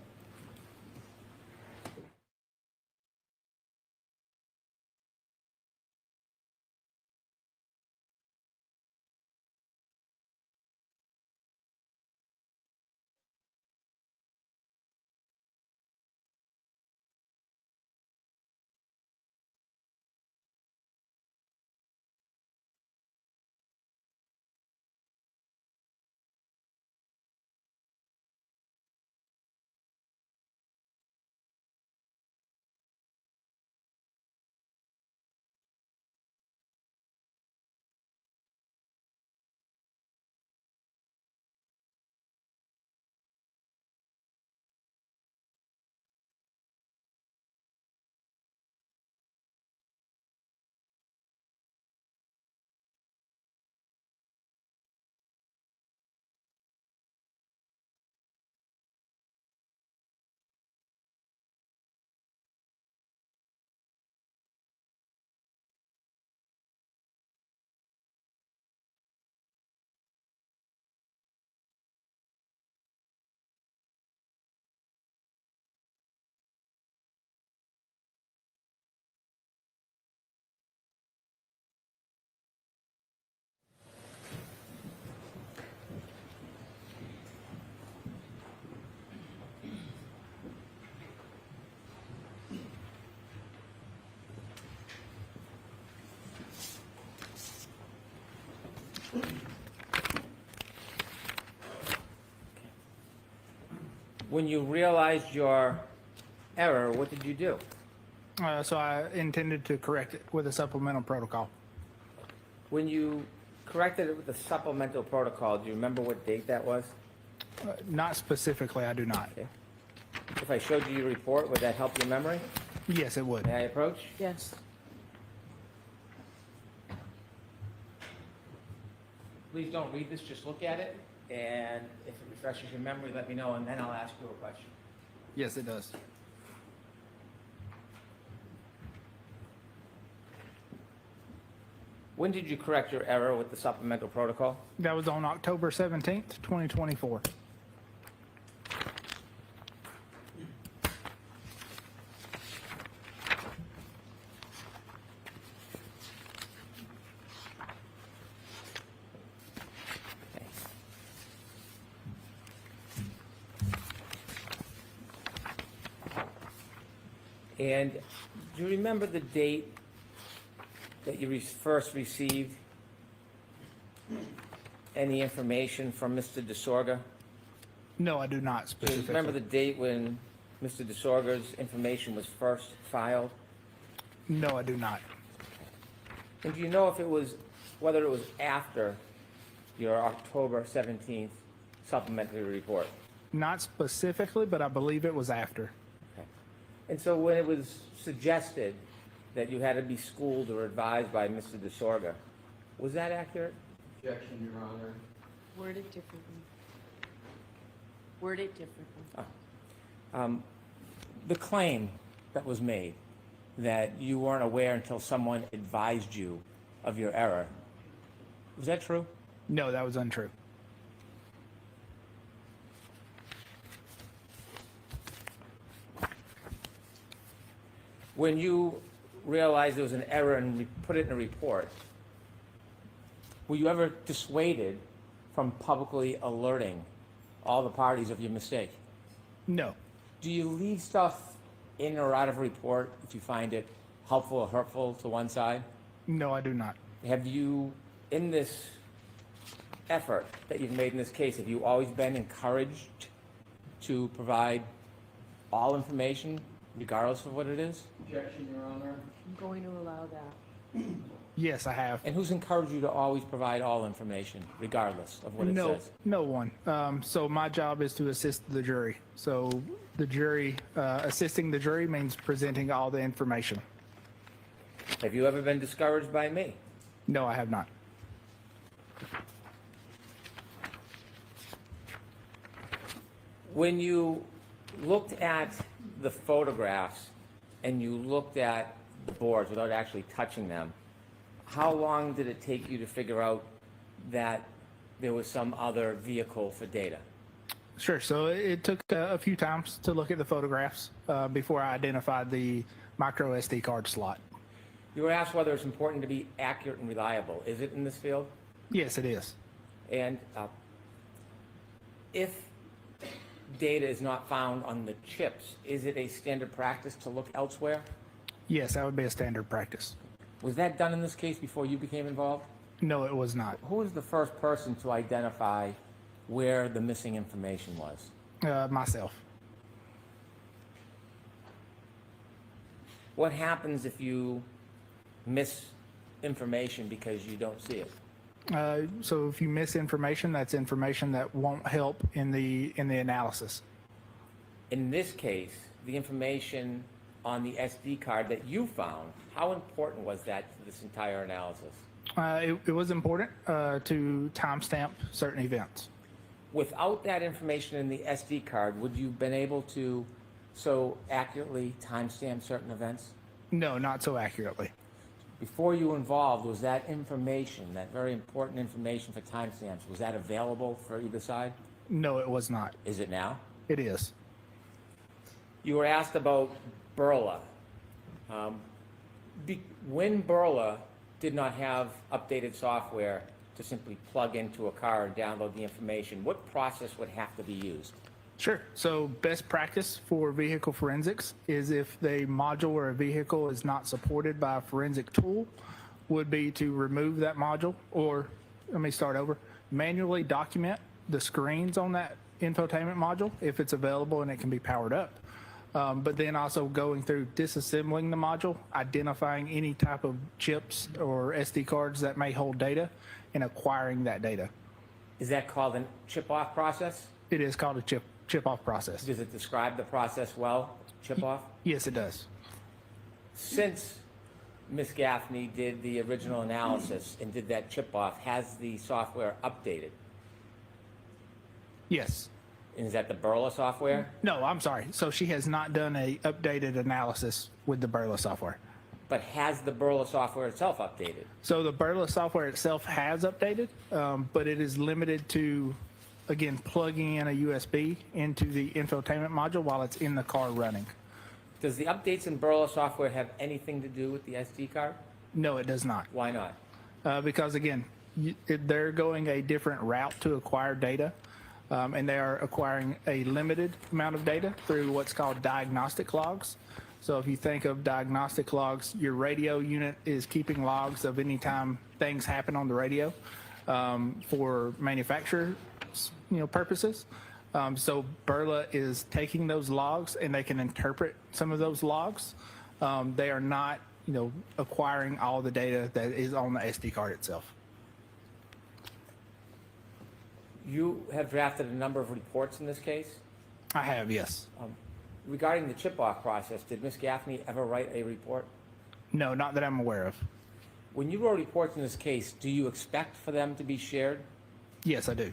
When you realized your error, what did you do? So I intended to correct it with a supplemental protocol. When you corrected it with the supplemental protocol, do you remember what date that was? Not specifically, I do not. Okay. If I showed you your report, would that help your memory? Yes, it would. May I approach? Yes. Please don't read this, just look at it, and if it refreshes your memory, let me know, and then I'll ask you a question. Yes, it does. When did you correct your error with the supplemental protocol? That was on October 17th, 2024. Okay. And do you remember the date that you first received any information from Mr. DeSorga? No, I do not Do you specifically. remember the date when Mr. DeSorga's information was first filed? No, I do not. And do you know if it was, whether it was after your October 17th supplementary report? Not specifically, but I believe it was after. Okay. And so when it was suggested that you had to be schooled or advised by Mr. DeSorga, was that accurate? Objection, Your Honor. Word it differently. Word it differently. The claim that was made that you weren't aware until someone advised you of your error, was that true? No, that was untrue. When you realized there was an error and put it in a report, were you ever dissuaded from publicly alerting all the parties of your mistake? No. Do you leave stuff in or out of a report if you find it helpful or hurtful to one side? No, I do not. Have you, in this effort that you've made in this case, have you always been encouraged to provide all information, regardless of what it is? Objection, Your Honor. I'm going to allow that. Yes, I have. And who's encouraged you to always provide all information, regardless of what it No, says? no one. So my job is to assist the jury. So the jury, assisting the jury means presenting all the information. Have you ever been discouraged by me? No, I have not. When you looked at the photographs and you looked at the boards without actually touching them, how long did it take you to figure out that there was some other vehicle for data? Sure. So it took a few times to look at the photographs before I identified the micro SD card slot. You were asked whether it's important to be accurate and reliable. Is it in this field? Yes, it is. And if data is not found on the chips, is it a standard practice to look elsewhere? Yes, that would be a standard practice. Was that done in this case before you became involved? No, it was not. Who was the first person to identify where the missing information was? Myself. What happens if you miss information because you don't see it? So if you miss information, that's information that won't help in the analysis. In this case, the information on the SD card that you found, how important was that to this entire analysis? It was important to timestamp certain events. Without that information in the SD card, would you have been able to so accurately timestamp certain events? No, not so accurately. Before you were involved, was that information, that very important information for timestamps, was that available for either side? No, it was not. Is it now? It is. You were asked about Burla. When Burla did not have updated software to simply plug into a car and download the information, what process would have to be used? Sure. So best practice for vehicle forensics is if the module or a vehicle is not supported by a forensic tool, would be to remove that module, or let me start over, manually document the screens on that infotainment module if it's available and it can be powered up. But then also going through disassembling the module, identifying any type of chips or SD cards that may hold data, and acquiring that data. Is that called a chip-off process? It is called a chip-off process. Does it describe the process well, chip-off? Yes, it does. Since Ms. Gaffney did the original analysis and did that chip-off, has the software updated? Yes. And is that the Burla software? No, I'm sorry. So she has not done a updated analysis with the Burla software. But has the Burla software itself updated? So the Burla software itself has updated, but it is limited to, again, plugging in a USB into the infotainment module while it's in the car running. Does the updates in Burla software have anything to do with the SD card? No, it does not. Why not? Because again, they're going a different route to acquire data, and they are acquiring a limited amount of data through what's called diagnostic logs. So if you think of diagnostic logs, your radio unit is keeping logs of any time things happen on the radio for manufacturer purposes. So Burla is taking those logs and they can interpret some of those logs. They are not, acquiring all the data that is on the SD card itself. You have drafted a number of reports in this case. I have, yes. Regarding the chip-off process, did Ms. Gaffney ever write a report? No, not that I'm aware of. When you wrote reports in this case, do you expect for them to be shared? Yes, I do.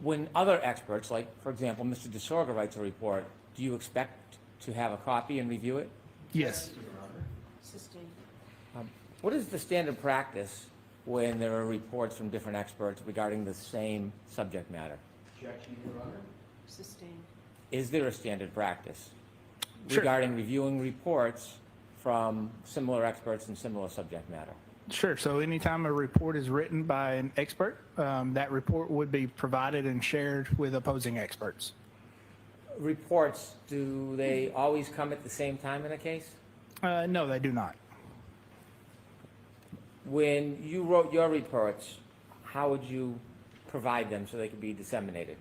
When other experts, like, for example, Mr. DeSorga writes a report, do you expect to have a copy and review it? Yes. Sustained. What is the standard practice when there are reports from different experts regarding the same subject matter? Objection, Your Honor. Sustained. Is there a standard practice Sure. regarding reviewing reports from similar experts in similar subject matter? Sure. So anytime a report is written by an expert, that report would be provided and shared with opposing experts. Reports, do they always come at the same time in a case? No, they do not. When you wrote your reports, how would you provide them so they could be disseminated?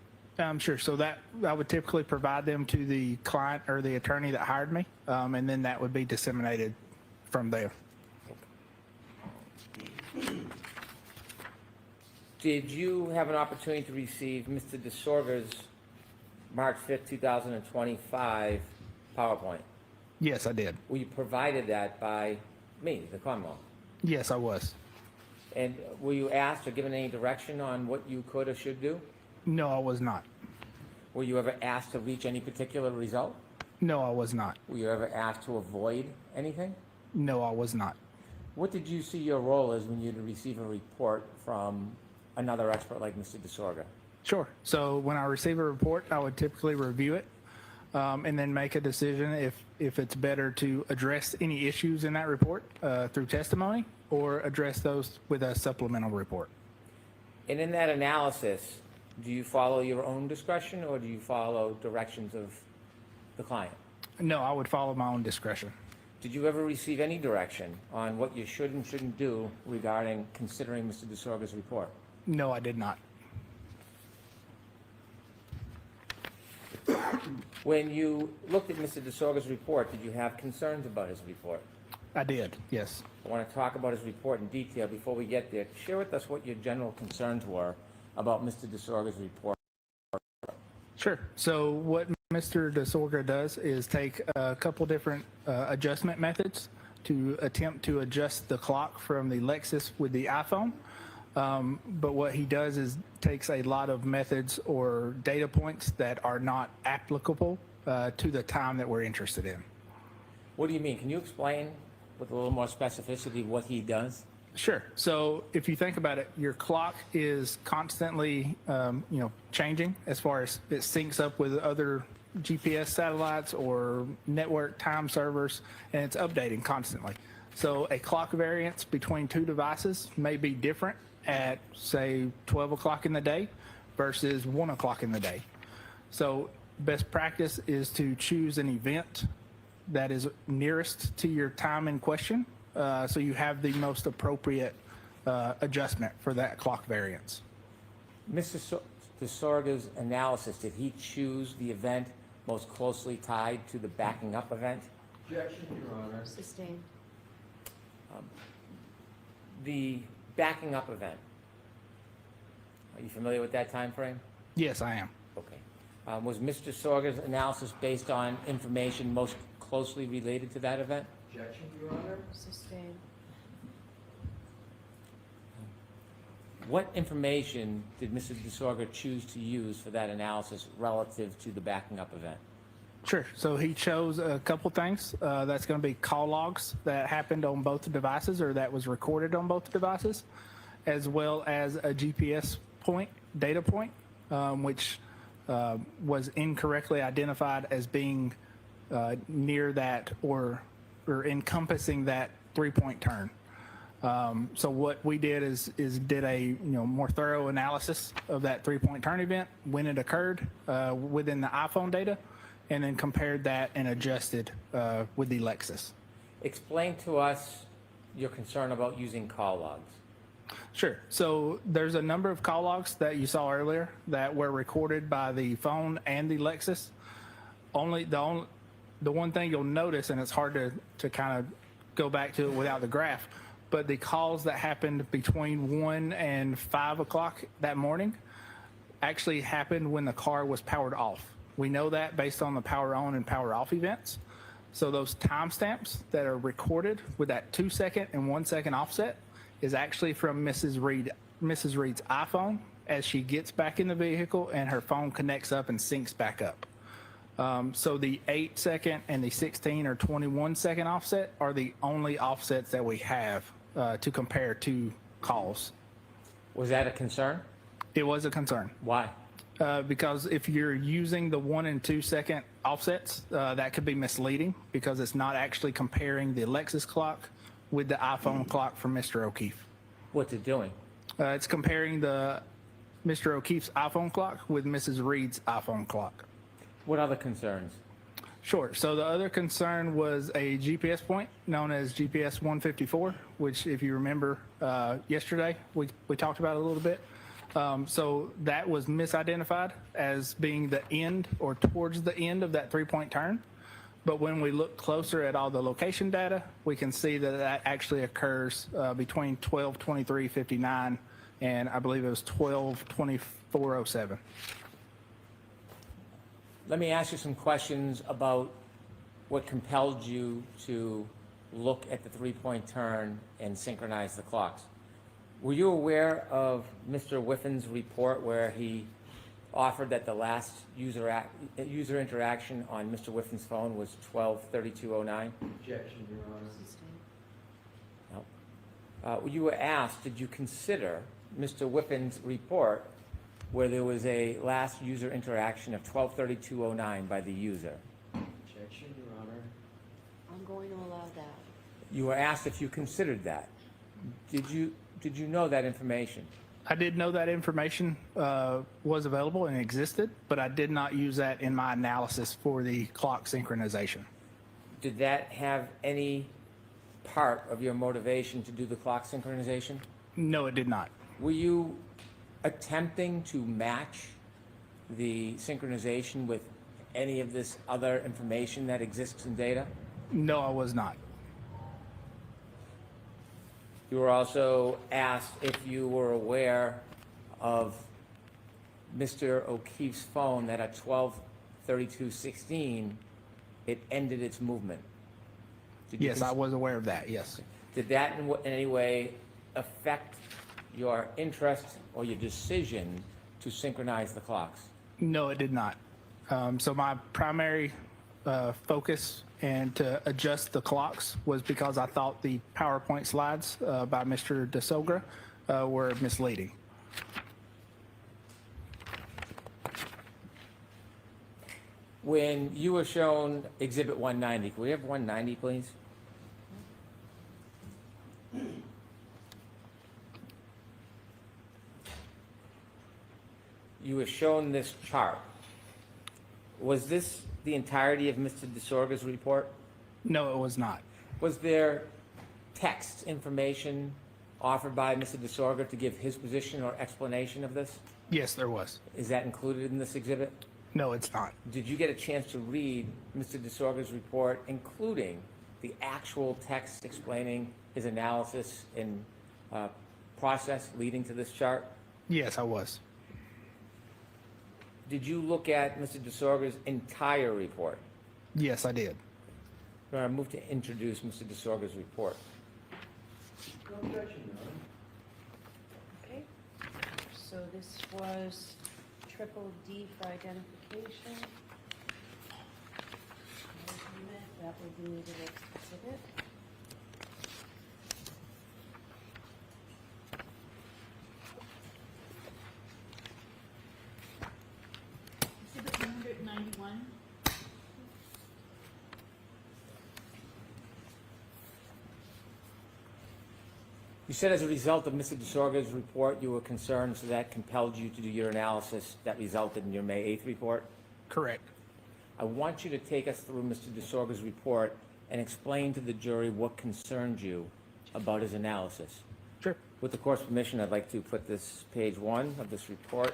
Sure. So that I would typically provide them to the client or the attorney that hired me, and then that would be disseminated from there. Did you have an opportunity to receive Mr. DeSorga's March 5th, 2025 PowerPoint? Yes, I did. Were you provided that by me, the Commonwealth? Yes, I was. And were you asked or given any direction on what you could or should do? No, I was not. Were you ever asked to reach any particular result? No, I was not. Were you ever asked to avoid anything? No, I was not. What did you see your role as when you receive a report from another expert like Mr. DeSorga? Sure. So when I receive a report, I would typically review it and then make a decision if it's better to address any issues in that report through testimony or address those with a supplemental report. And in that analysis, do you follow your own discretion or do you follow directions of the client? No, I would follow my own discretion. Did you ever receive any direction on what you should and shouldn't do regarding considering Mr. DeSorga's report? No, I did not. When you looked at Mr. DeSorga's report, did you have concerns about his report? I did, yes. I want to talk about his report in detail. Before we get there, share with us what your general concerns were about Mr. DeSorga's report. Sure. So what Mr. DeSorga does is take a couple different adjustment methods to attempt to adjust the clock from the Lexus with the iPhone. But what he does is takes a lot of methods or data points that are not applicable to the time that we're interested in. What do you mean? Can you explain with a little more specificity what he does? Sure. So if you think about it, your clock is constantly, changing as far as it syncs up with other GPS satellites or network time servers, and it's updating constantly. So a clock variance between two devices may be different at, say, 12 o'clock in the day versus 1 o'clock in the day. So best practice is to choose an event that is nearest to your time in question, so you have the most appropriate adjustment for that clock variance. Mr. DeSorga's analysis, did he choose the event most closely tied to the backing up event? Objection, Your Honor. Sustained. The backing up event, are you familiar with that time frame? Yes, I am. Okay. Was Mr. DeSorga's analysis based on information most closely related to that event? Objection, Your Honor. Sustained. What information did Mr. DeSorga choose to use for that analysis relative to the backing up event? Sure. So he chose a couple things. That's going to be call logs that happened on both devices or that was recorded on both devices, as well as a GPS data point, which was incorrectly identified as being near that or encompassing that 3-point turn. So what we did is did a more thorough analysis of that 3-point turn event when it occurred within the iPhone data, and then compared that and adjusted with the Lexus. Explain to us your concern about using call logs. Sure. So there's a number of call logs that you saw earlier that were recorded by the phone and the Lexus. The one thing you'll notice, and it's hard to kind of go back to it without the graph, but the calls that happened between 1 and 5 o'clock that morning actually happened when the car was powered off. We know that based on the power on and power off events. So those timestamps that are recorded with that 2-second and 1-second offset is actually from Mrs. Reed's iPhone as she gets back in the vehicle and her phone connects up and syncs back up. So the 8-second and the 16 or 21-second offset are the only offsets that we have to compare to calls. Was that a concern? It was a concern. Why? Because if you're using the 1 and 2-second offsets, that could be misleading because it's not actually comparing the Lexus clock with the iPhone clock from Mr. O'Keefe. What's it doing? It's comparing the Mr. O'Keefe's iPhone clock with Mrs. Reed's iPhone clock. What other concerns? Sure. So the other concern was a GPS point known as GPS 154, which, if you remember yesterday, we talked about it a little bit. So that was misidentified as being the end or towards the end of that 3-point turn. But when we look closer at all the location data, we can see that that actually occurs between 12:23:59 and I believe it was 12:24:07. Let me ask you some questions about what compelled you to look at the 3-point turn and synchronize the clocks. Were you aware of Mr. Whiffin's report where he offered that the last user interaction on Mr. Whiffin's phone was 12:32:09? Objection, Your Honor. No. You were asked, did you consider Mr. Whiffin's report where there was a last user interaction of 12:32:09 by the user? Objection, Your Honor. I'm going to allow that. You were asked if you considered that. Did you know that information? I did know that information was available and existed, but I did not use that in my analysis for the clock synchronization. Did that have any part of your motivation to do the clock synchronization? No, it did not. Were you attempting to match the synchronization with any of this other information that exists in data? No, I was not. You were also asked if you were aware of Mr. O'Keefe's phone that at 12:32:16, it ended its movement. Yes, I was aware of that, yes. Did that in any way affect your interest or your decision to synchronize the clocks? No, it did not. So my primary focus and to adjust the clocks was because I thought the PowerPoint slides by Mr. DeSogra were misleading. When you were shown Exhibit 190, can we have 190, please? You were shown this chart. Was this the entirety of Mr. DeSorga's report? No, it was not. Was there text information offered by Mr. DeSorga to give his position or explanation of this? Yes, there was. Is that included in this exhibit? No, it's not. Did you get a chance to read Mr. DeSorga's report, including the actual text explaining his analysis and process leading to this chart? Yes, I was. Did you look at Mr. DeSorga's entire report? Yes, I did. I move to introduce Mr. DeSorga's report. No objection, Your Honor. Okay, so this was triple D for identification. That would be the next exhibit. Exhibit 191. You said as a result of Mr. DeSorga's report, you were concerned, so that compelled you to do your analysis that resulted in your May 8th report? Correct. I want you to take us through Mr. DeSorga's report and explain to the jury what concerned you about his analysis. Sure. With the court's permission, I'd like to put this page 1 of this report.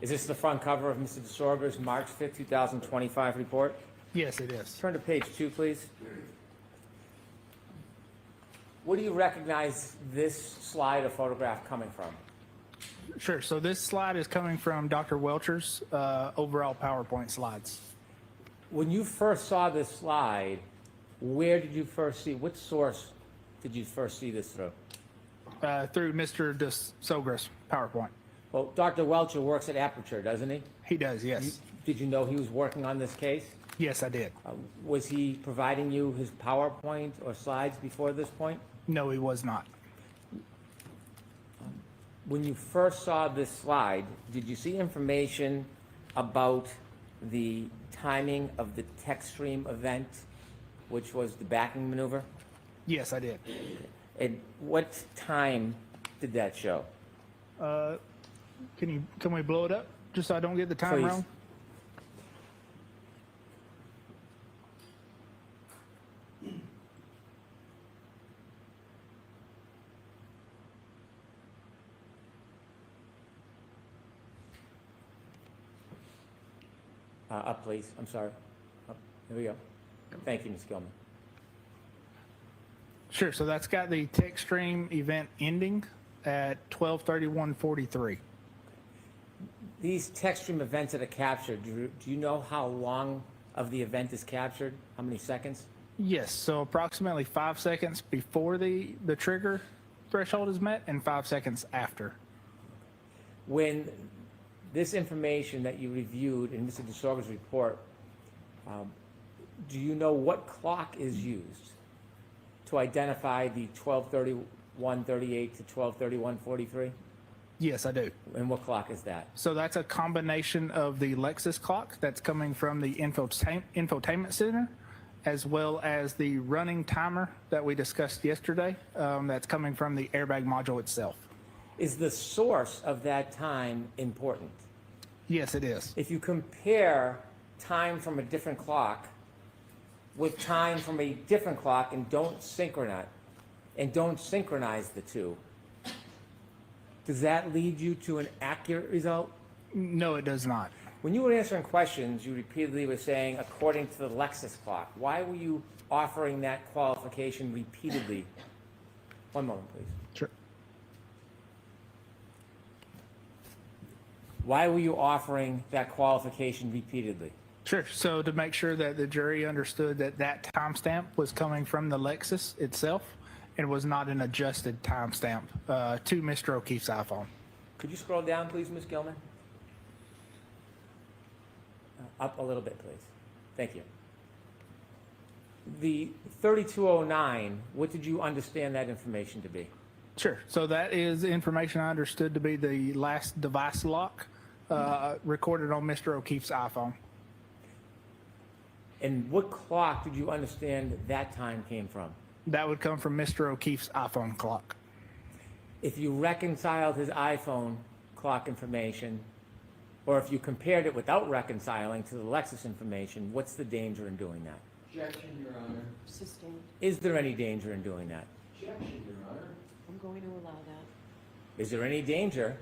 Is this the front cover of Mr. DeSorga's March 5th, 2025 report? Yes, it is. Turn to page 2, please. Where do you recognize this slide or photograph coming from? Sure. So this slide is coming from Dr. Welcher's overall PowerPoint slides. When you first saw this slide, where did you first see, what source did you first see this through? Through Mr. DeSogra's PowerPoint. Well, Dr. Welcher works at Aperture, doesn't he? He does, yes. Did you know he was working on this case? Yes, I did. Was he providing you his PowerPoint or slides before this point? No, he was not. When you first saw this slide, did you see information about the timing of the tech stream event, which was the backing maneuver? Yes, I did. And what time did that show? Can we blow it up just so I don't get the time Please. wrong? Up, please. I'm sorry. Up. There we go. Thank you, Ms. Gilman. Sure. So that's got the tech stream event ending at 12:31:43. These tech stream events that are captured, do you know how long of the event is captured? How many seconds? Yes. So approximately 5 seconds before the trigger threshold is met and 5 seconds after. When this information that you reviewed in Mr. DeSorga's report, do you know what clock is used to identify the 12:31:38 to 12:31:43? Yes, I do. And what clock is that? So that's a combination of the Lexus clock that's coming from the infotainment center, as well as the running timer that we discussed yesterday, that's coming from the airbag module itself. Is the source of that time important? Yes, it is. If you compare time from a different clock with time from a different clock and don't synchronize the two, does that lead you to an accurate result? No, it does not. When you were answering questions, you repeatedly were saying, according to the Lexus clock. Why were you offering that qualification repeatedly? One moment, please. Sure. Why were you offering that qualification repeatedly? Sure. So to make sure that the jury understood that that timestamp was coming from the Lexus itself and was not an adjusted timestamp to Mr. O'Keefe's iPhone. Could you scroll down, please, Ms. Gilman? Up a little bit, please. Thank you. The 3209, what did you understand that information to be? Sure. So that is information I understood to be the last device lock recorded on Mr. O'Keefe's iPhone. And what clock did you understand that time came from? That would come from Mr. O'Keefe's iPhone clock. If you reconciled his iPhone clock information, or if you compared it without reconciling to the Lexus information, what's the danger in doing that? Objection, Your Honor. Sustained. Is there any danger in doing that? Objection, Your Honor. I'm going to allow that. Is there any danger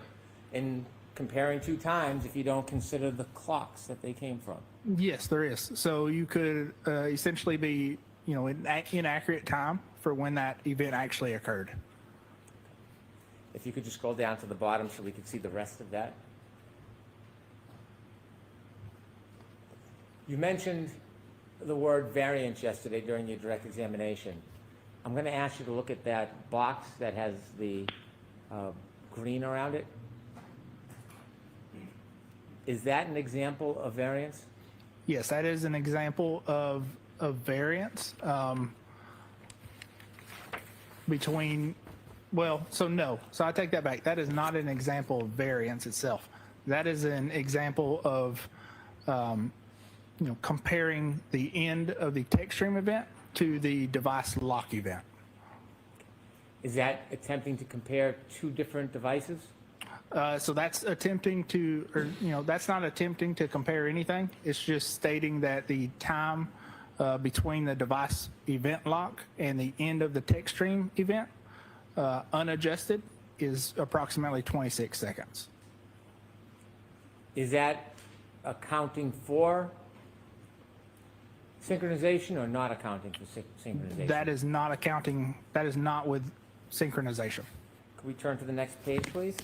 in comparing two times if you don't consider the clocks that they came from? Yes, there is. So you could essentially be, inaccurate time for when that event actually occurred. If you could just scroll down to the bottom so we could see the rest of that. You mentioned the word variance yesterday during your direct examination. I'm going to ask you to look at that box that has the green around it. Is that an example of variance? Yes, that is an example of variance between, no. So I take that back. That is not an example of variance itself. That is an example of, comparing the end of the tech stream event to the device lock event. Is that attempting to compare two different devices? So that's attempting to, that's not attempting to compare anything. It's just stating that the time between the device event lock and the end of the tech stream event, unadjusted, is approximately 26 seconds. Is that accounting for synchronization or not accounting for synchronization? That is not accounting, that is not with synchronization. Could we turn to the next page, please?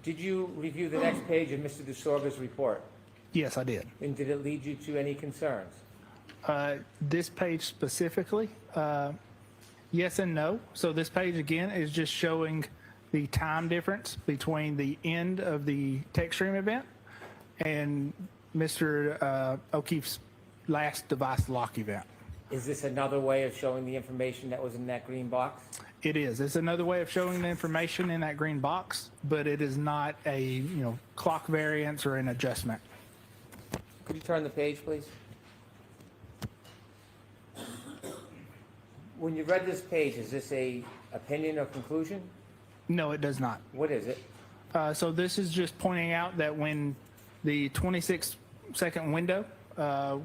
Did you review the next page of Mr. DeSorga's report? Yes, I did. And did it lead you to any concerns? This page specifically, yes and no. So this page again is just showing the time difference between the end of the tech stream event and Mr. O'Keefe's last device lock event. Is this another way of showing the information that was in that green box? It is. It's another way of showing the information in that green box, but it is not a, clock variance or an adjustment. Could you turn the page, please? When you read this page, is this a opinion or conclusion? No, it does not. What is it? So this is just pointing out that when the 26-second window,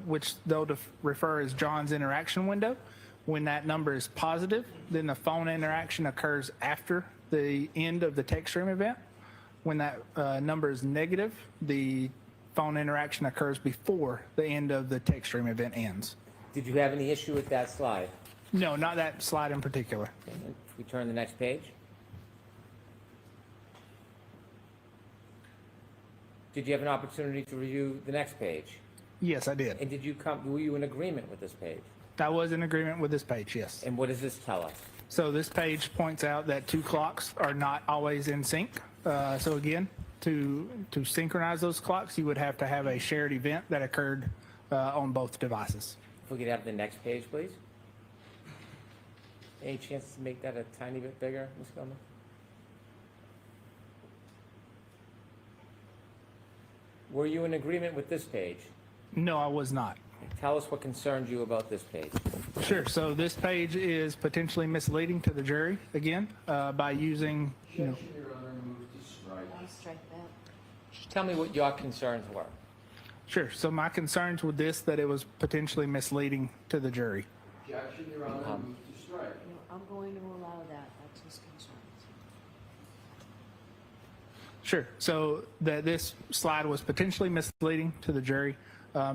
which they'll refer as John's interaction window, when that number is positive, then the phone interaction occurs after the end of the text stream event. When that number is negative, the phone interaction occurs before the end of the text stream event ends. Did you have any issue with that slide? No, not that slide in particular. Okay, then if we turn the next page. Did you have an opportunity to review the next page? Yes, I did. And were you in agreement with this page? I was in agreement with this page, yes. And what does this tell us? So this page points out that two clocks are not always in sync. So again, to synchronize those clocks, you would have to have a shared event that occurred on both devices. If we could have the next page, please. Any chance to make that a tiny bit bigger, Ms. Gilman? Were you in agreement with this page? No, I was not. Tell us what concerns you about this page. Sure. So this page is potentially misleading to the jury, again, by using, Objection, Your Honor, move to strike. I'll strike that. Just tell me what your concerns were. Sure. So my concerns with this, that it was potentially misleading to the jury. Objection, Your Honor, move to strike. No, I'm going to allow that. That's his concerns. Sure. So that this slide was potentially misleading to the jury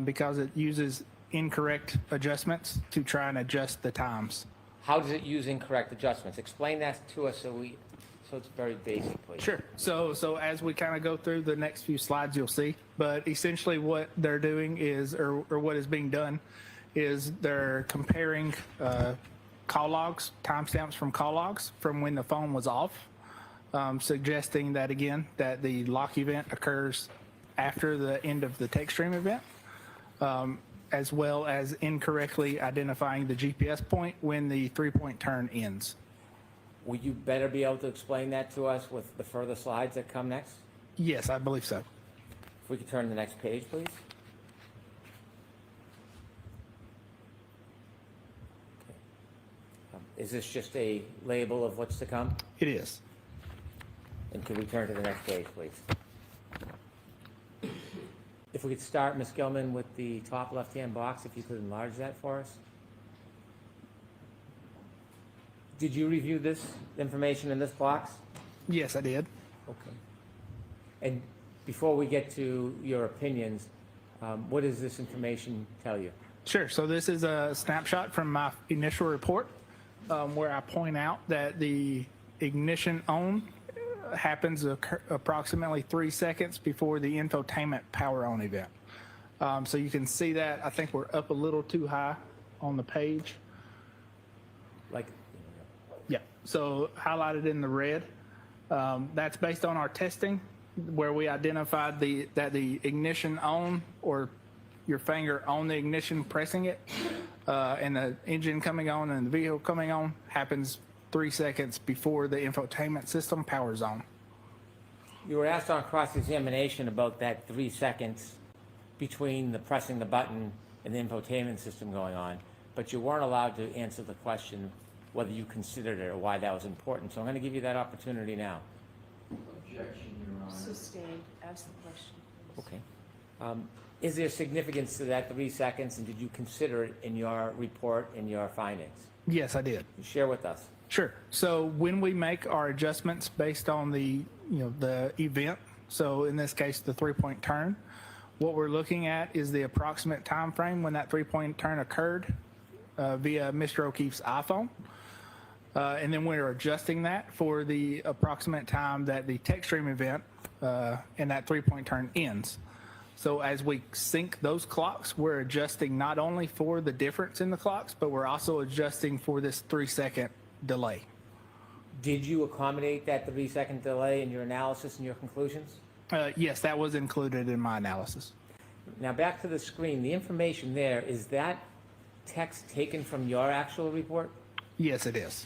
because it uses incorrect adjustments to try and adjust the times. How does it use incorrect adjustments? Explain that to us so it's very basic, please. Sure. So as we kind of go through the next few slides, you'll see. But essentially what they're doing is, or what is being done, is they're comparing call logs, timestamps from call logs from when the phone was off, suggesting that, again, that the lock event occurs after the end of the text stream event, as well as incorrectly identifying the GPS point when the three-point turn ends. Will you better be able to explain that to us with the further slides that come next? Yes, I believe so. If we could turn to the next page, please. Is this just a label of what's to come? It is. And could we turn to the next page, please? If we could start, Ms. Gilman, with the top left-hand box, if you could enlarge that for us. Did you review this information in this box? Yes, I did. Okay. And before we get to your opinions, what does this information tell you? Sure. So this is a snapshot from my initial report where I point out that the ignition on happens approximately 3 seconds before the infotainment power on event. So you can see that. I think we're up a little too high on the page. Like, Yeah. So highlighted in the red. That's based on our testing where we identified that the ignition on, or your finger on the ignition pressing it, and the engine coming on and the vehicle coming on happens 3 seconds before the infotainment system powers on. you were asked on cross-examination about that 3 seconds between the pressing the button and the infotainment system going on, but you weren't allowed to answer the question whether you considered it or why that was important. So I'm going to give you that opportunity now. Objection, Your Honor. Sustained. Ask the question, please. Okay. Is there significance to that 3 seconds, and did you consider it in your report, in your findings? Yes, I did. Share with us. Sure. So when we make our adjustments based on the event, so in this case, the three-point turn, what we're looking at is the approximate time frame when that three-point turn occurred via Mr. O'Keefe's iPhone. And then we're adjusting that for the approximate time that the text stream event and that three-point turn ends. So as we sync those clocks, we're adjusting not only for the difference in the clocks, but we're also adjusting for this 3-second delay. Did you accommodate that 3-second delay in your analysis and your conclusions? Yes, that was included in my analysis. Now back to the screen. The information there, is that text taken from your actual report? Yes, it is.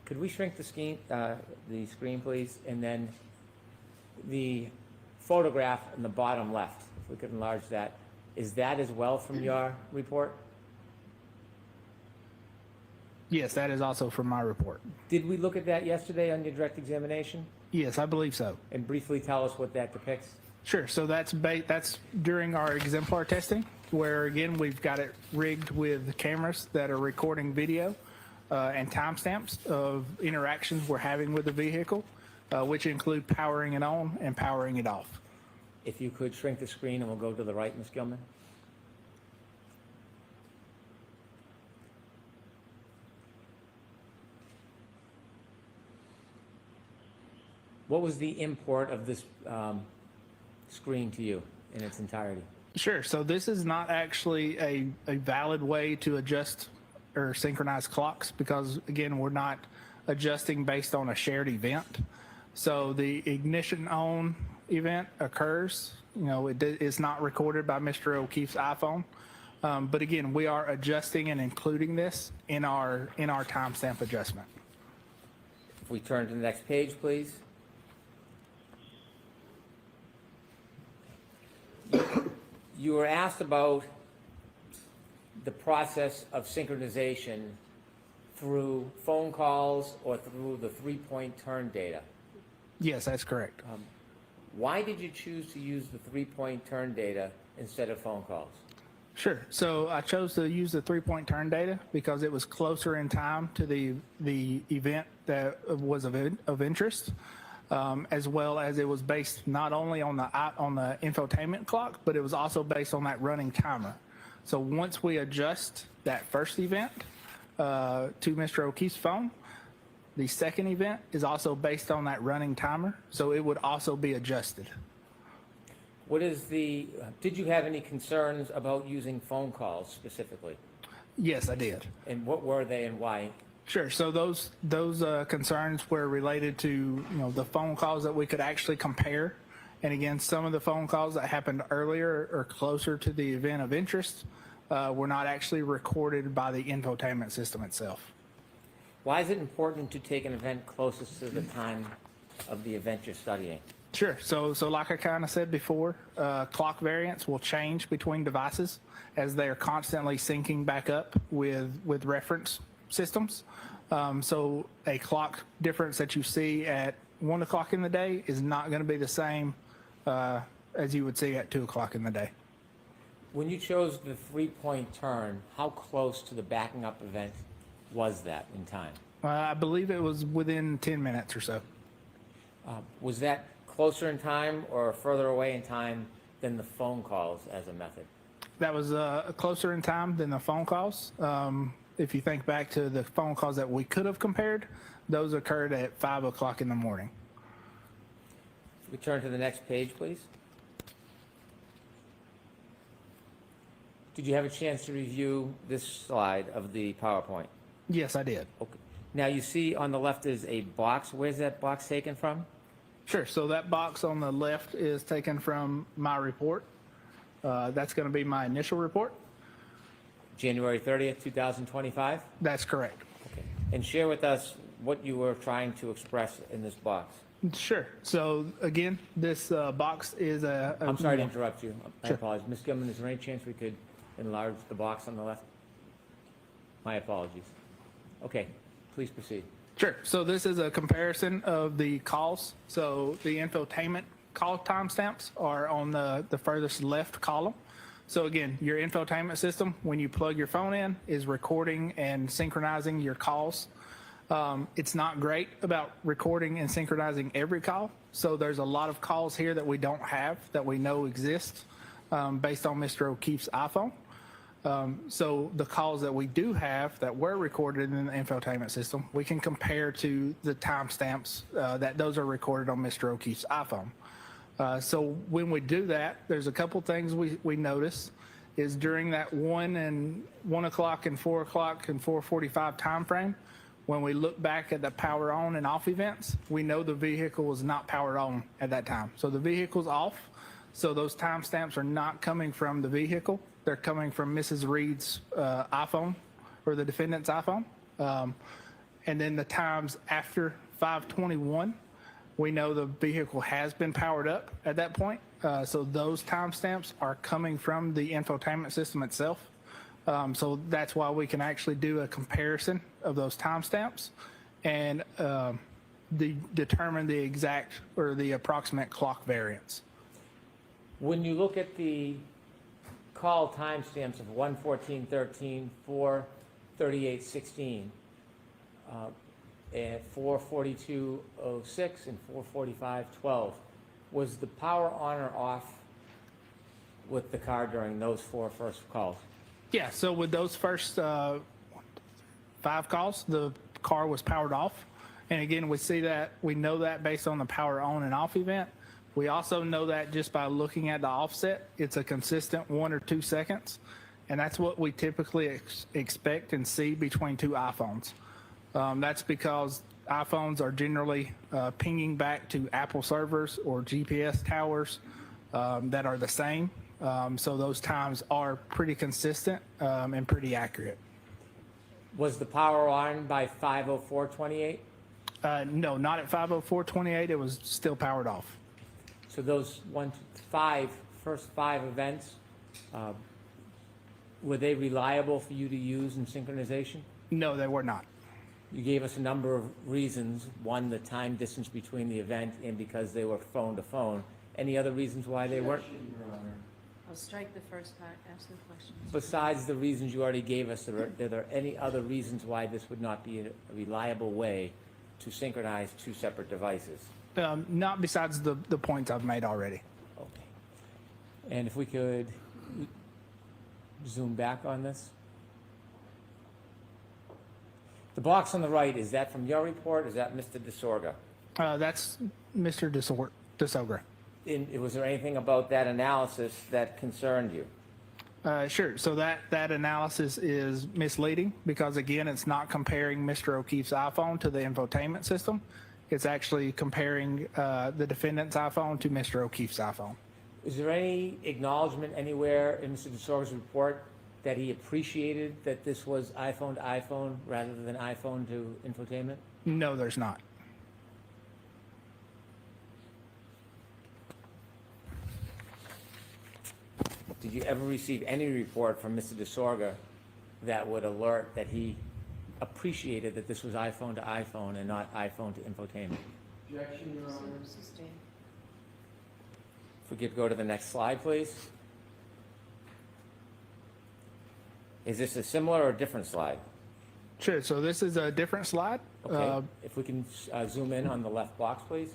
Could we shrink the screen, please? And then the photograph in the bottom left, if we could enlarge that, is that as well from your report? Yes, that is also from my report. Did we look at that yesterday on your direct examination? Yes, I believe so. And briefly tell us what that depicts? Sure. So that's during our exemplar testing, where again we've got it rigged with cameras that are recording video and timestamps of interactions we're having with the vehicle, which include powering it on and powering it off. If you could shrink the screen, and we'll go to the right, Ms. Gilman. What was the import of this screen to you in its entirety? Sure. So this is not actually a valid way to adjust or synchronize clocks because, again, we're not adjusting based on a shared event. So the ignition on event occurs. You know, it's not recorded by Mr. O'Keefe's iPhone. But again, we are adjusting and including this in our timestamp adjustment. If we turn to the next page, please. You were asked about the process of synchronization through phone calls or through the three-point turn data. Yes, that's correct. Why did you choose to use the three-point turn data instead of phone calls? Sure. So I chose to use the three-point turn data because it was closer in time to the event that was of interest, as well as it was based not only on the infotainment clock, but it was also based on that running timer. So once we adjust that first event to Mr. O'Keefe's phone, the second event is also based on that running timer, so it would also be adjusted. Did you have any concerns about using phone calls specifically? Yes, I did. And what were they and why? Sure. So those concerns were related to the phone calls that we could actually compare, and again, some of the phone calls that happened earlier or closer to the event of interest were not actually recorded by the infotainment system itself. Why is it important to take an event closest to the time of the event you're studying? Sure. So like I kind of said before, clock variants will change between devices as they are constantly syncing back up with reference systems. So a clock difference that you see at 1 o'clock in the day is not going to be the same as you would see at 2 o'clock in the day. When you chose the three-point turn, how close to the backing up event was that in time? I believe it was within 10 minutes or so. Was that closer in time or further away in time than the phone calls as a method? That was closer in time than the phone calls. If you think back to the phone calls that we could have compared, those occurred at 5 o'clock in the morning. We turn to the next page, please. Did you have a chance to review this slide of the PowerPoint? Yes, I did. Okay. Now you see on the left is a box. Where's that box taken from? Sure. So that box on the left is taken from my report. That's going to be my initial report. January 30th, 2025? That's correct. Okay. And share with us what you were trying to express in this box. Sure. So again, this box is a I'm sorry to interrupt you. I Sure. apologize. Ms. Gilman, is there any chance we could enlarge the box on the left? My apologies. Okay, please proceed. Sure. So this is a comparison of the calls. So the infotainment call timestamps are on the furthest left column. So again, your infotainment system, when you plug your phone in, is recording and synchronizing your calls. It's not great about recording and synchronizing every call. So there's a lot of calls here that we don't have that we know exist based on Mr. O'Keefe's iPhone. So the calls that we do have that were recorded in the infotainment system, we can compare to the timestamps that those are recorded on Mr. O'Keefe's iPhone. So when we do that, there's a couple things we notice is during that 1 o'clock and 4 o'clock and 4:45 time frame, when we look back at the power on and off events, we know the vehicle was not powered on at that time. So the vehicle's off. So those timestamps are not coming from the vehicle. they're coming from Mrs. Reed's iPhone or the defendant's iPhone. And then the times after 5:21, we know the vehicle has been powered up at that point. So those timestamps are coming from the infotainment system itself. So that's why we can actually do a comparison of those timestamps and determine the exact or the approximate clock variance. When you look at the call timestamps of 1:14:13, 4:38:16, and 4:42:06, and 4:45:12, was the power on or off with the car during those four first calls? Yeah, so with those first 5 calls, the car was powered off. And again, we know that based on the power on and off event. We also know that just by looking at the offset, it's a consistent 1 or 2 seconds. And that's what we typically expect and see between two iPhones. That's because iPhones are generally pinging back to Apple servers or GPS towers that are the same. So those times are pretty consistent and pretty accurate. Was the power on by 5:04:28? No, not at 5:04:28. It was still powered off. So those first five events, were they reliable for you to use in synchronization? No, they were not. You gave us a number of reasons. One, the time distance between the event, and because they were phone to phone. Any other reasons why they weren't? I'll strike the first part, ask the questions. Besides the reasons you already gave us, are there any other reasons why this would not be a reliable way to synchronize two separate devices? Not besides the points I've made already. Okay. And if we could zoom back on this. The box on the right, is that from your report? Is that Mr. DeSorga? That's Mr. DeSogra. Was there anything about that analysis that concerned you? Sure. So that analysis is misleading because, again, it's not comparing Mr. O'Keefe's iPhone to the infotainment system. It's actually comparing the defendant's iPhone to Mr. O'Keefe's iPhone. Is there any acknowledgement anywhere in Mr. DeSorga's report that he appreciated that this was iPhone to iPhone rather than iPhone to infotainment? No, there's not. Did you ever receive any report from Mr. DeSorga that would alert that he appreciated that this was iPhone to iPhone and not iPhone to infotainment? Objection, Your Honor. Sustained. If we could go to the next slide, please. Is this a similar or different slide? Sure. So this is a different slide. Okay. If we can zoom in on the left box, please.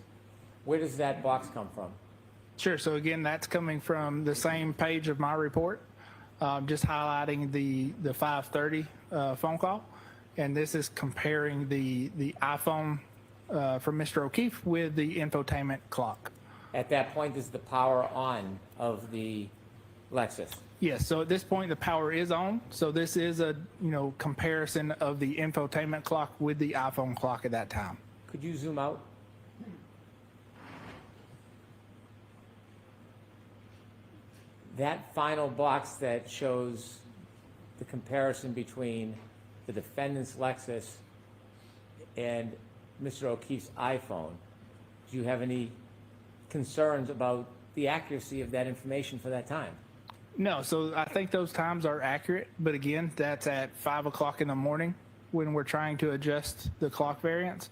Where does that box come from? Sure. So again, that's coming from the same page of my report, just highlighting the 5:30 phone call. And this is comparing the iPhone from Mr. O'Keefe with the infotainment clock. At that point, is the power on of the Lexus? Yes. So at this point, the power is on. So this is a comparison of the infotainment clock with the iPhone clock at that time. Could you zoom out? That final box that shows the comparison between the defendant's Lexus and Mr. O'Keefe's iPhone, do you have any concerns about the accuracy of that information for that time? No. So I think those times are accurate. But again, that's at 5 o'clock in the morning when we're trying to adjust the clock variance.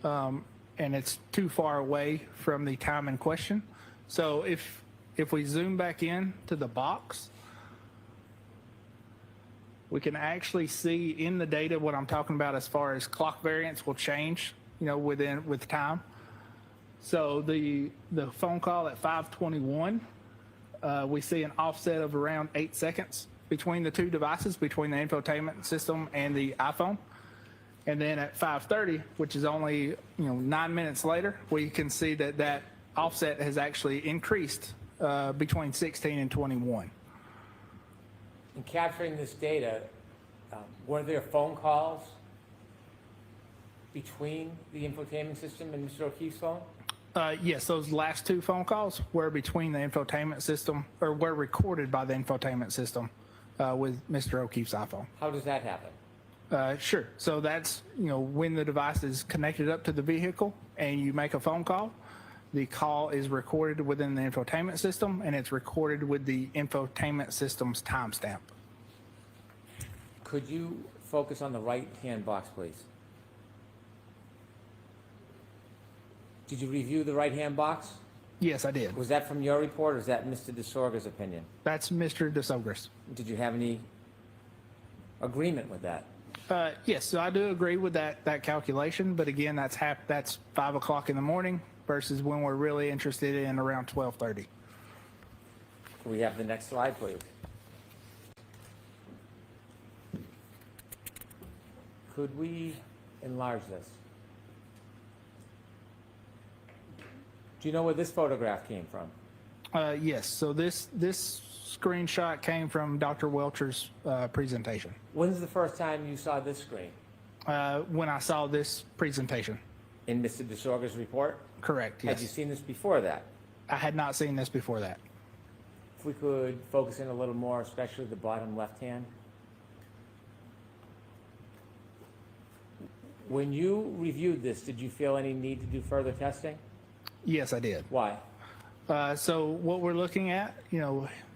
And it's too far away from the time in question. So if we zoom back in to the box, we can actually see in the data what I'm talking about as far as clock variance will change, with time. So the phone call at 5:21, we see an offset of around 8 seconds between the two devices, between the infotainment system and the iPhone. And then at 5:30, which is only 9 minutes later, we can see that offset has actually increased between 16 and 21. In capturing this data, were there phone calls between the infotainment system and Mr. O'Keefe's phone? Yes, those last two phone calls were between the infotainment system, or were recorded by the infotainment system. with Mr. O'Keefe's iPhone. How does that happen? Sure. So that's, when the device is connected up to the vehicle and you make a phone call, the call is recorded within the infotainment system and it's recorded with the infotainment system's timestamp. Could you focus on the right-hand box, please? Did you review the right-hand box? Yes, I did. Was that from your report, or is that Mr. DeSorga's opinion? That's Mr. DeSogris. Did you have any agreement with that? Yes, so I do agree with that calculation, but again, that's 5 o'clock in the morning versus when we're really interested in around 12:30. Can we have the next slide, please? Could we enlarge this? Do you know where this photograph came from? Yes, so this screenshot came from Dr. Welcher's presentation. When's the first time you saw this screen? When I saw this presentation. In Mr. DeSorga's report? Correct, Had you yes. seen this before that? I had not seen this before that. If we could focus in a little more, especially the bottom left hand. When you reviewed this, did you feel any need to do further testing? Yes, I did. Why? So what we're looking at,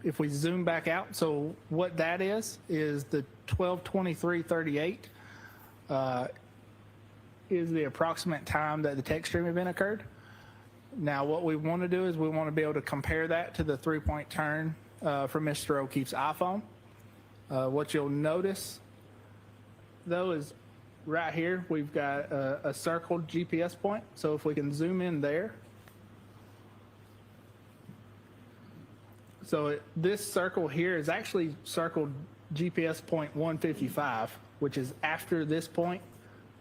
if we zoom back out, so what that is the 12/23/38 is the approximate time that the text stream event occurred. Now, what we want to do is we want to be able to compare that to the 3-point turn from Mr. O'Keefe's iPhone. What you'll notice, though, is right here, we've got a circled GPS point. So if we can zoom in there. So this circle here is actually circled GPS point 155, which is after this point,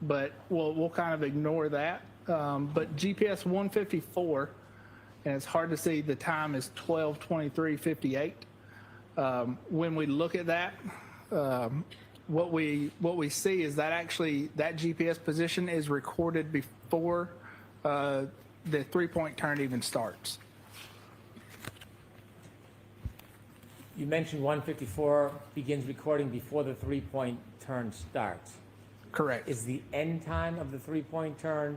but we'll kind of ignore that. But GPS 154, and it's hard to see, the time is 12:23:58. When we look at that, what we see is that actually that GPS position is recorded before the 3-point turn even starts. You mentioned 154 begins recording before the 3-point turn starts. Correct. Is the end time of the 3-point turn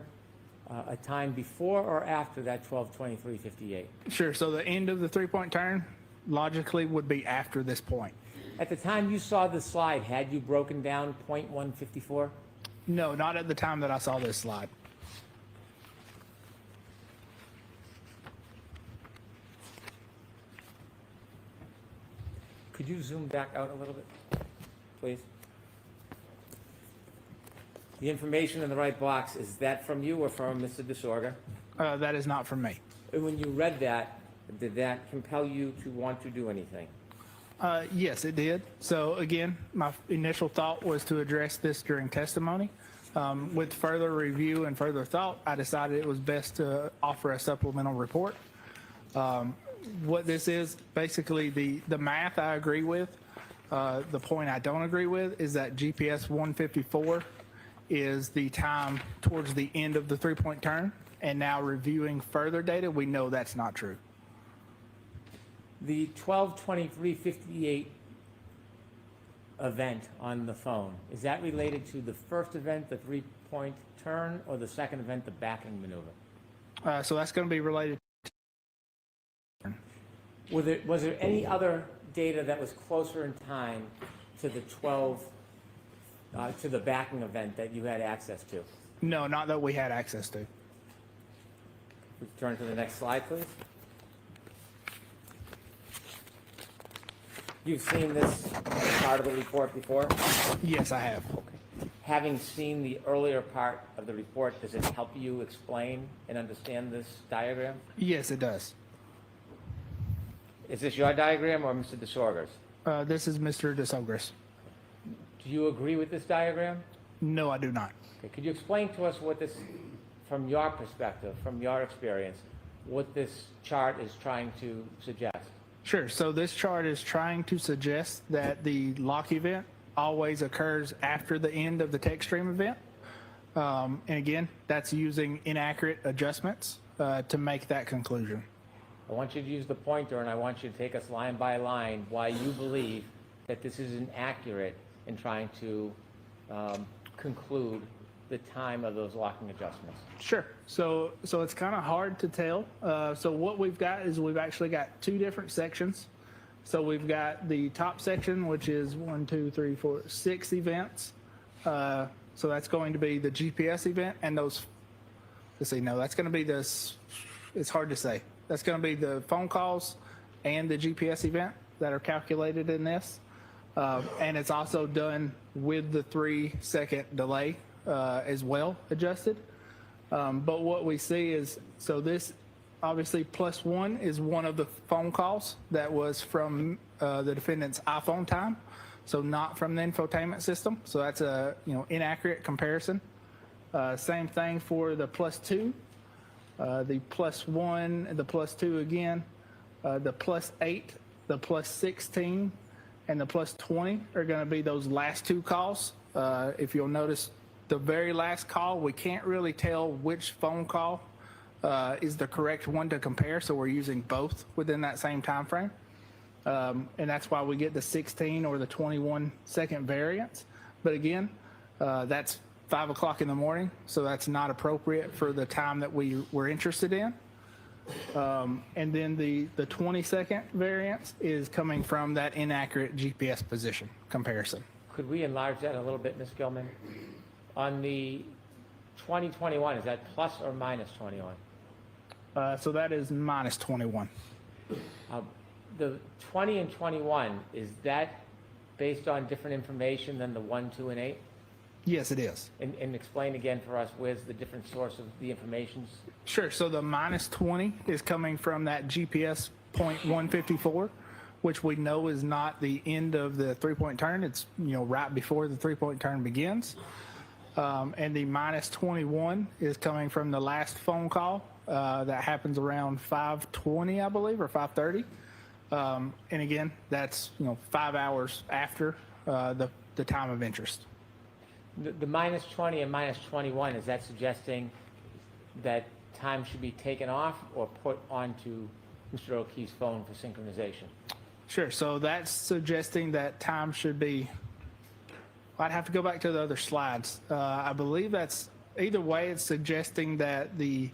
a time before or after that 12:23:58? Sure. So the end of the 3-point turn logically would be after this point. At the time you saw the slide, had you broken down point 154? No, not at the time that I saw this slide. Could you zoom back out a little bit, please? The information in the right box, is that from you or from Mr. DeSorga? That is not from me. And when you read that, did that compel you to want to do anything? Yes, it did. So again, my initial thought was to address this during testimony. With further review and further thought, I decided it was best to offer a supplemental report. What this is, basically the math I agree with. The point I don't agree with is that GPS 154 is the time towards the end of the 3-point turn. And now reviewing further data, we know that's not true. The 12:23:58 event on the phone, is that related to the first event, the 3-point turn, or the second event, the backing maneuver? So that's going to be related. Was there any other data that was closer in time to the to the backing event that you had access to? No, not that we had access to. We turn to the next slide, please. You've seen this part of the report before? Yes, I have. Having seen the earlier part of the report, does it help you explain and understand this diagram? Yes, it does. Is this your diagram or Mr. DeSorga's? This is Mr. DeSogris. Do you agree with this diagram? No, I do not. Okay, could you explain to us what this, from your perspective, from your experience, what this chart is trying to suggest? Sure. So this chart is trying to suggest that the lock event always occurs after the end of the text stream event. And again, that's using inaccurate adjustments to make that conclusion. I want you to use the pointer, and I want you to take us line by line why you believe that this is inaccurate in trying to conclude the time of those locking adjustments? Sure. So it's kind of hard to tell. So what we've got is we've actually got two different sections. So we've got the top section, which is 6 events. So that's going to be the GPS event and those, let's see, no, that's going to be this, it's hard to say. That's going to be the phone calls and the GPS event that are calculated in this. And it's also done with the 3-second delay as well, adjusted. But what we see is, so this obviously +1 is one of the phone calls that was from the defendant's iPhone time, so not from the infotainment system. So that's a inaccurate comparison. Same thing for the +2, the +1, the +2 again, the +8, the +16, and the +20 are going to be those last two calls. If you'll notice, the very last call, we can't really tell which phone call is the correct one to compare, so we're using both within that same time frame. And that's why we get the 16 or the 21-second variance. But again, that's 5 o'clock in the morning, so that's not appropriate for the time that we were interested in. And then the 20-second variance is coming from that inaccurate GPS position comparison. Could we enlarge that a little bit, Ms. Gilman? On the 2021, is that plus or minus 21? So that is -21. The 20 and 21, is that based on different information than the 1, 2, and 8? Yes, it is. And explain again for us, where's the different source of the information? Sure. So the -20 is coming from that GPS point 154, which we know is not the end of the three-point turn. It's right before the three-point turn begins. And the -21 is coming from the last phone call that happens around 5:20, I believe, or 5:30. And again, that's 5 hours after the time of interest. The -20 and -21, is that suggesting that time should be taken off or put onto Mr. O'Keefe's phone for synchronization? Sure. So that's suggesting that time should be. I'd have to go back to the other slides. I believe that's either way. It's suggesting that the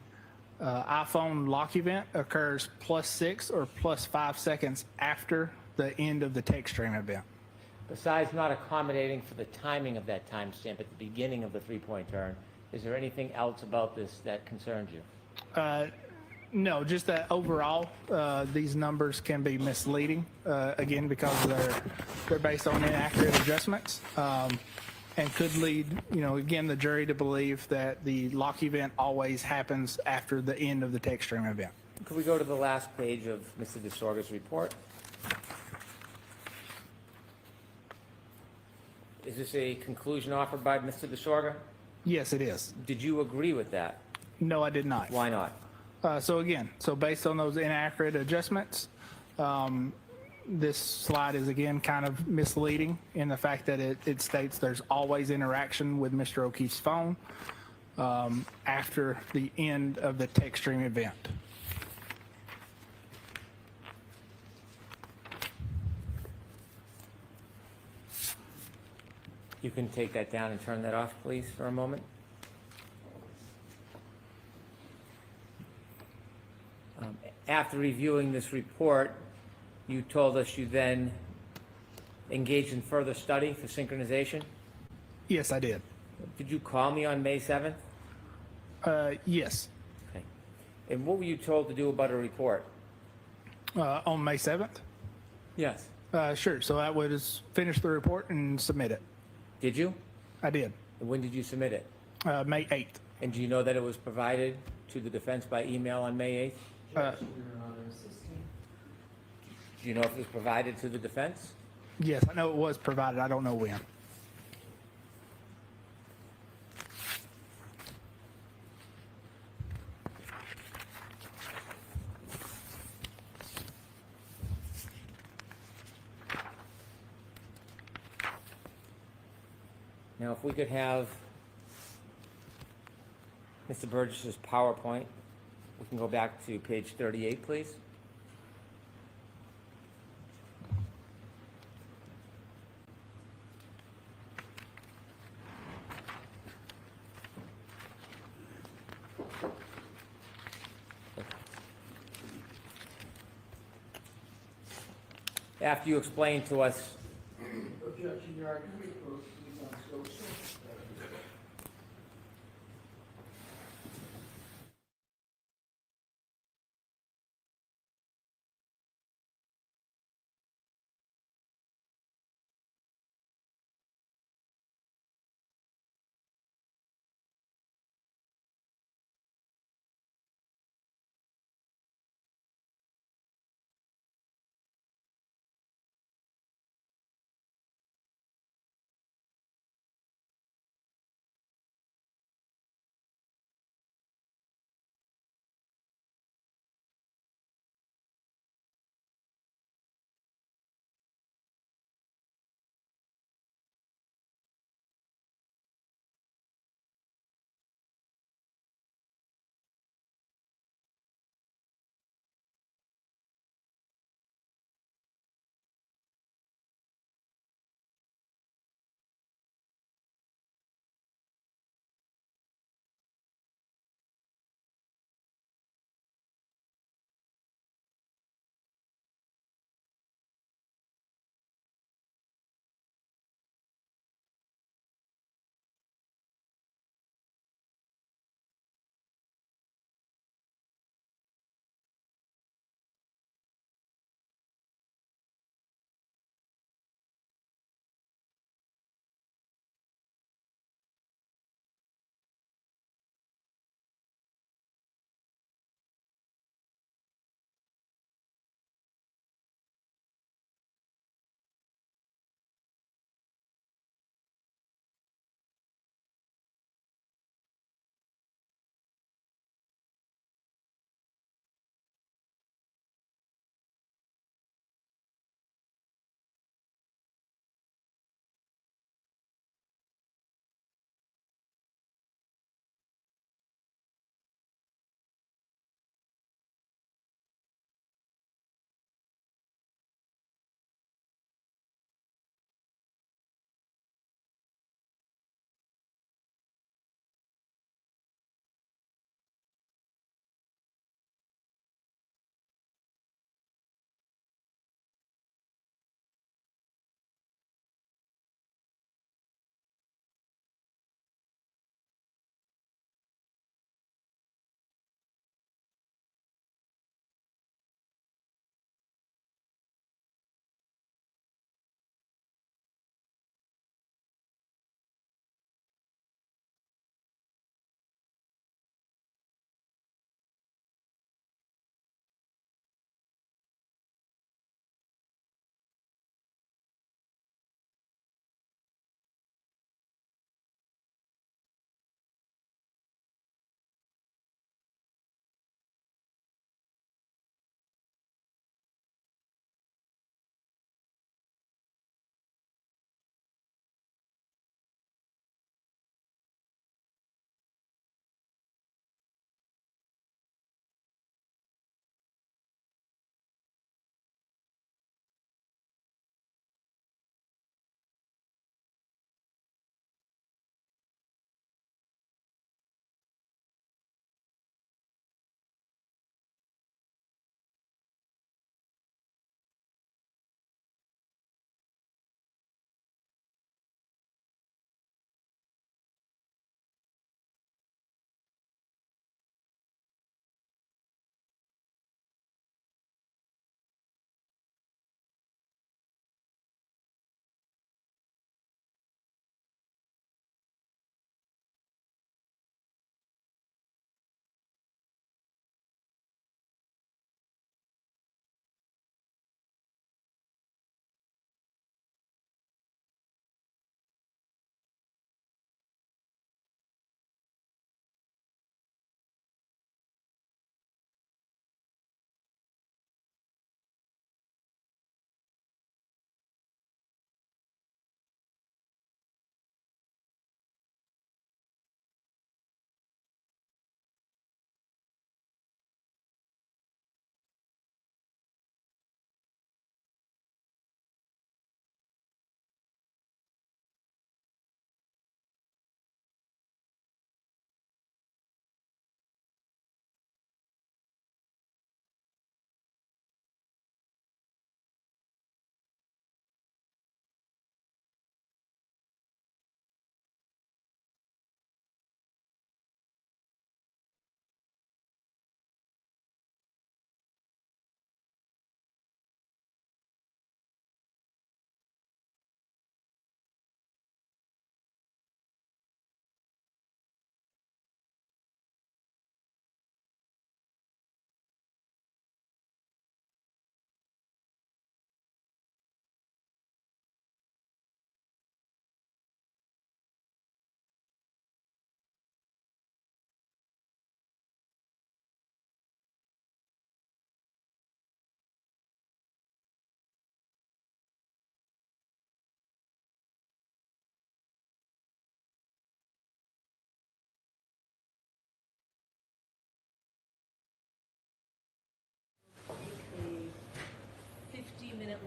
iPhone lock event occurs +6 or +5 seconds after the end of the text stream event. Besides not accommodating for the timing of that timestamp at the beginning of the three-point turn, is there anything else about this that concerns you? No, just that overall, these numbers can be misleading, again, because they're based on inaccurate adjustments, and could lead, again, the jury to believe that the lock event always happens after the end of the text stream event. Could we go to the last page of Mr. DeSorga's report? Is this a conclusion offered by Mr. DeSorga? Yes, it is. Did you agree with that? No, I did not. Why not? So again, based on those inaccurate adjustments, this slide is again kind of misleading in the fact that it states there's always interaction with Mr. O'Keefe's phone after the end of the text stream event. You can take that down and turn that off, please, for a moment. After reviewing this report, you told us you then engaged in further study for synchronization. Yes, I did. Did you call me on May 7th? Yes. Okay. And what were you told to do about a report? On May 7th? Yes. Sure. So I would finish the report and submit it. Did you? I did. And when did you submit it? May 8th. And do you know that it was provided to the defense by email on May 8th? Do you know if it was provided to the defense? Yes, I know it was provided. I don't know when. Now, if we could have Mr. Burgess's PowerPoint, we can go back to page 38, please. after you explain to us Objection, Your Honor. Can we approach the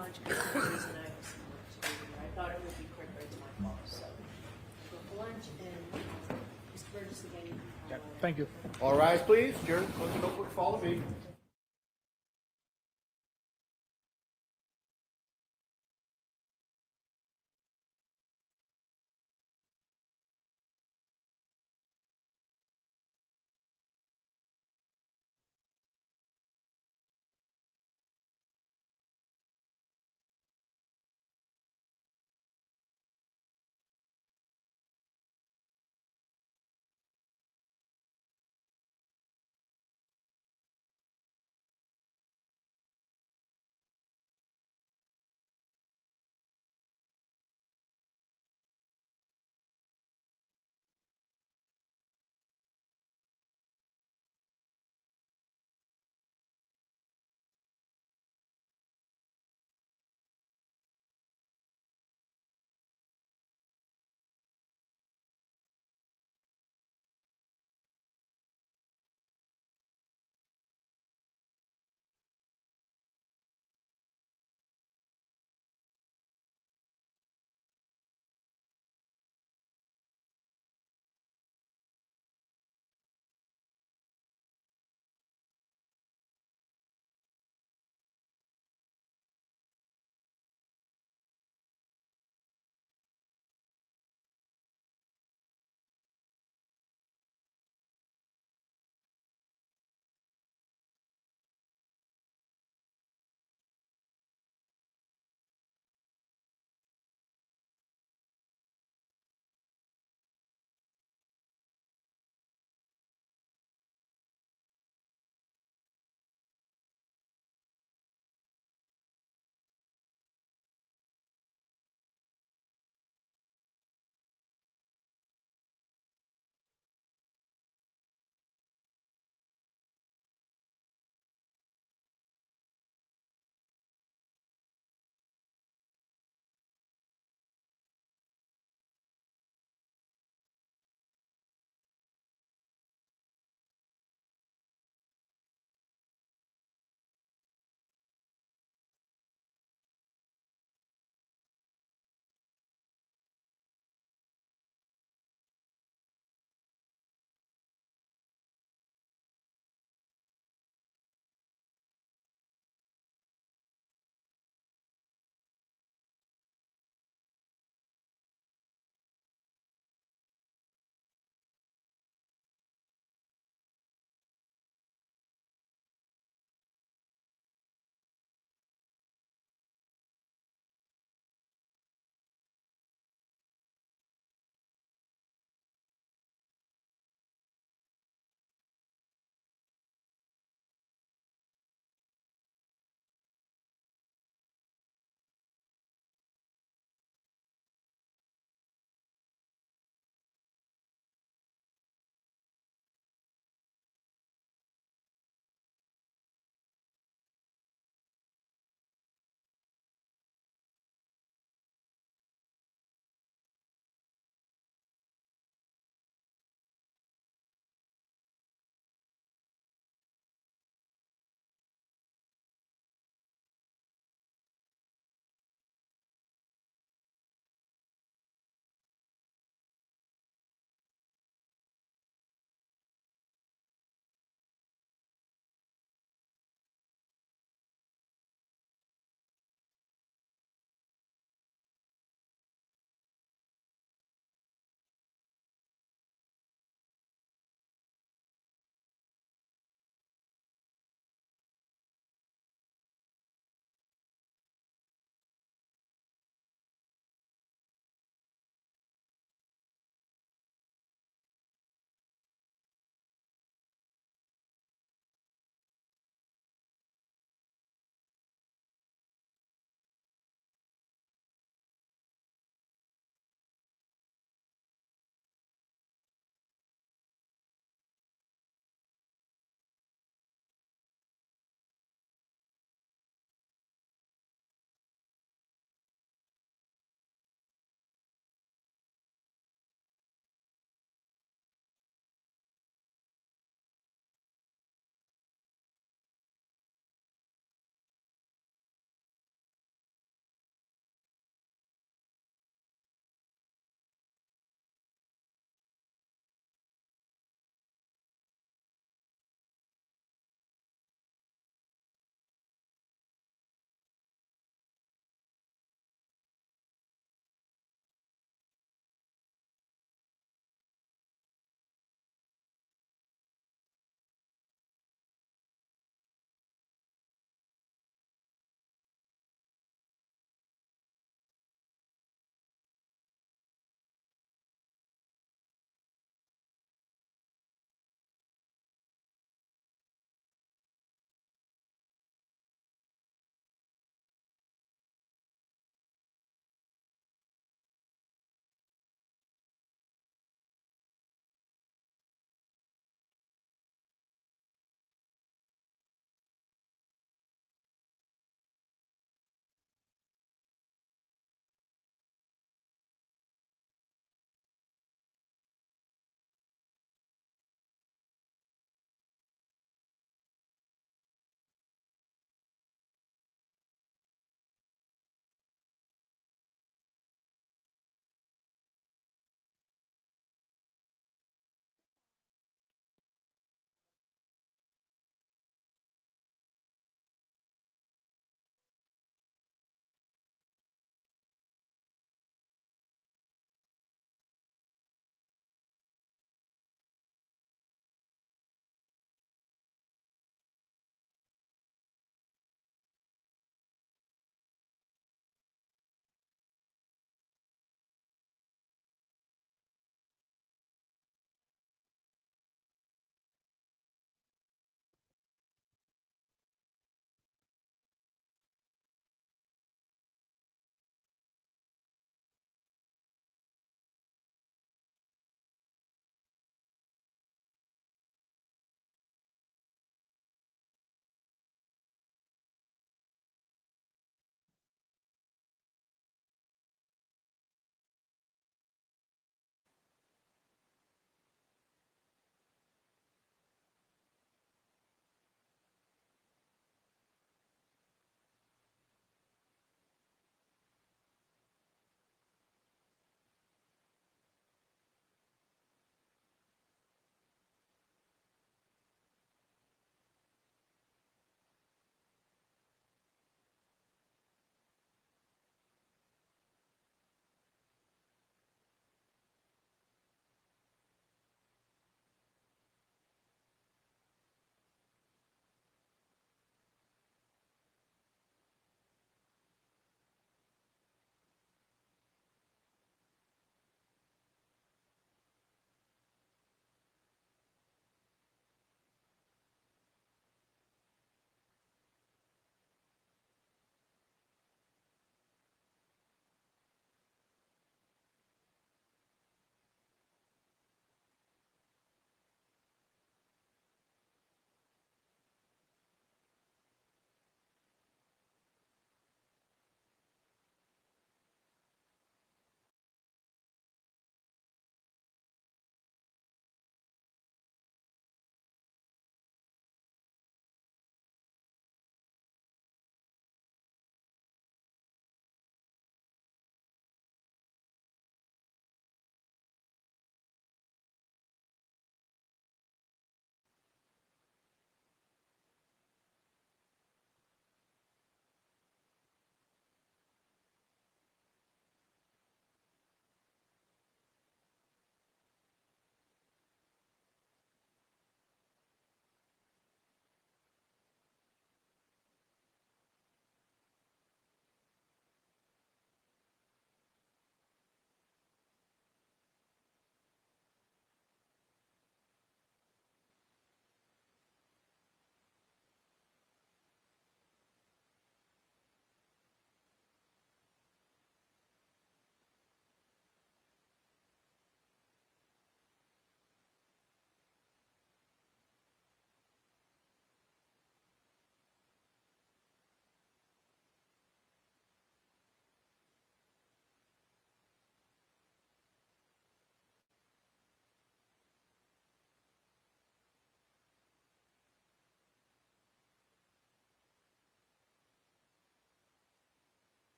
lunch because for some reason I have some work to do here. I thought it would be quicker, it's my fault, so. Go for lunch and Mr. Burgess again. You can follow. Thank you. All rise, please. Jared, close the notebook, follow me.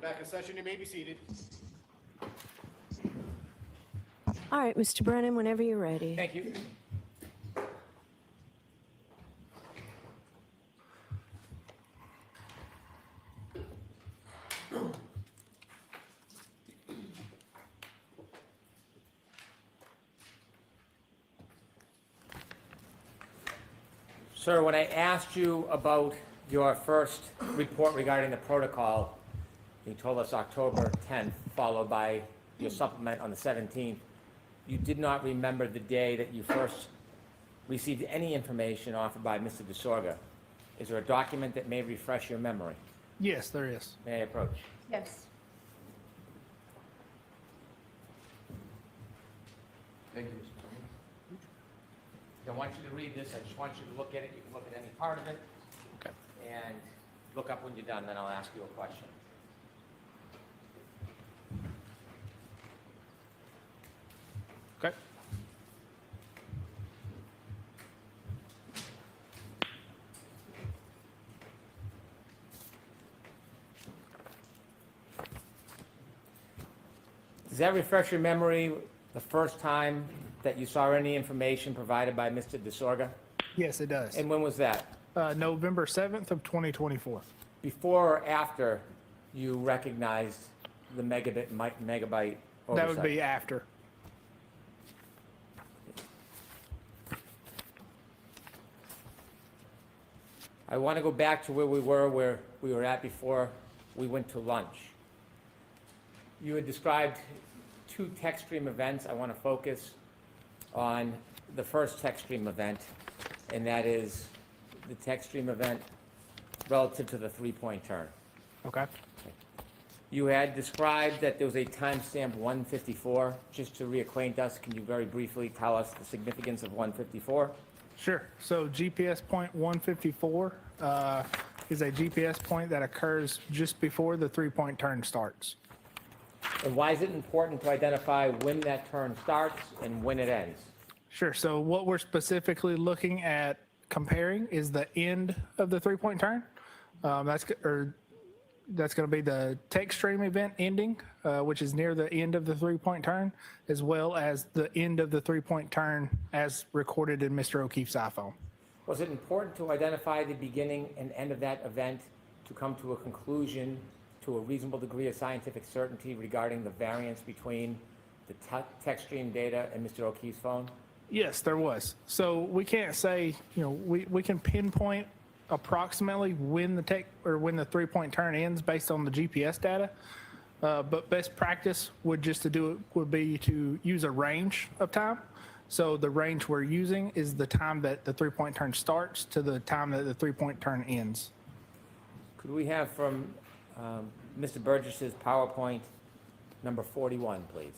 Back in session, you may be seated. All right, Mr. Brennan, whenever you're ready. Thank you. Sir, when I asked you about your first report regarding the protocol, you told us October 10th, followed by your supplement on the 17th. You did not remember the day that you first received any information offered by Mr. DeSorga. Is there a document that may refresh your memory? Yes, there is. May I approach? Yes. Thank you, Mr. I want you to read this. I just want you to look at it. You can look at any part of it. Okay. And look up when you're done, then I'll ask you a question. Okay. Does that refresh your memory the first time that you saw any information provided by Mr. DeSorga? Yes, it does. And when was that? November 7th of 2024. Before or after you recognized the megabyte oversight? That would be after. I want to go back to where we were at before we went to lunch. You had described two text stream events. I want to focus on the first text stream event, and that is the text stream event relative to the three-point turn. Okay. You had described that there was a timestamp 154. Just to reacquaint us, can you very briefly tell us the significance of 154? Sure. So GPS point 154 is a GPS point that occurs just before the three-point turn starts. And why is it important to identify when that turn starts and when it ends? Sure. So what we're specifically looking at comparing is the end of the three-point turn. That's going to be the text stream event ending, which is near the end of the three-point turn, as well as the end of the three-point turn as recorded in Mr. O'Keefe's iPhone. Was it important to identify the beginning and end of that event to come to a conclusion to a reasonable degree of scientific certainty regarding the variance between the text stream data and Mr. O'Keefe's phone? Yes, there was. So we can't say, we can pinpoint approximately when the three-point turn ends based on the GPS data. But best practice would be to use a range of time. So the range we're using is the time that the three-point turn starts to the time that the three-point turn ends. Could we have from Mr. Burgess's PowerPoint number 41, please?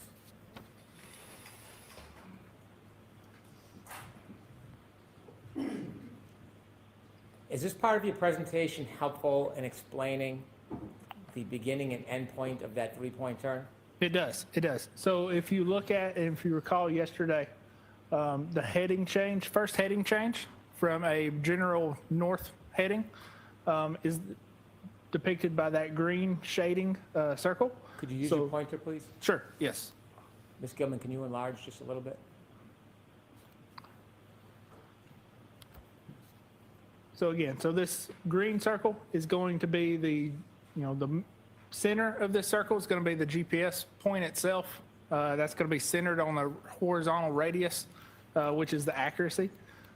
Is this part of your presentation helpful in explaining the beginning and end point of that three-point turn? It does. It does. So if you look at, and if you recall yesterday, the heading change, first heading change from a general north heading is depicted by that green shading circle. Could you use your pointer, please? Sure. Yes. Ms. Gilman, can you enlarge just a little bit? So again, this green circle is going to be the center of this circle is going to be the GPS point itself. That's going to be centered on the horizontal radius, which is the accuracy.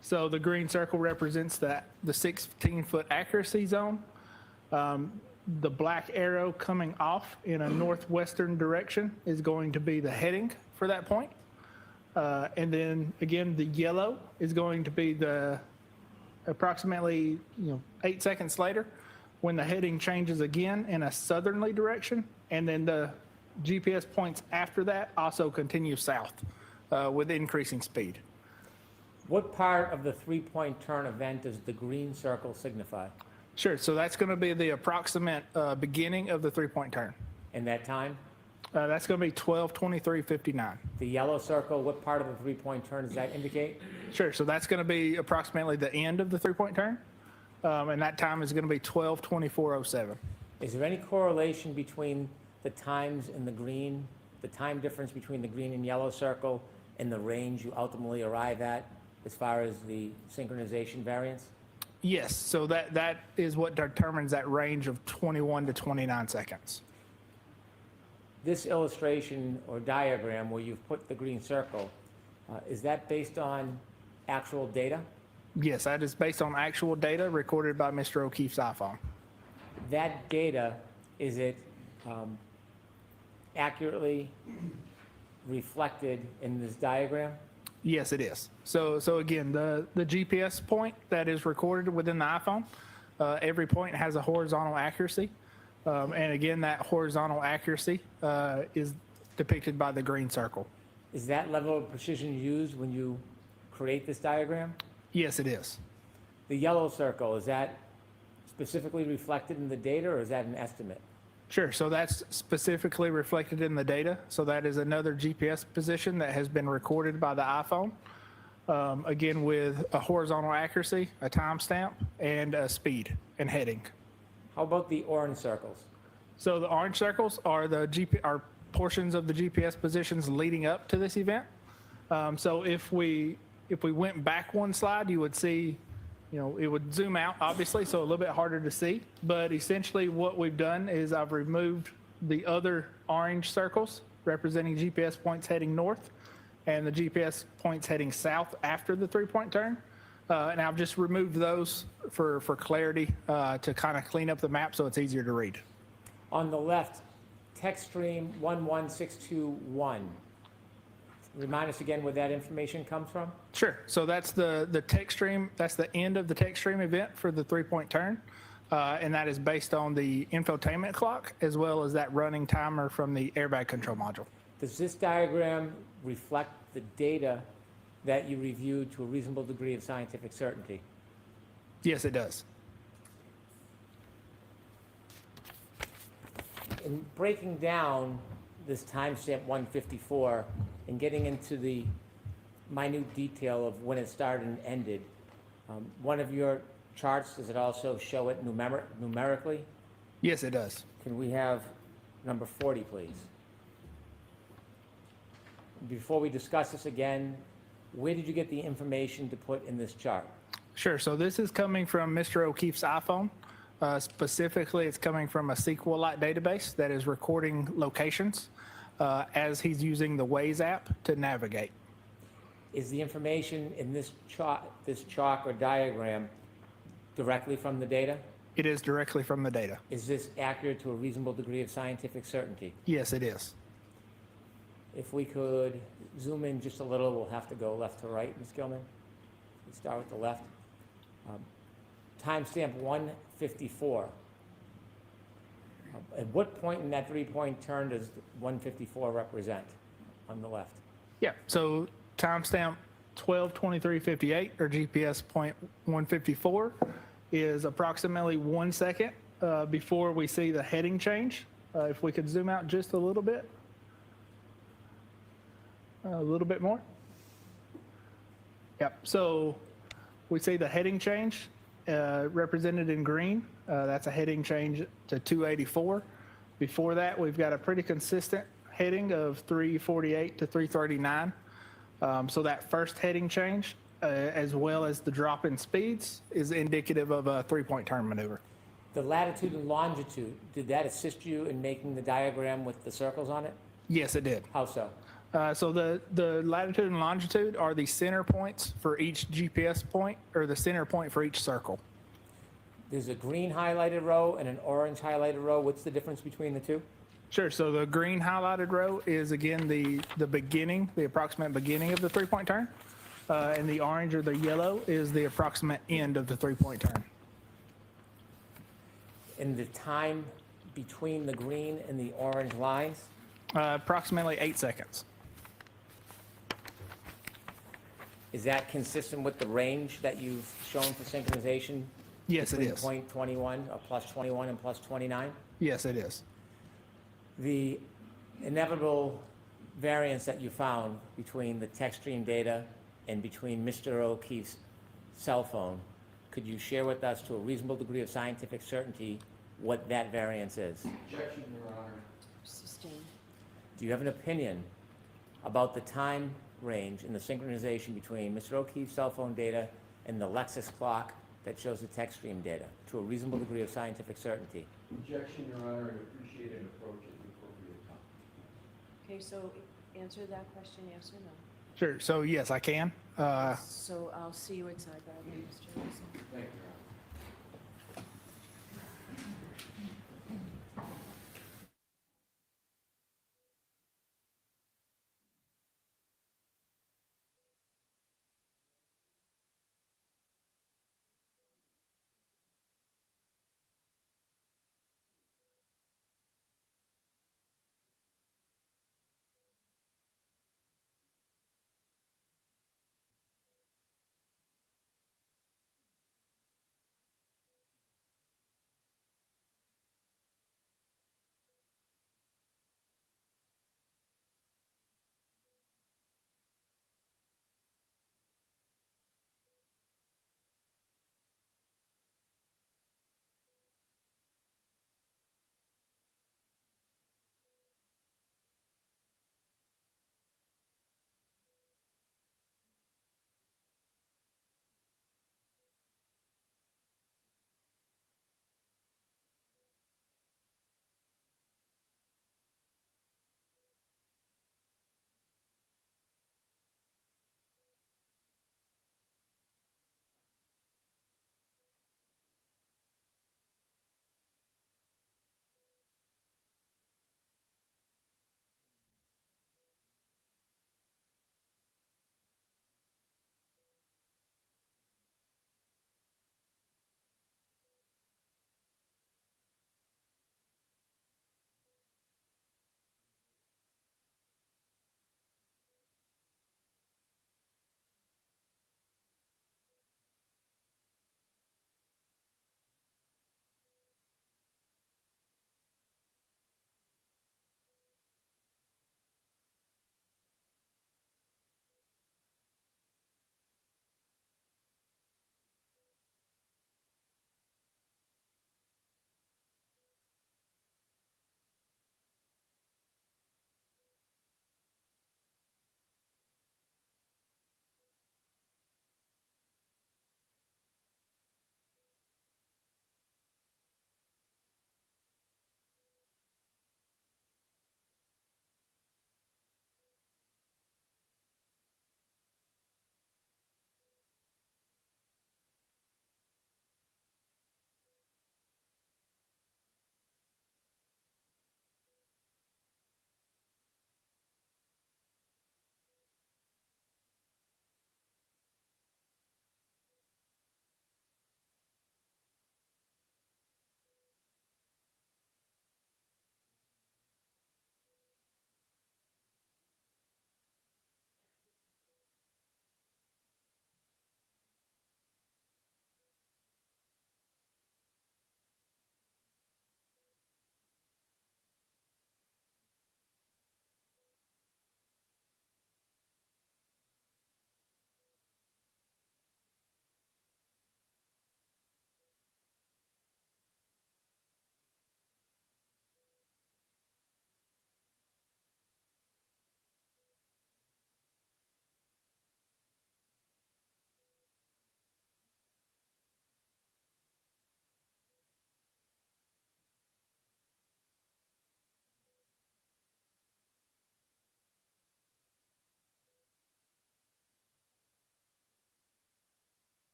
So the green circle represents the 16-foot accuracy zone. The black arrow coming off in a northwestern direction is going to be the heading for that point. And then again, the yellow is going to be the approximately 8 seconds later when the heading changes again in a southerly direction, and then the GPS points after that also continue south with increasing speed. What part of the three-point turn event does the green circle signify? Sure, so that's going to be the approximate beginning of the three-point turn. And that time? That's going to be 12:23:59. The yellow circle, what part of the three-point turn does that indicate? Sure, so that's going to be approximately the end of the three-point turn, and that time is going to be 12:24:07. Is there any correlation between the times in the green, the time difference between the green and yellow circle and the range you ultimately arrive at as far as the synchronization variance? Yes, so that is what determines that range of 21 to 29 seconds. This illustration or diagram where you've put the green circle, is that based on actual data? Yes, that is based on actual data recorded by Mr. O'Keefe's iPhone. That data, is it accurately reflected in this diagram? Yes, it is. So again, the GPS point that is recorded within the iPhone, every point has a horizontal accuracy. And again, that horizontal accuracy is depicted by the green circle. Is that level of precision used when you create this diagram? Yes, it is. The yellow circle, is that specifically reflected in the data, or is that an estimate? Sure, so that's specifically reflected in the data. So that is another GPS position that has been recorded by the iPhone. Again, with a horizontal accuracy, a timestamp, and a speed and heading. How about the orange circles? So the orange circles are are portions of the GPS positions leading up to this event. So if we went back one slide, you would see, it would zoom out, obviously, so a little bit harder to see. But essentially what we've done is I've removed the other orange circles representing GPS points heading north and the GPS points heading south after the 3-point turn. And I've just removed those for clarity to kind of clean up the map so it's easier to read. On the left, text stream 11621. Remind us again where that information comes from? Sure. So that's the text stream. That's the end of the text stream event for the 3-point turn. And that is based on the infotainment clock as well as that running timer from the airbag control module. Does this diagram reflect the data that you reviewed to a reasonable degree of scientific certainty? Yes, it does. In breaking down this timestamp 154 and getting into the minute detail of when it started and ended, one of your charts, does it also show it numerically? Yes, it does. Can we have number 40, please? Before we discuss this again, where did you get the information to put in this chart? Sure. So this is coming from Mr. O'Keefe's iPhone. Specifically, it's coming from a SQLite database that is recording locations as he's using the Waze app to navigate. Is the information in this chalk or diagram directly from the data? It is directly from the data. Is this accurate to a reasonable degree of scientific certainty? Yes, it is. If we could zoom in just a little, we'll have to go left to right, Ms. Gilman. We start with the left. Timestamp 154. At what point in that 3-point turn does 154 represent on the left? Yeah. So timestamp 12:23:58 or GPS point 154 is approximately 1 second before we see the heading change. If we could zoom out just a little bit. A little bit more. Yep. So we see the heading change represented in green. That's a heading change to 284. Before that, we've got a pretty consistent heading of 348 to 339. So that first heading change, as well as the drop in speeds, is indicative of a 3-point turn maneuver. The latitude and longitude, did that assist you in making the diagram with the circles on it? Yes, it did. How so? So the latitude and longitude are the center points for each GPS point, or the center point for each circle. There's a green highlighted row and an orange highlighted row. What's the difference between the two? Sure. So the green highlighted row is, again, the beginning, the approximate beginning of the 3-point turn. And the orange or the yellow is the approximate end of the 3-point turn. And the time between the green and the orange lines? Approximately 8 seconds. Is that consistent with the range that you've shown for synchronization? Yes, it is. Between point 21 or plus 21 and plus 29? Yes, it is. The inevitable variance that you found between the text stream data and between Mr. O'Keefe's cell phone, could you share with us to a reasonable degree of scientific certainty what that variance is? Objection, Your Honor. Sustained. Do you have an opinion about the time range and the synchronization between Mr. O'Keefe's cell phone data and the Lexus clock that shows the text stream data to a reasonable degree of scientific certainty? Objection, Your Honor. I'd appreciate an approach at the appropriate time. Okay, so answer that question, yes or no? Sure. So yes, I can. So I'll see you at side, Mr. Wilson. Thank you, Your Honor.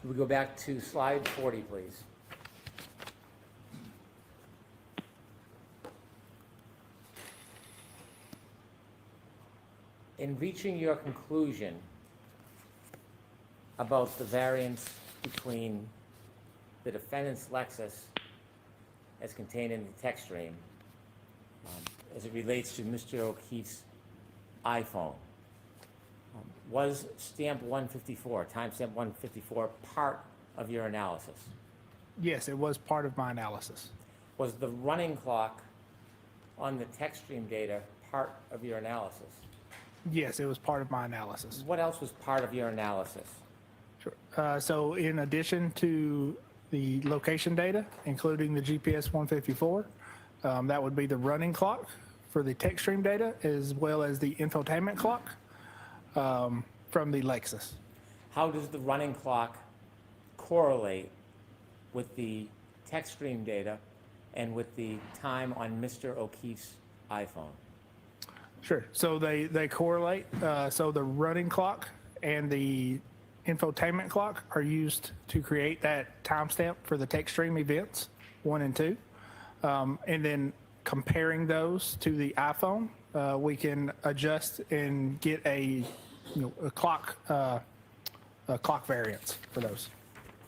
We go back to slide 40, please. In reaching your conclusion about the variance between the defendant's Lexus as contained in the text stream, as it relates to Mr. O'Keefe's iPhone, was stamp 154, timestamp 154, part of your analysis? Yes, it was part of my analysis. Was the running clock on the text stream data part of your analysis? Yes, it was part of my analysis. What else was part of your analysis? Sure. So in addition to the location data, including the GPS 154, that would be the running clock for the text stream data, as well as the infotainment clock from the Lexus. How does the running clock correlate with the text stream data and with the time on Mr. O'Keefe's iPhone? Sure. So they correlate. So the running clock and the infotainment clock are used to create that timestamp for the text stream events 1 and 2. And then comparing those to the iPhone, we can adjust and get a clock variance for those.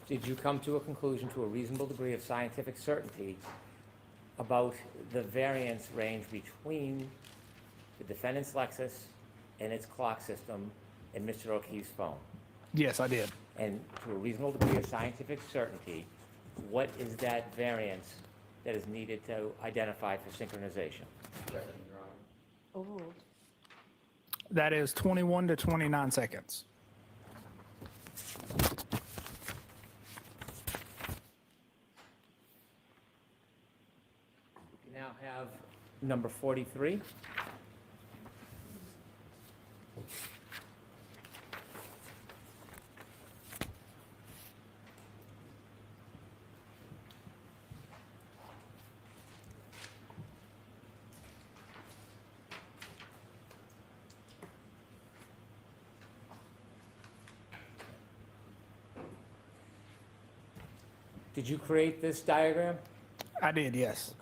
Did you come to a conclusion to a reasonable degree of scientific certainty about the variance range between the defendant's Lexus and its clock system and Mr. O'Keefe's phone? Yes, I did. And to a reasonable degree of scientific certainty, what is that variance that is needed to identify for synchronization? Overruled. That is 21 to 29 seconds. We now have number 43. Did you create this diagram? I did, yes.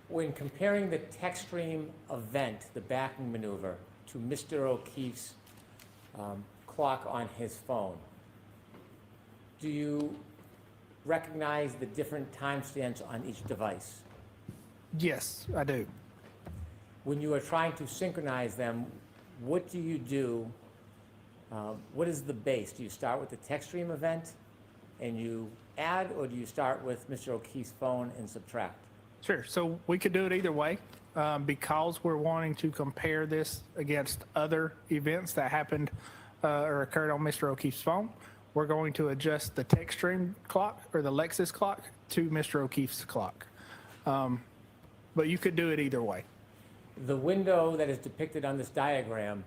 When comparing the text stream event, the backing maneuver, to Mr. O'Keefe's clock on his phone, do you recognize the different timestamps on each device? Yes, I do. When you are trying to synchronize them, what do you do? What is the base? Do you start with the text stream event and you add, or do you start with Mr. O'Keefe's phone and subtract? Sure. So we could do it either way. Because we're wanting to compare this against other events that happened or occurred on Mr. O'Keefe's phone, we're going to adjust the text stream clock or the Lexus clock to Mr. O'Keefe's clock. But you could do it either way. The window that is depicted on this diagram,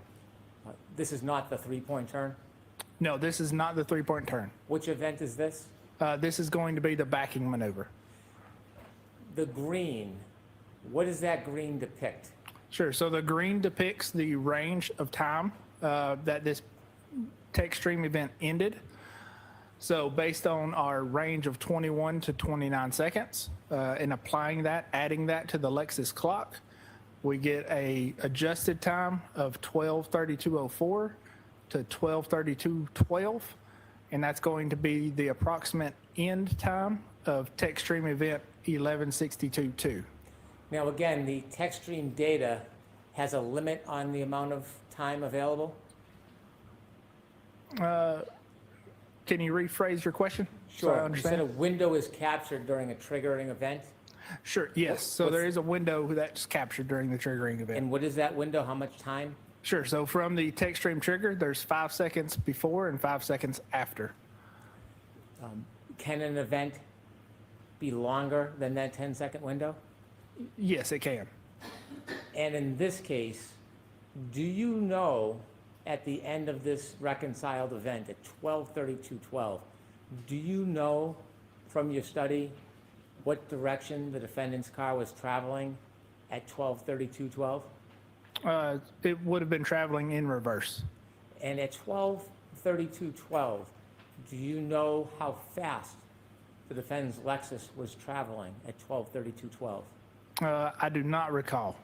this is not the three-point turn? No, this is not the three-point turn. Which event is this? This is going to be the backing maneuver. The green, what does that green depict? Sure. So the green depicts the range of time that this text stream event ended. So based on our range of 21 to 29 seconds, and applying that, adding that to the Lexus clock, we get a adjusted time of 12:32:04 to 12:32:12, and that's going to be the approximate end time of text stream event 11:62:2. Now, again, the text stream data has a limit on the amount of time available? Can you rephrase your question? So I Sure. You understand. said a window is captured during a triggering event. Sure, yes. So What's- there is a window that's captured during the triggering event. And what is that window? How much time? Sure, so from the text stream trigger, there's 5 seconds before and 5 seconds after. Can an event be longer than that 10-second window? Yes, it can. And in this case, do you know at the end of this reconciled event at 12:32:12, do you know from your study what direction the defendant's car was traveling at 12:32:12? It would have been traveling in reverse. And at 12:32:12, Do you know how fast the defendant's Lexus was traveling at 12:32:12? I do not recall.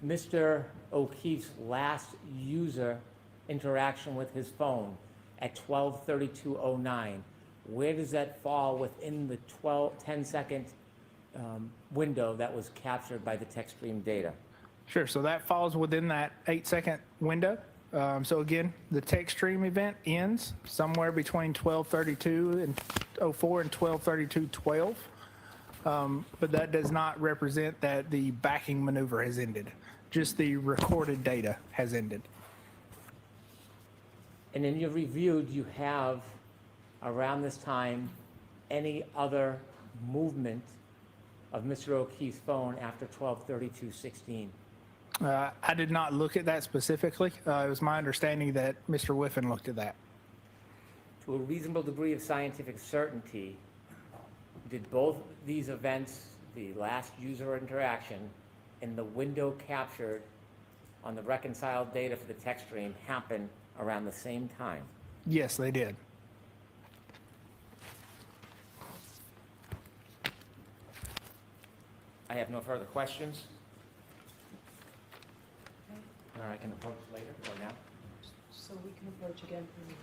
Mr. O'Keefe's last user interaction with his phone at 12:32:09, where does that fall within the 10-second window that was captured by the text stream data? Sure, so that falls within that 8-second window. So again, the text stream event ends somewhere between 12:32 and 04 and 12:32:12. But that does not represent that the backing maneuver has ended. Just the recorded data has ended. And in your review, do you have, around this time, any other movement of Mr. O'Keefe's phone after 12:32:16? I did not look at that specifically. It was my understanding that Mr. Whiffen looked at that. To a reasonable degree of scientific certainty, did both these events, the last user interaction and the window captured on the reconciled data for the text stream, happen around the same time? Yes, they did. I have no further questions. Or I can approach later or now. So we can approach again for a minute.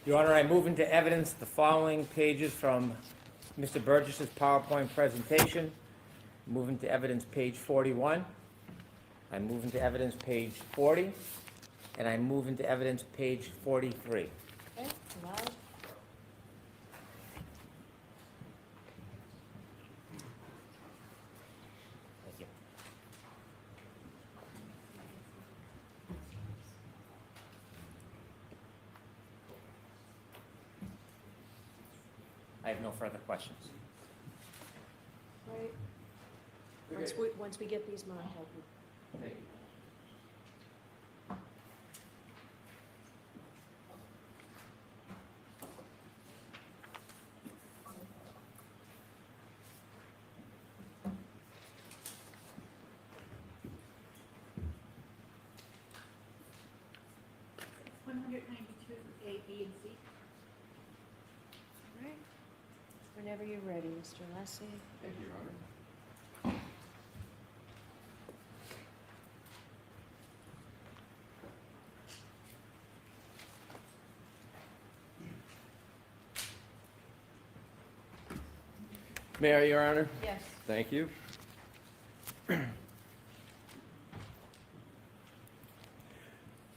Your Honor, I move into evidence the following pages from Mr. Burgess's PowerPoint presentation. Move into evidence page 41. I move into evidence page 40. And I move into evidence page 43. Okay, allowed. Thank you. I have no further questions. Right. Once we get these marked, I'll be- Thank you. One hundred ninety-two, A, B, and C. All right. Whenever you're ready, Mr. Lassie. Thank you, Your Honor. May I, Your Honor? Yes. Thank you.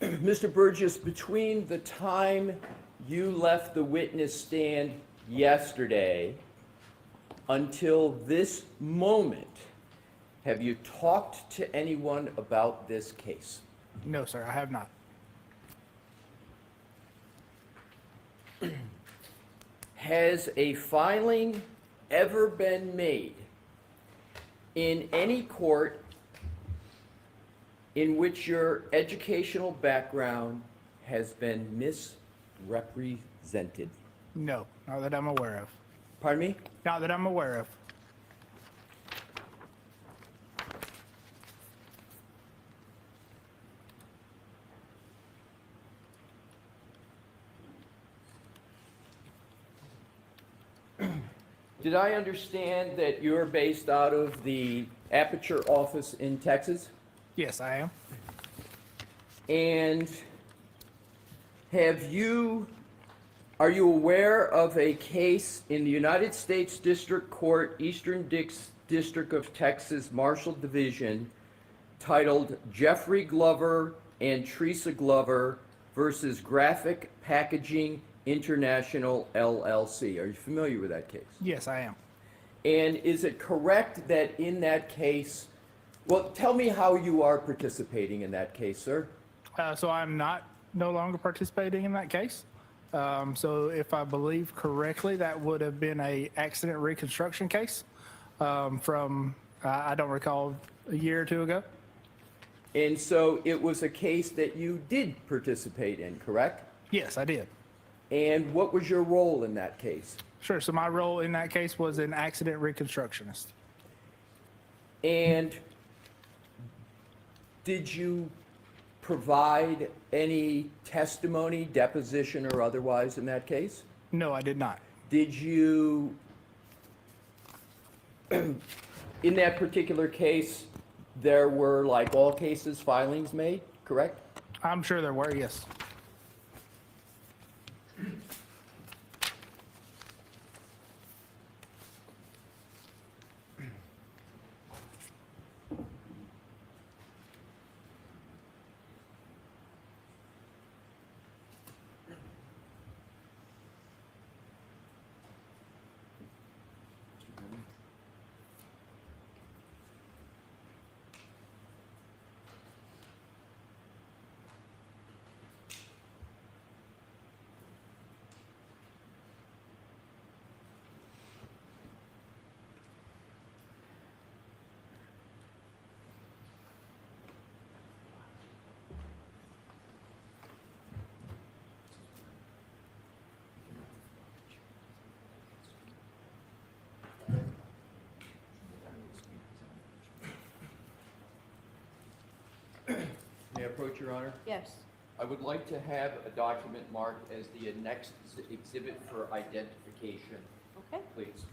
Mr. Burgess, between the time you left the witness stand yesterday until this moment, have you talked to anyone about this case? No, sir, I have not. Has a filing ever been made in any court in which your educational background has been misrepresented? No, not that I'm aware of. Pardon me? Not that I'm aware of. Did I understand that you're based out of the Aperture office in Texas? Yes, I am. And are you aware of a case in the United States District Court, Eastern District of Texas, Marshall Division, titled Jeffrey Glover and Teresa Glover versus Graphic Packaging International LLC? Are you familiar with that case? Yes, I am. And is it correct that in that case, well, tell me how you are participating in that case, sir? So I'm no longer participating in that case. So if I believe correctly, that would have been a accident reconstruction case from, I don't recall, a year or two ago. And so it was a case that you did participate in, correct? Yes, I did. And what was your role in that case? Sure. So my role in that case was an accident reconstructionist. And did you provide any testimony, deposition or otherwise in that case? No, I did not. Did you, in that particular case, there were, like all cases, filings made, correct? I'm sure there were, yes. May I approach, Your Honor? Yes. I would like to have a document marked as the next exhibit for identification, Okay. please.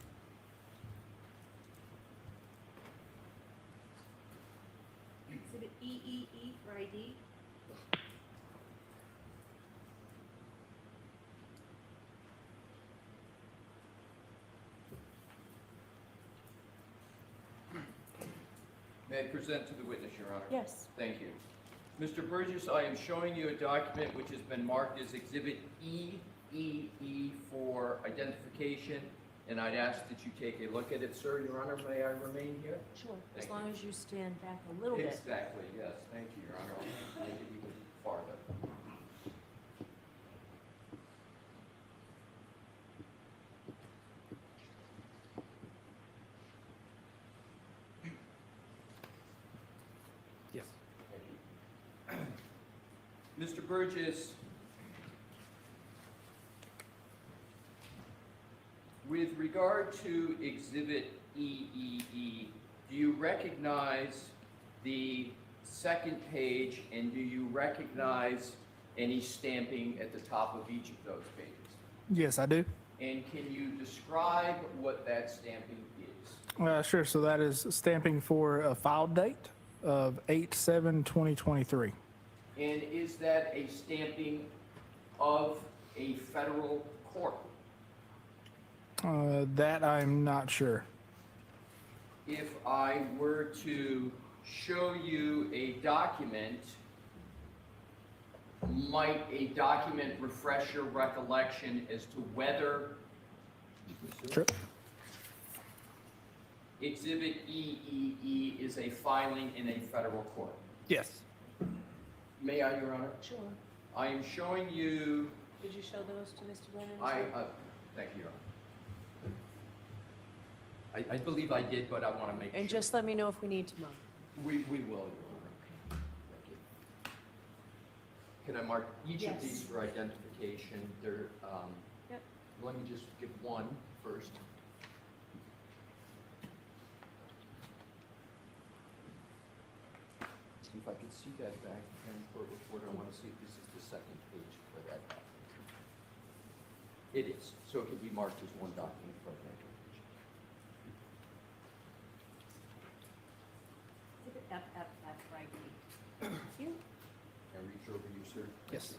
Exhibit EEE for ID. May I present to the witness, Your Honor? Yes. Thank you. Mr. Burgess, I am showing you a document which has been marked as Exhibit EEE for identification, and I'd ask that you take a look at it, sir. Your Honor, may I remain here? Sure, as Thank long as you stand back a little bit. Exactly, yes. Thank you, Your Honor. I'll make it even farther. Yes. Mr. Burgess, with regard to Exhibit EEE, do you recognize the second page, and do you recognize any stamping at the top of each of those pages? Yes, I do. And can you describe what that stamping is? Sure. So that is stamping for a file date of 8/7/2023. And is that a stamping of a federal court? That I'm not sure. If I were to show you a document, might a document refresh your recollection as to whether Sure. Exhibit EEE is a filing in a federal court? Yes. May I, Your Honor? Sure. I am showing you, Did you show those to Mr. Lennon? thank you, Your Honor. I believe I did, but I want to make sure. And just let me know if we need to mark. We will, Your Honor. Thank you. Can I mark each of Yes. these for identification? They're, Yep. let me just give one first. See if I can see that back and court report. I want to see if this is the second page for that document. It is, so it can be marked as one document for that. Exhibit FFF right here. Thank you. Can I reach over you, sir? Yes.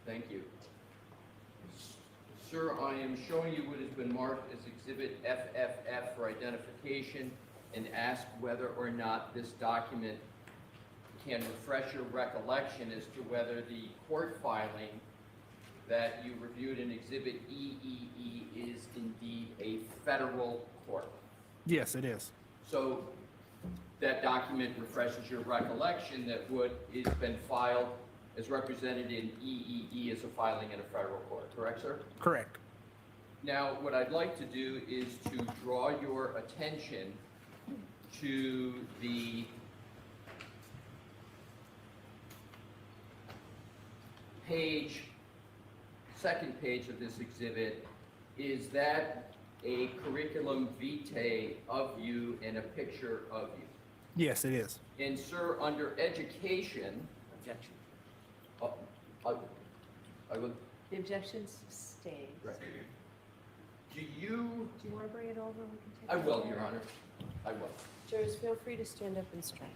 Thank you. Sir, I am showing you what has been marked as Exhibit FFF for identification and ask whether or not this document can refresh your recollection as to whether the court filing that you reviewed in Exhibit EEE is indeed a federal court. Yes, it is. So that document refreshes your recollection that what has been filed as represented in EEE is a filing in a federal court, correct, sir? Correct. Now, what I'd like to do is to draw your attention to the second page of this exhibit. Is that a curriculum vitae of you and a picture of you? Yes, it is. And sir, under education, Objection. I would, The objections stay. right. Do you, Do you want to bring it over? We can take I it will, over. Your Honor, I will. Jurors, feel free to stand up and stretch.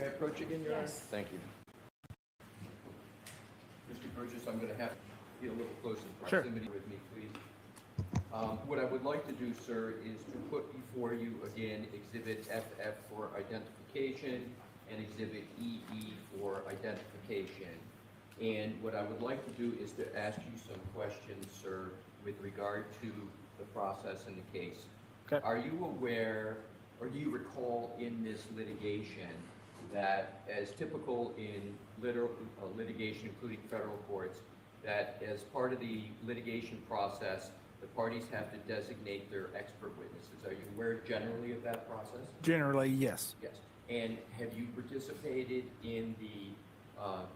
approach again, Your Honor? Yes. Thank you. Mr. Burgess, I'm going to have to be a little closer in Sure. proximity with me, please. What I would like to do, sir, is to put before you again Exhibit FF for identification and Exhibit EE for identification. And what I would like to do is to ask you some questions, sir, with regard to the process in the case. Okay. Are you aware, or do you recall in this litigation that, as typical in litigation, including federal courts, that as part of the litigation process, the parties have to designate their expert witnesses? Are you aware generally of that process? Generally, yes. Yes. And have you participated in the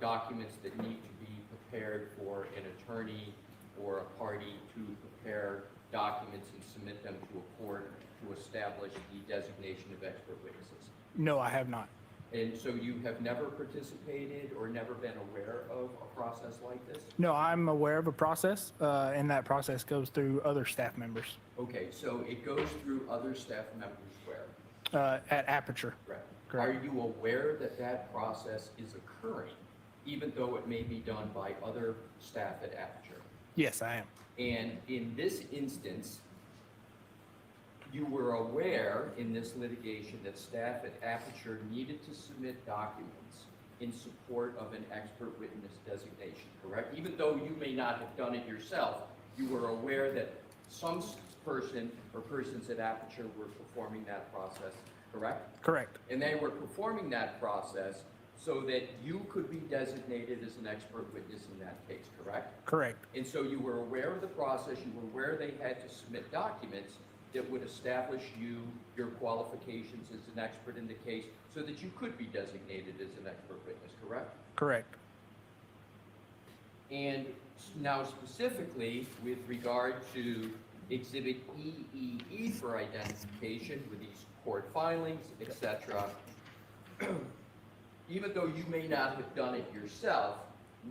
documents that need to be prepared for an attorney or a party to prepare documents and submit them to a court to establish the designation of expert witnesses? No, I have not. And so you have never participated or never been aware of a process like this? No, I'm aware of a process, and that process goes through other staff members Okay, so it goes through other staff members where? at Aperture. Correct. Correct. Are you aware that that process is occurring, even though it may be done by other staff at Aperture? Yes, I am. And in this instance, you were aware in this litigation that staff at Aperture needed to submit documents in support of an expert witness designation, correct? Even though you may not have done it yourself, you were aware that some person or persons at Aperture were performing that process, correct? Correct. And they were performing that process so that you could be designated as an expert witness in that case, correct? Correct. And so you were aware of the process, you were aware they had to submit documents that would establish your qualifications as an expert in the case so that you could be designated as an expert witness, correct? Correct. And now specifically with regard to Exhibit EEE for identification with these court filings, etc., even though you may not have done it yourself,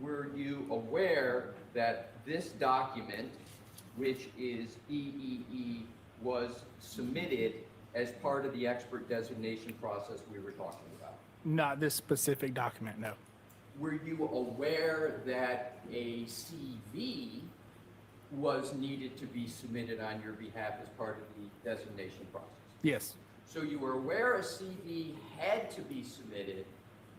were you aware that this document, which is EEE, was submitted as part of the expert designation process we were talking about? Not this specific document, no. Were you aware that a CV was needed to be submitted on your behalf as part of the designation process? Yes. So you were aware a CV had to be submitted,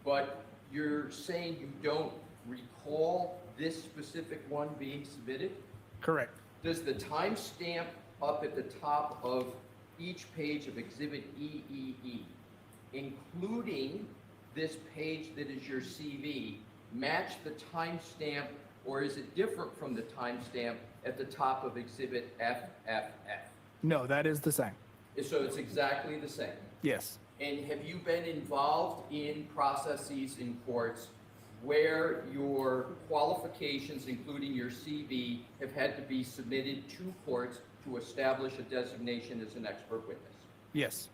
but you're saying you don't recall this specific one being submitted? Correct. Does the timestamp up at the top of each page of Exhibit EEE, including this page that is your CV, match the timestamp, or is it different from the timestamp at the top of Exhibit FFF? No, that is the same. So it's exactly the same. Yes. And have you been involved in processes in courts where your qualifications, including your CV, have had to be submitted to courts to establish a designation as an expert witness? Yes.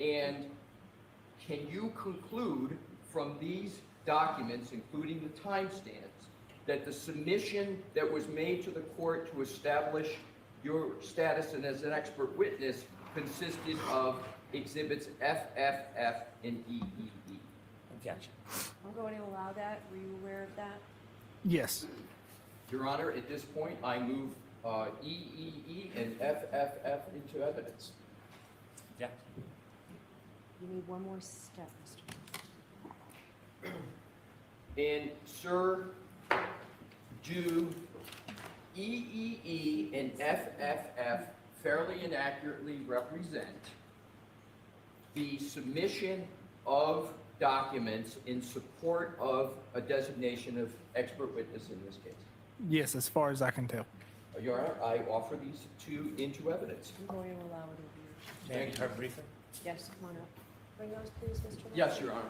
And can you conclude from these documents, including the timestamps, that the submission that was made to the court to establish your status and as an expert witness consisted of Exhibits FFF and EEE? Objection. I'm going to allow that. Were you aware of that? Yes. Your Honor, at this point, I move EEE and FFF into evidence. Objection. You need one more step, Mr. And, sir, do EEE and FFF fairly and accurately represent the submission of documents in support of a designation of expert witness in this case? Yes, as far as I can tell. Your Honor, I offer these two into evidence. I'm going to allow it over here. May I be heard briefly? Yes, come on up. Bring those, please, Mr. Lawson. Yes, Your Honor.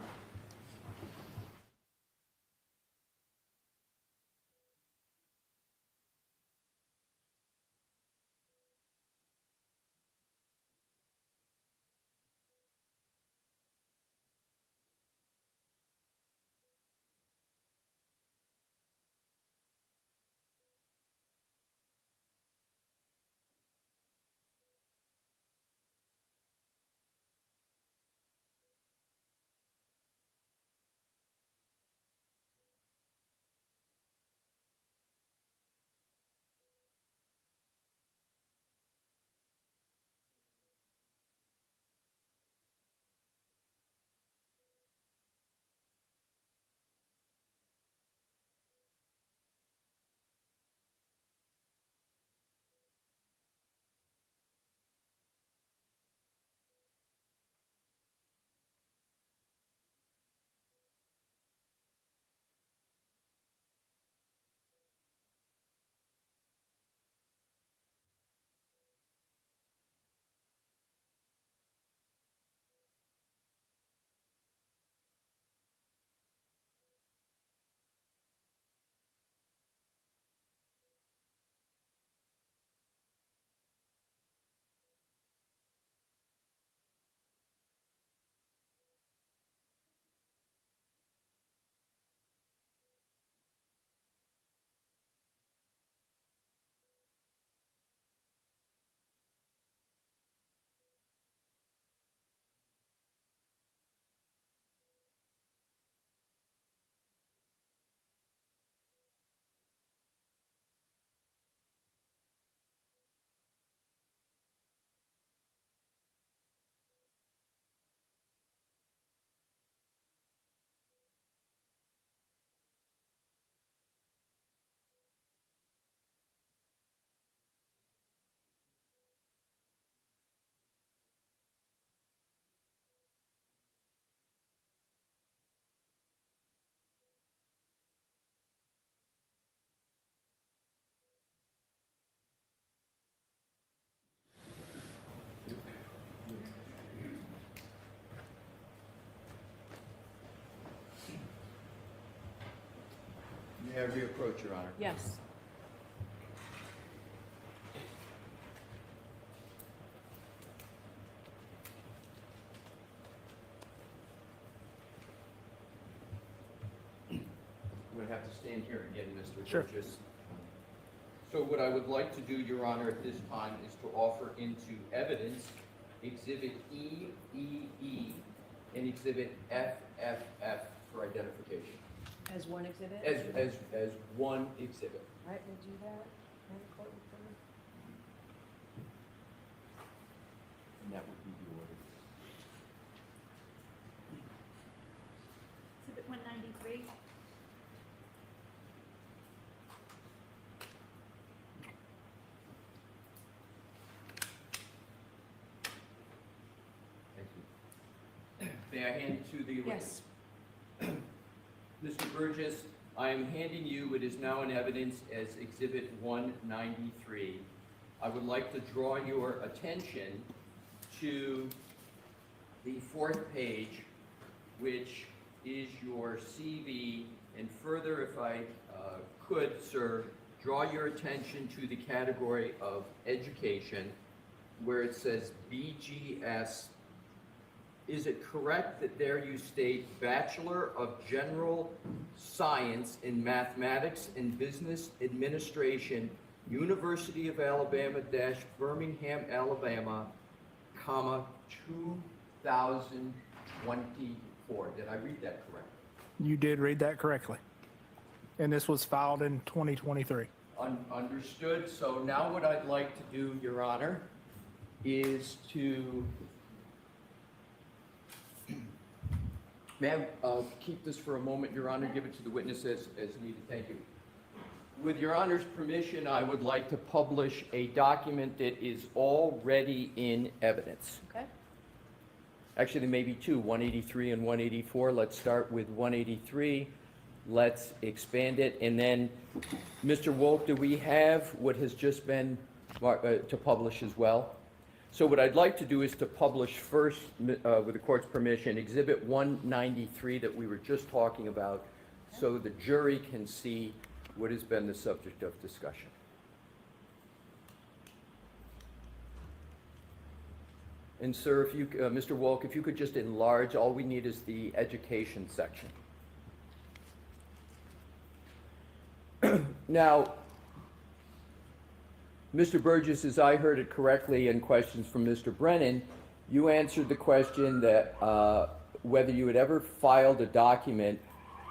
May I reapproach, Your Honor? Yes. I'm going to have to stand here again, Mr. Sure. Burgess. So what I would like to do, Your Honor, at this time is to offer into evidence Exhibit E, and Exhibit F for identification, As one exhibit? as one exhibit. All right, we'll do that. Madam Clerk, please. And that would be the order. Exhibit 193. Thank you. May I hand it to the witness? Yes. Mr. Burgess, I am handing you, it is now in evidence as Exhibit 193. I would like to draw your attention to the fourth page, which is your CV, and further, if I could, sir, draw your attention to the category of education, where it says BGS. Is it correct that there you state Bachelor of General Science in Mathematics and Business Administration, University of Alabama - Birmingham, Alabama, comma, 2024? Did I read that correct? You did read that correctly. And this was filed in 2023. Understood. So now what I'd like to do, Your Honor, is to, may I keep this for a moment, Your Honor, give it to the witness as needed. Thank you. With Your Honor's permission, I would like to publish a document that is already in evidence. Okay. Actually, there may be two, 183 and 184. Let's start with 183. Let's expand it. And then, Mr. Wolf, do we have what has just been to publish as well? So what I'd like to do is to publish first, with the court's permission, Exhibit 193 that we were just talking about, so the jury can see what has been the subject of discussion. And sir, if you, Mr. Wolk, if you could just enlarge, all we need is the education section. Now, Mr. Burgess, as I heard it correctly in questions from Mr. Brennan, you answered the question that whether you had ever filed a document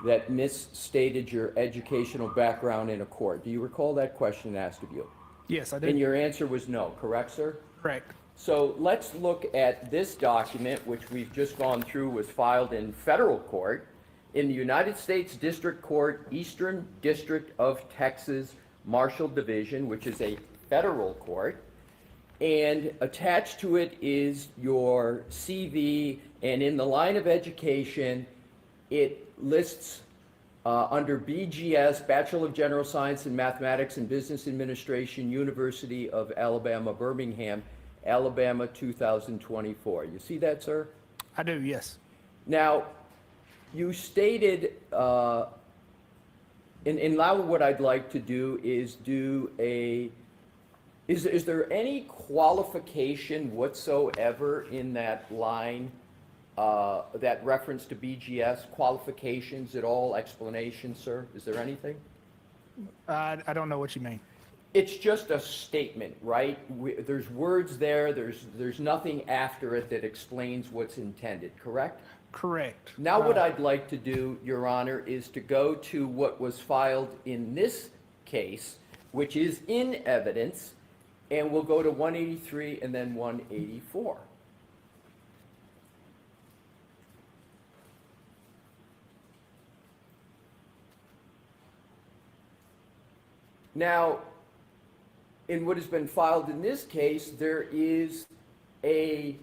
that misstated your educational background in a court. Do you recall that question asked of you? Yes, I And did. your answer was no, correct, sir? Correct. So let's look at this document, which we've just gone through, was filed in federal court in the United States District Court, Eastern District of Texas, Marshall Division, which is a federal court. And attached to it is your CV, and in the line of education, it lists under BGS, Bachelor of General Science in Mathematics and Business Administration, University of Alabama, Birmingham, Alabama 2024. You see that, sir? I do, yes. Now, you stated, and now what I'd like to do is do a, is there any qualification whatsoever in that line, that reference to BGS, qualifications at all, explanation, sir? Is there anything? I don't know what you mean. It's just a statement, right? There's words there, there's nothing after it that explains what's intended, correct? Correct. Now what I'd like to do, Your Honor, is to go to what was filed in this case, which is in evidence, and we'll go to 183 and then 184. Now, in what has been filed in this case, there is a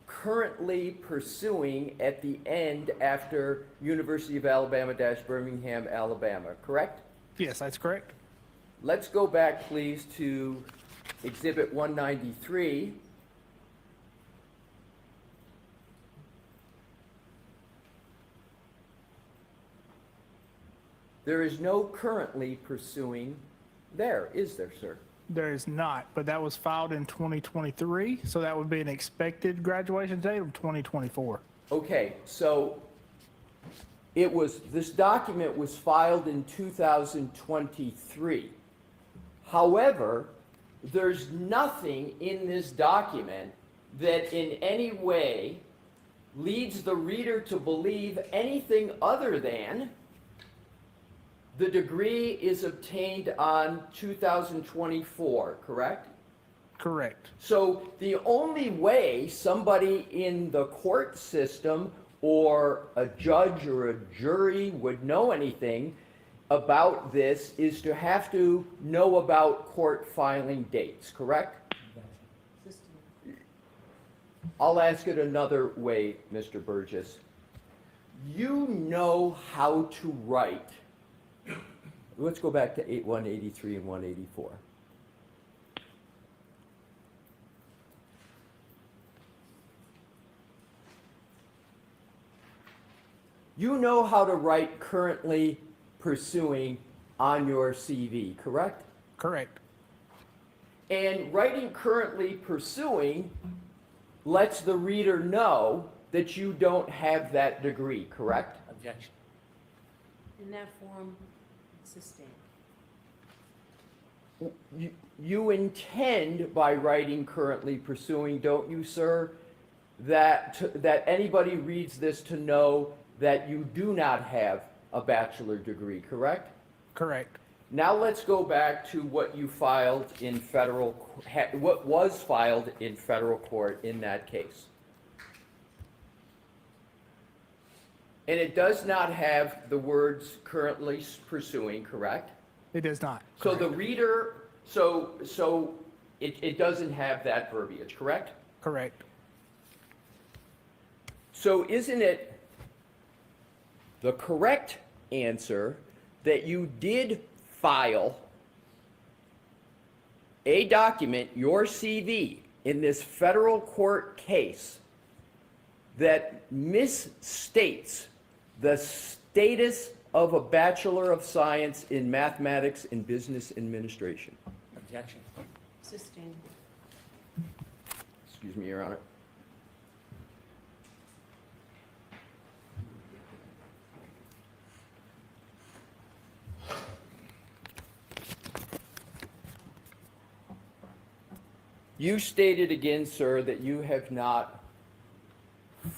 currently pursuing at the end after University of Alabama - Birmingham, Alabama, correct? Yes, that's correct. Let's go back, please, to Exhibit 193. There is no currently pursuing there, is there, sir? There is not, but that was filed in 2023, so that would be an expected graduation date of 2024. Okay, so this document was filed in 2023. However, there's nothing in this document that in any way leads the reader to believe anything other than the degree is obtained on 2024, correct? Correct. So the only way somebody in the court system or a judge or a jury would know anything about this is to have to know about court filing dates, correct? I'll ask it another way, Mr. Burgess. You know how to write. Let's go back to 183 and 184. You know how to write currently pursuing on your CV, correct? Correct. And writing currently pursuing lets the reader know that you don't have that degree, correct? Objection. In that form, sustained. You intend by writing currently pursuing, don't you, sir, that anybody reads this to know that you do not have a bachelor degree, correct? Correct. Now let's go back to what you filed in what was filed in federal court in that case. And it does not have the words currently pursuing, correct? It does not. So the reader, it doesn't have that verbiage, correct? Correct. So isn't it the correct answer that you did file a document, your CV, in this federal court case that misstates the status of a Bachelor of Science in Mathematics and Business Administration? Objection. Sustained. Excuse me, Your Honor. You stated again, sir, that you have not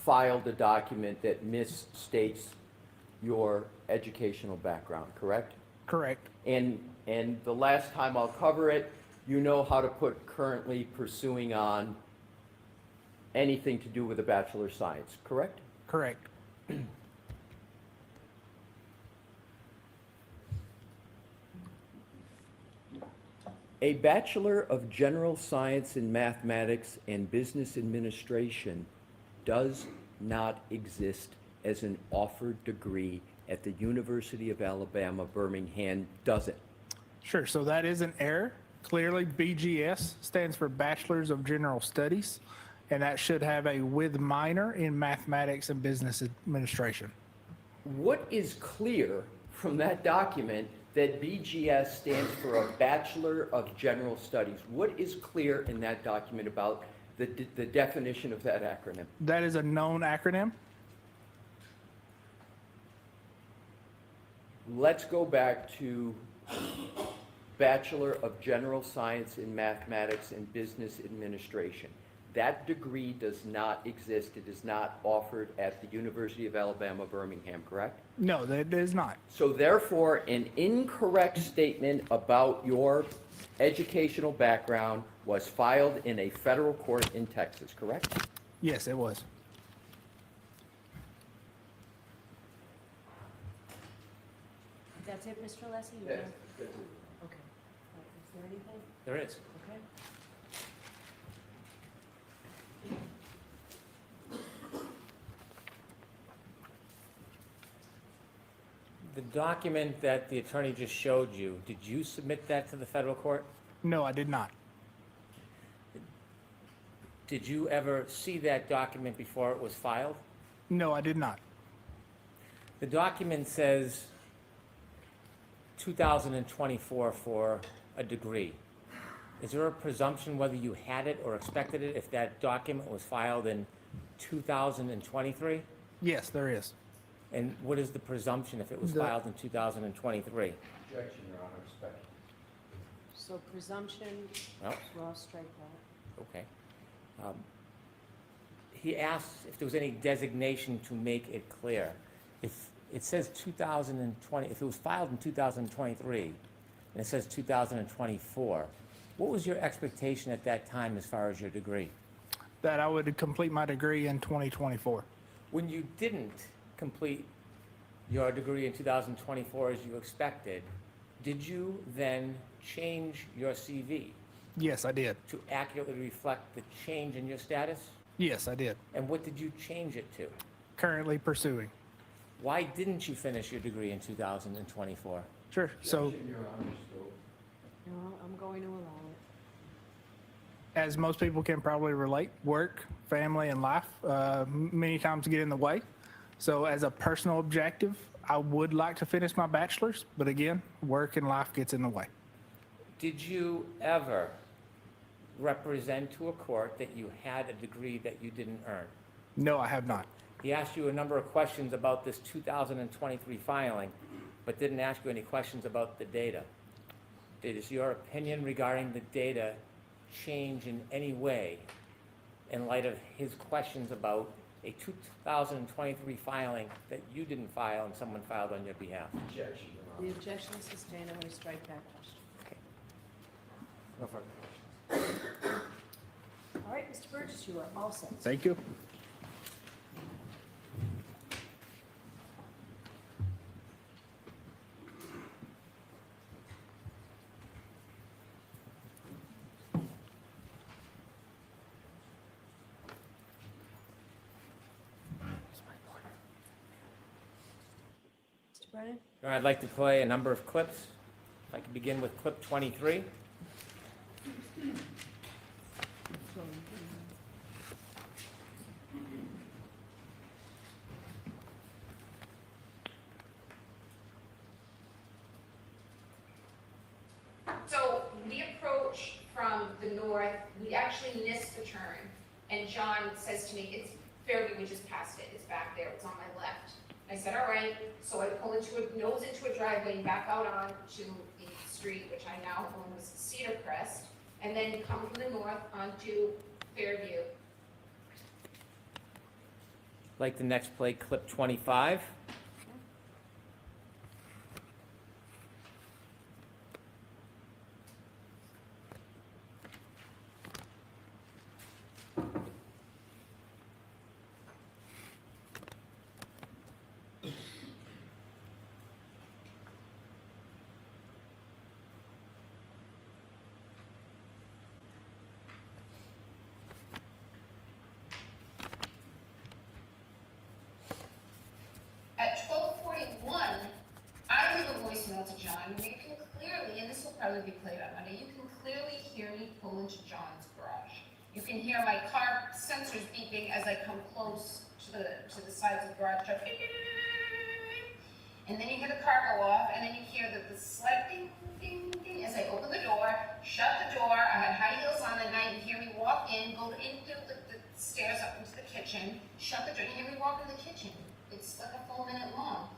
filed a document that misstates your educational background, correct? Correct. And the last time I'll cover it, you know how to put currently pursuing on anything to do with a Bachelor of Science, correct? Correct. A Bachelor of General Science in Mathematics and Business Administration does not exist as an offered degree at the University of Alabama, Birmingham, does it? Sure. So that is an error. Clearly, BGS stands for Bachelors of General Studies, and that should have a with minor in Mathematics and Business Administration. What is clear from that document that BGS stands for a Bachelor of General Studies? What is clear in that document about the definition of that acronym? That is a known acronym. Let's go back to Bachelor of General Science in Mathematics and Business Administration. That degree does not exist. It is not offered at the University of Alabama, Birmingham, correct? No, that is not. So therefore, an incorrect statement about your educational background was filed in a federal court in Texas, correct? Yes, it was. That's it, Mr. Alessi? You Yes, have- that's it. Okay. Is there anything? There is. Okay. The document that the attorney just showed you, did you submit that to the federal court? No, I did not. Did you ever see that document before it was filed? No, I did not. The document says 2024 for a degree. Is there a presumption whether you had it or expected it if that document was filed in 2023? Yes, there is. And what is the presumption if it was The- filed in 2023? Objection, Your Honor, respect. So presumption, Well, well, strike that. okay. He asked if there was any designation to make it clear. If it says 2020, if it was filed in 2023, and it says 2024, what was your expectation at that time as far as your degree? That I would complete my degree in 2024. When you didn't complete your degree in 2024 as you expected, did you then change your CV Yes, I did. to accurately reflect the change in your status? Yes, I did. And what did you change it to? Currently pursuing. Why didn't you finish your degree in 2024? Sure. So, Objection, Your Honor, still. No, I'm going to allow it. as most people can probably relate, work, family, and life many times get in the way. So, as a personal objective, I would like to finish my bachelor's, but again, work and life gets in the way. Did you ever represent to a court that you had a degree that you didn't earn? No, I have not. He asked you a number of questions about this 2023 filing, but didn't ask you any questions about the data. Does your opinion regarding the data change in any way in light of his questions about a 2023 filing that you didn't file and someone filed on your behalf? Objection, Your The Honor. objection is sustained, I'm going to strike that question. No further. All right, Mr. Burgess, you are all set. Thank you. Mr. Brennan? I'd like to play a number of clips. If I could begin with clip 23. So we approach from the north, we actually missed the turn, and John says to me, it's Fairview, we just passed it, it's back there, it's on my left. I said, all right, so I pull nose into a driveway, back out onto the street, which I now own as Cedar Crest, and then come from the north onto Fairview. Like the next play, clip 25. At 12:41, I leave a voicemail to John, where you can clearly, and this will probably be played on Monday, you can clearly hear me pull into John's garage. You can hear my car sensors beeping as I come close to the sides of the garage door. And then you hear the car go off, and then you hear the slight ding, ding, ding as I open the door, shut the door. I had high heels on that night. You hear me walk in, go into the stairs up into the kitchen, shut the door. You hear me walk in the kitchen. It's like a full minute long.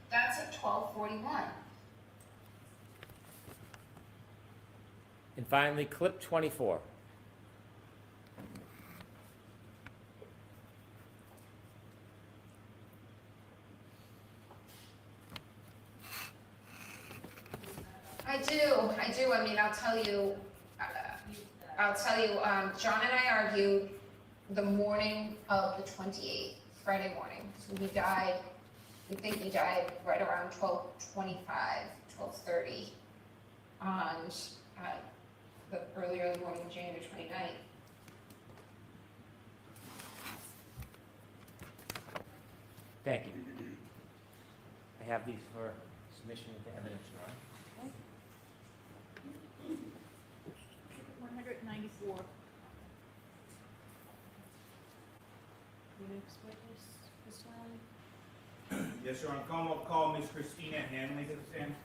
That's at 12:41. And finally, clip 24. I do. I mean, I'll tell you, John and I argued the morning of the 28th, Friday morning. So we think he died right around 12:25, 12:30 on the earlier in the morning of January 29th. Thank you. I have these for submission into evidence, Your Honor. 194. The next witness, Mr. Allen? Yes, sir. On call Miss Christina Hanley to the stand.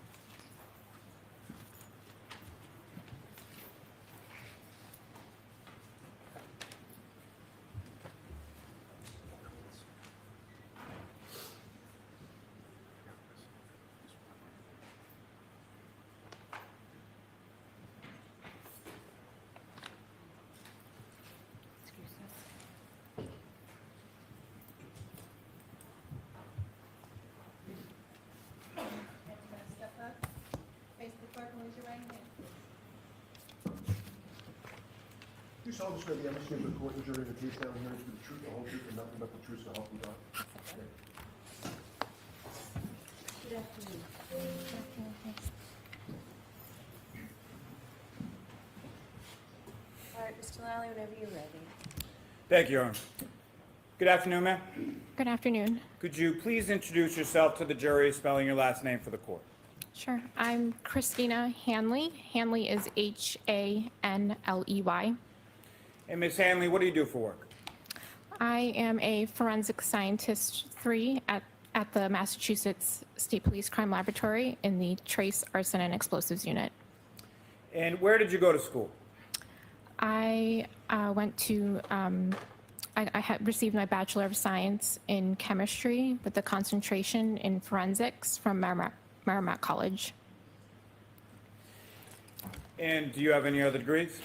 You solemnly swear the evidence given in court and jury in the case now and hearing to be the truth, the whole truth, and nothing but the truth, so help you God? Good afternoon. All right, Mr. Lally, whenever you're ready. Thank you, Your Honor. Good afternoon, ma'am. Good afternoon. Could you please introduce yourself to the jury, spelling your last name for the court? Sure. I'm Christina Hanley. Hanley is Hanley. And Ms. Hanley, what do you do for work? I am a forensic scientist 3 at the Massachusetts State Police Crime Laboratory in the Trace Arson and Explosives Unit. And where did you go to school? I went to, I had received my Bachelor of Science in Chemistry with a concentration in forensics from Merrimack College. And do you have any other degrees?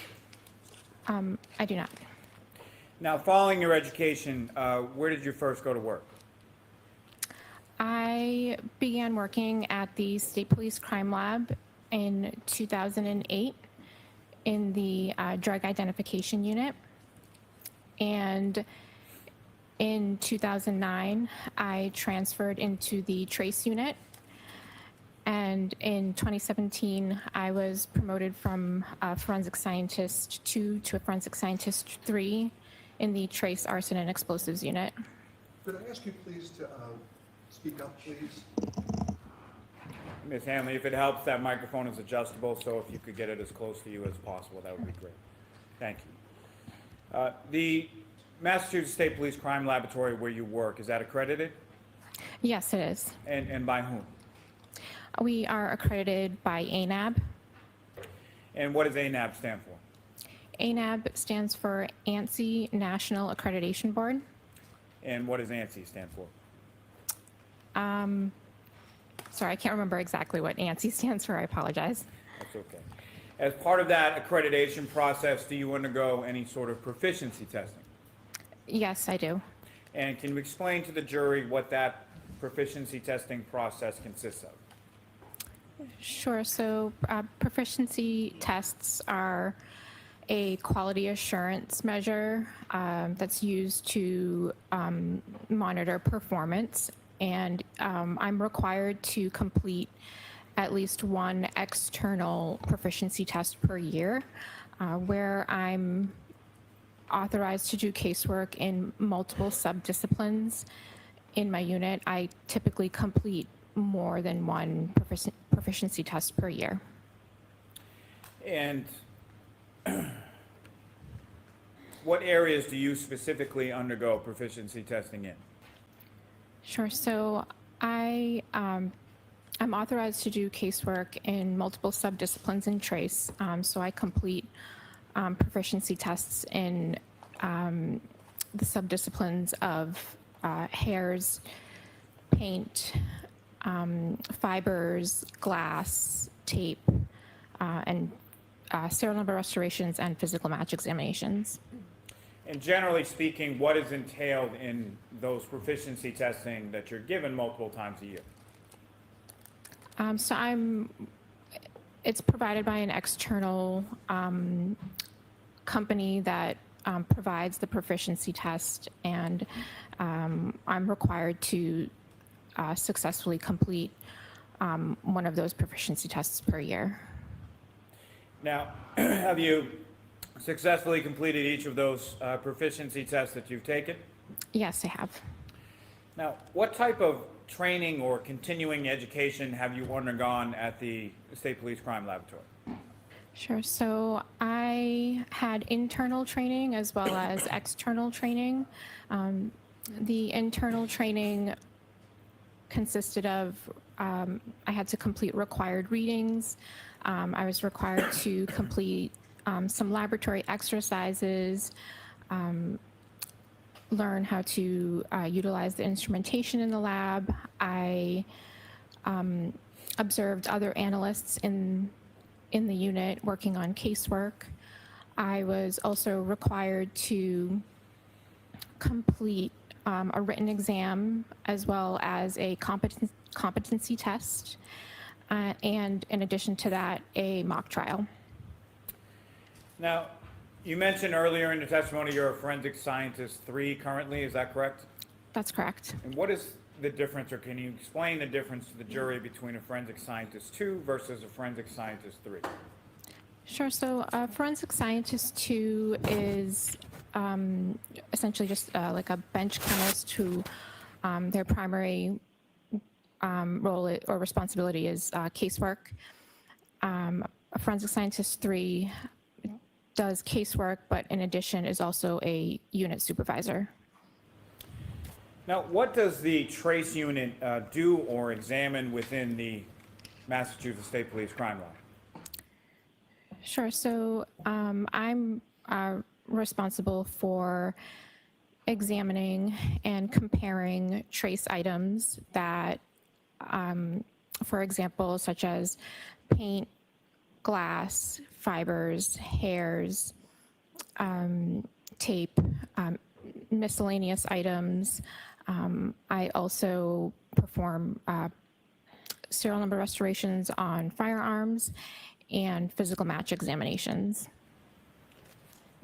I do not. Now, following your education, where did you first go to work? I began working at the State Police Crime Lab in 2008 in the Drug Identification Unit. And in 2009, I transferred into the Trace Unit. And in 2017, I was promoted from a forensic scientist 2 to a forensic scientist 3 in the Trace Arson and Explosives Unit. Could I ask you please to speak up, please? Ms. Hanley, if it helps, that microphone is adjustable, so if you could get it as close to you as possible, that would be great. Thank you. The Massachusetts State Police Crime Laboratory where you work, is that accredited? Yes, it is. And by whom? We are accredited by ANAB. And what does ANAB stand for? ANAB stands for ANSI National Accreditation Board. And what does ANSI stand for? Sorry, I can't remember exactly what ANSI stands for. I apologize. That's okay. As part of that accreditation process, do you undergo any sort of proficiency testing? Yes, I do. And can you explain to the jury what that proficiency testing process consists of? Sure. So proficiency tests are a quality assurance measure that's used to monitor performance. And I'm required to complete at least one external proficiency test per year, where I'm authorized to do casework in multiple subdisciplines. In my unit, I typically complete more than one proficiency test per year. And what areas do you specifically undergo proficiency testing in? Sure. So I'm authorized to do casework in multiple subdisciplines in Trace. So I complete proficiency tests in the subdisciplines of hairs, paint, fibers, glass, tape, and serial number restorations and physical match examinations. And generally speaking, what is entailed in those proficiency testing that you're given multiple times a year? It's provided by an external company that provides the proficiency test, and I'm required to successfully complete one of those proficiency tests per year. Now, have you successfully completed each of those proficiency tests that you've taken? Yes, I have. Now, what type of training or continuing education have you undergone at the State Police Crime Laboratory? Sure. So I had internal training as well as external training. The internal training consisted of I had to complete required readings. I was required to complete some laboratory exercises, learn how to utilize the instrumentation in the lab. I observed other analysts in the unit working on casework. I was also required to complete a written exam as well as a competency test, and in addition to that, a mock trial. Now, You mentioned earlier in your testimony you're a forensic scientist 3 currently, is that correct? That's correct. And what is the difference, or can you explain the difference to the jury between a forensic scientist 2 versus a forensic scientist 3? Sure. So forensic scientist 2 is essentially just like a bench chemist who their primary role or responsibility is casework. A forensic scientist 3 does casework, but in addition is also a unit supervisor. Now, what does the trace unit do or examine within the Massachusetts State Police crime lab? Sure. So I'm responsible for examining and comparing trace items that, for example, such as paint, glass, fibers, hairs, tape, miscellaneous items. I also perform serial number restorations on firearms and physical match examinations.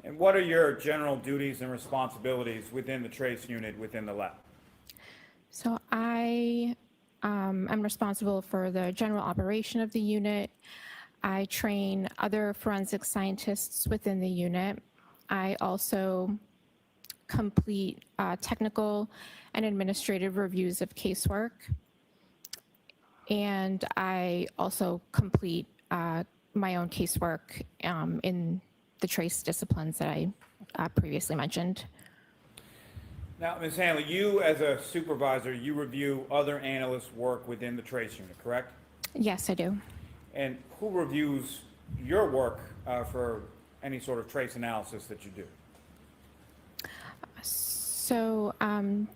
And what are your general duties and responsibilities within the trace unit within the lab? So I am responsible for the general operation of the unit. I train other forensic scientists within the unit. I also complete technical and administrative reviews of casework. And I also complete my own casework in the trace disciplines that I previously mentioned. Now, Ms. Hanley, you as a supervisor, you review other analysts' work within the trace unit, correct? Yes, I do. And who reviews your work for any sort of trace analysis that you do? So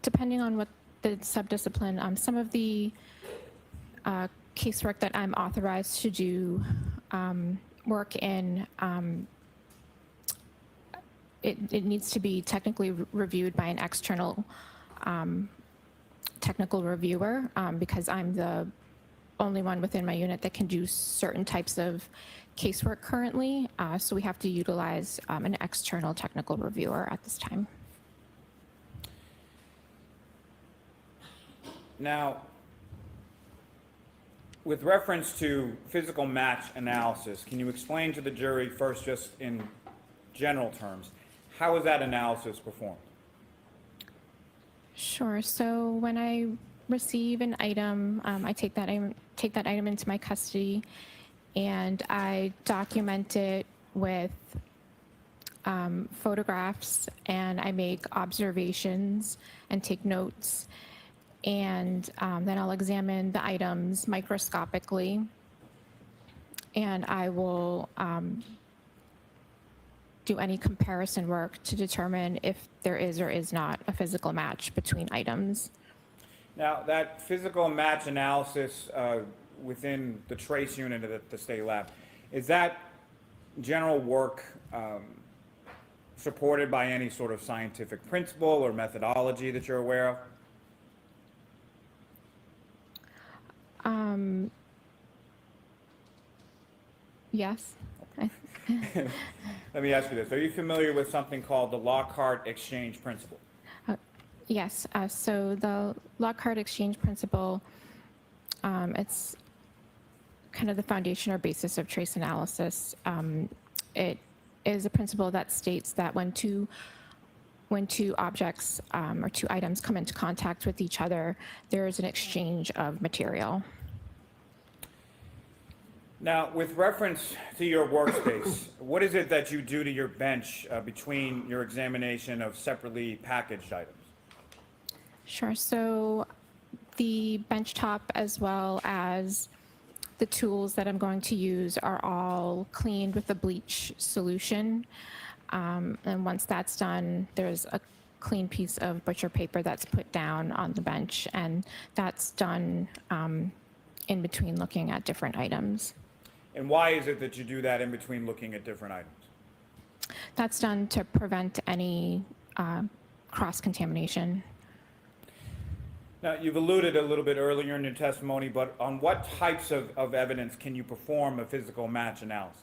depending on what the subdiscipline, some of the casework that I'm authorized to do work in, it needs to be technically reviewed by an external technical reviewer because I'm the only one within my unit that can do certain types of casework currently. So we have to utilize an external technical reviewer at this time. Now, with reference to physical match analysis, can you explain to the jury first, just in general terms, how is that analysis performed? Sure. So when I receive an item, I take that item into my custody, and I document it with photographs, and I make observations and take notes. And then I'll examine the items microscopically, and I will do any comparison work to determine if there is or is not a physical match between items. Now, that physical match analysis within the trace unit at the state lab, is that general work supported by any sort of scientific principle or methodology that you're aware of? Yes. Let me ask you this. Are you familiar with something called the Lockhart exchange principle? Yes. So the Lockhart exchange principle, it's kind of the foundation or basis of trace analysis. It is a principle that states that when two objects or two items come into contact with each other, there is an exchange of material. Now, with reference to your workspace, what is it that you do to your bench between your examination of separately packaged items? Sure. So the bench top as well as the tools that I'm going to use are all cleaned with a bleach solution. And once that's done, there's a clean piece of butcher paper that's put down on the bench, and that's done in between looking at different items. And why is it that you do that in between looking at different items? That's done to prevent any cross-contamination. Now, you've alluded a little bit earlier in your testimony, but on what types of evidence can you perform a physical match analysis?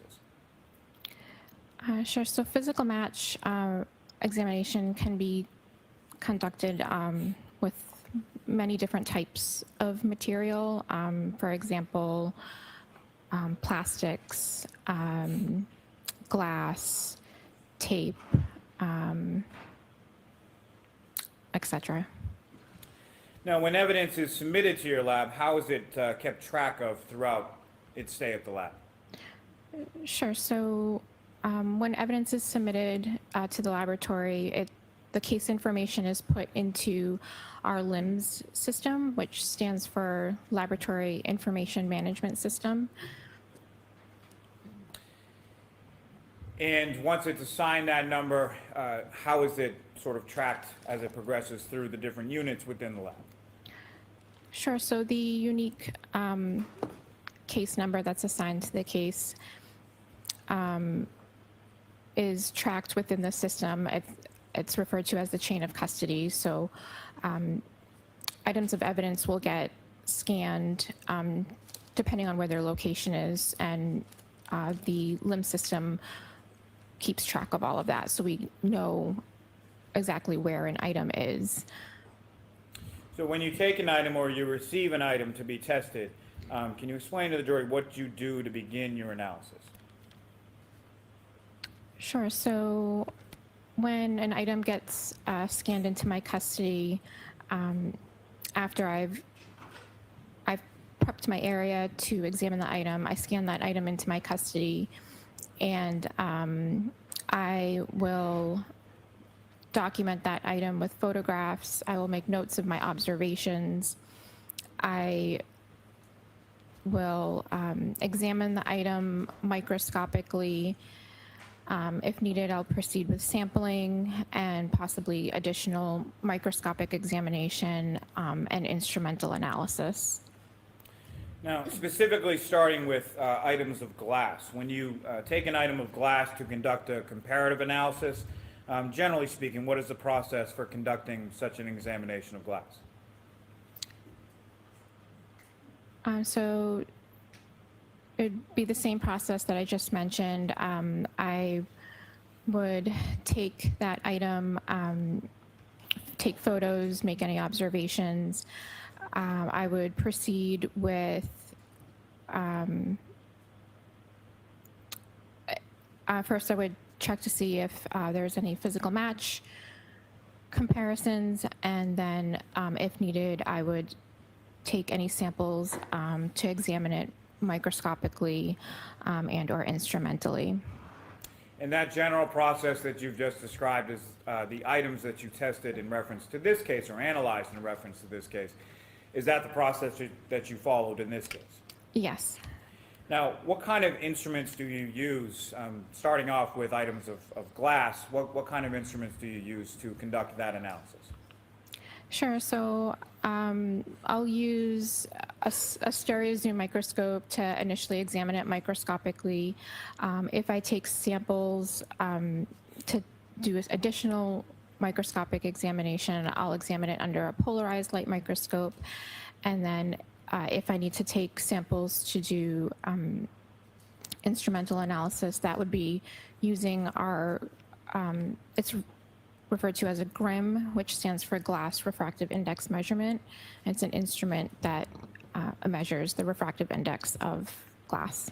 Sure. So physical match examination can be conducted with many different types of material. For example, plastics, glass, tape, etc. Now, when evidence is submitted to your lab, how is it kept track of throughout its stay at the lab? Sure. So when evidence is submitted to the laboratory, the case information is put into our LIMS system, which stands for Laboratory Information Management System. And once it's assigned that number, how is it sort of tracked as it progresses through the different units within the lab? Sure. So the unique case number that's assigned to the case is tracked within the system. It's referred to as the chain of custody. So items of evidence will get scanned depending on where their location is, and the LIMS system keeps track of all of that, so we know exactly where an item is. So when you take an item or you receive an item to be tested, can you explain to the jury what you do to begin your analysis? Sure. So when an item gets scanned into my custody, after I've prepped my area to examine the item, I scan that item into my custody, and I will document that item with photographs. I will make notes of my observations. I will examine the item microscopically. If needed, I'll proceed with sampling and possibly additional microscopic examination and instrumental analysis. Now, specifically starting with items of glass, when you take an item of glass to conduct a comparative analysis, generally speaking, what is the process for conducting such an examination of glass? So it'd be the same process that I just mentioned. I would take that item, take photos, make any observations. I would proceed with first I would check to see if there's any physical match comparisons, and then if needed, I would take any samples to examine it microscopically and or instrumentally. And that general process that you've just described is the items that you tested in reference to this case or analyzed in reference to this case. Is that the process that you followed in this case? Yes. Now, what kind of instruments do you use, starting off with items of glass, what kind of instruments do you use to conduct that analysis? Sure. So I'll use a stereo zoom microscope to initially examine it microscopically. If I take samples to do additional microscopic examination, I'll examine it under a polarized light microscope. And then if I need to take samples to do instrumental analysis, that would be using our, it's referred to as a GRIM, which stands for Glass Refractive Index Measurement. It's an instrument that measures the refractive index of glass.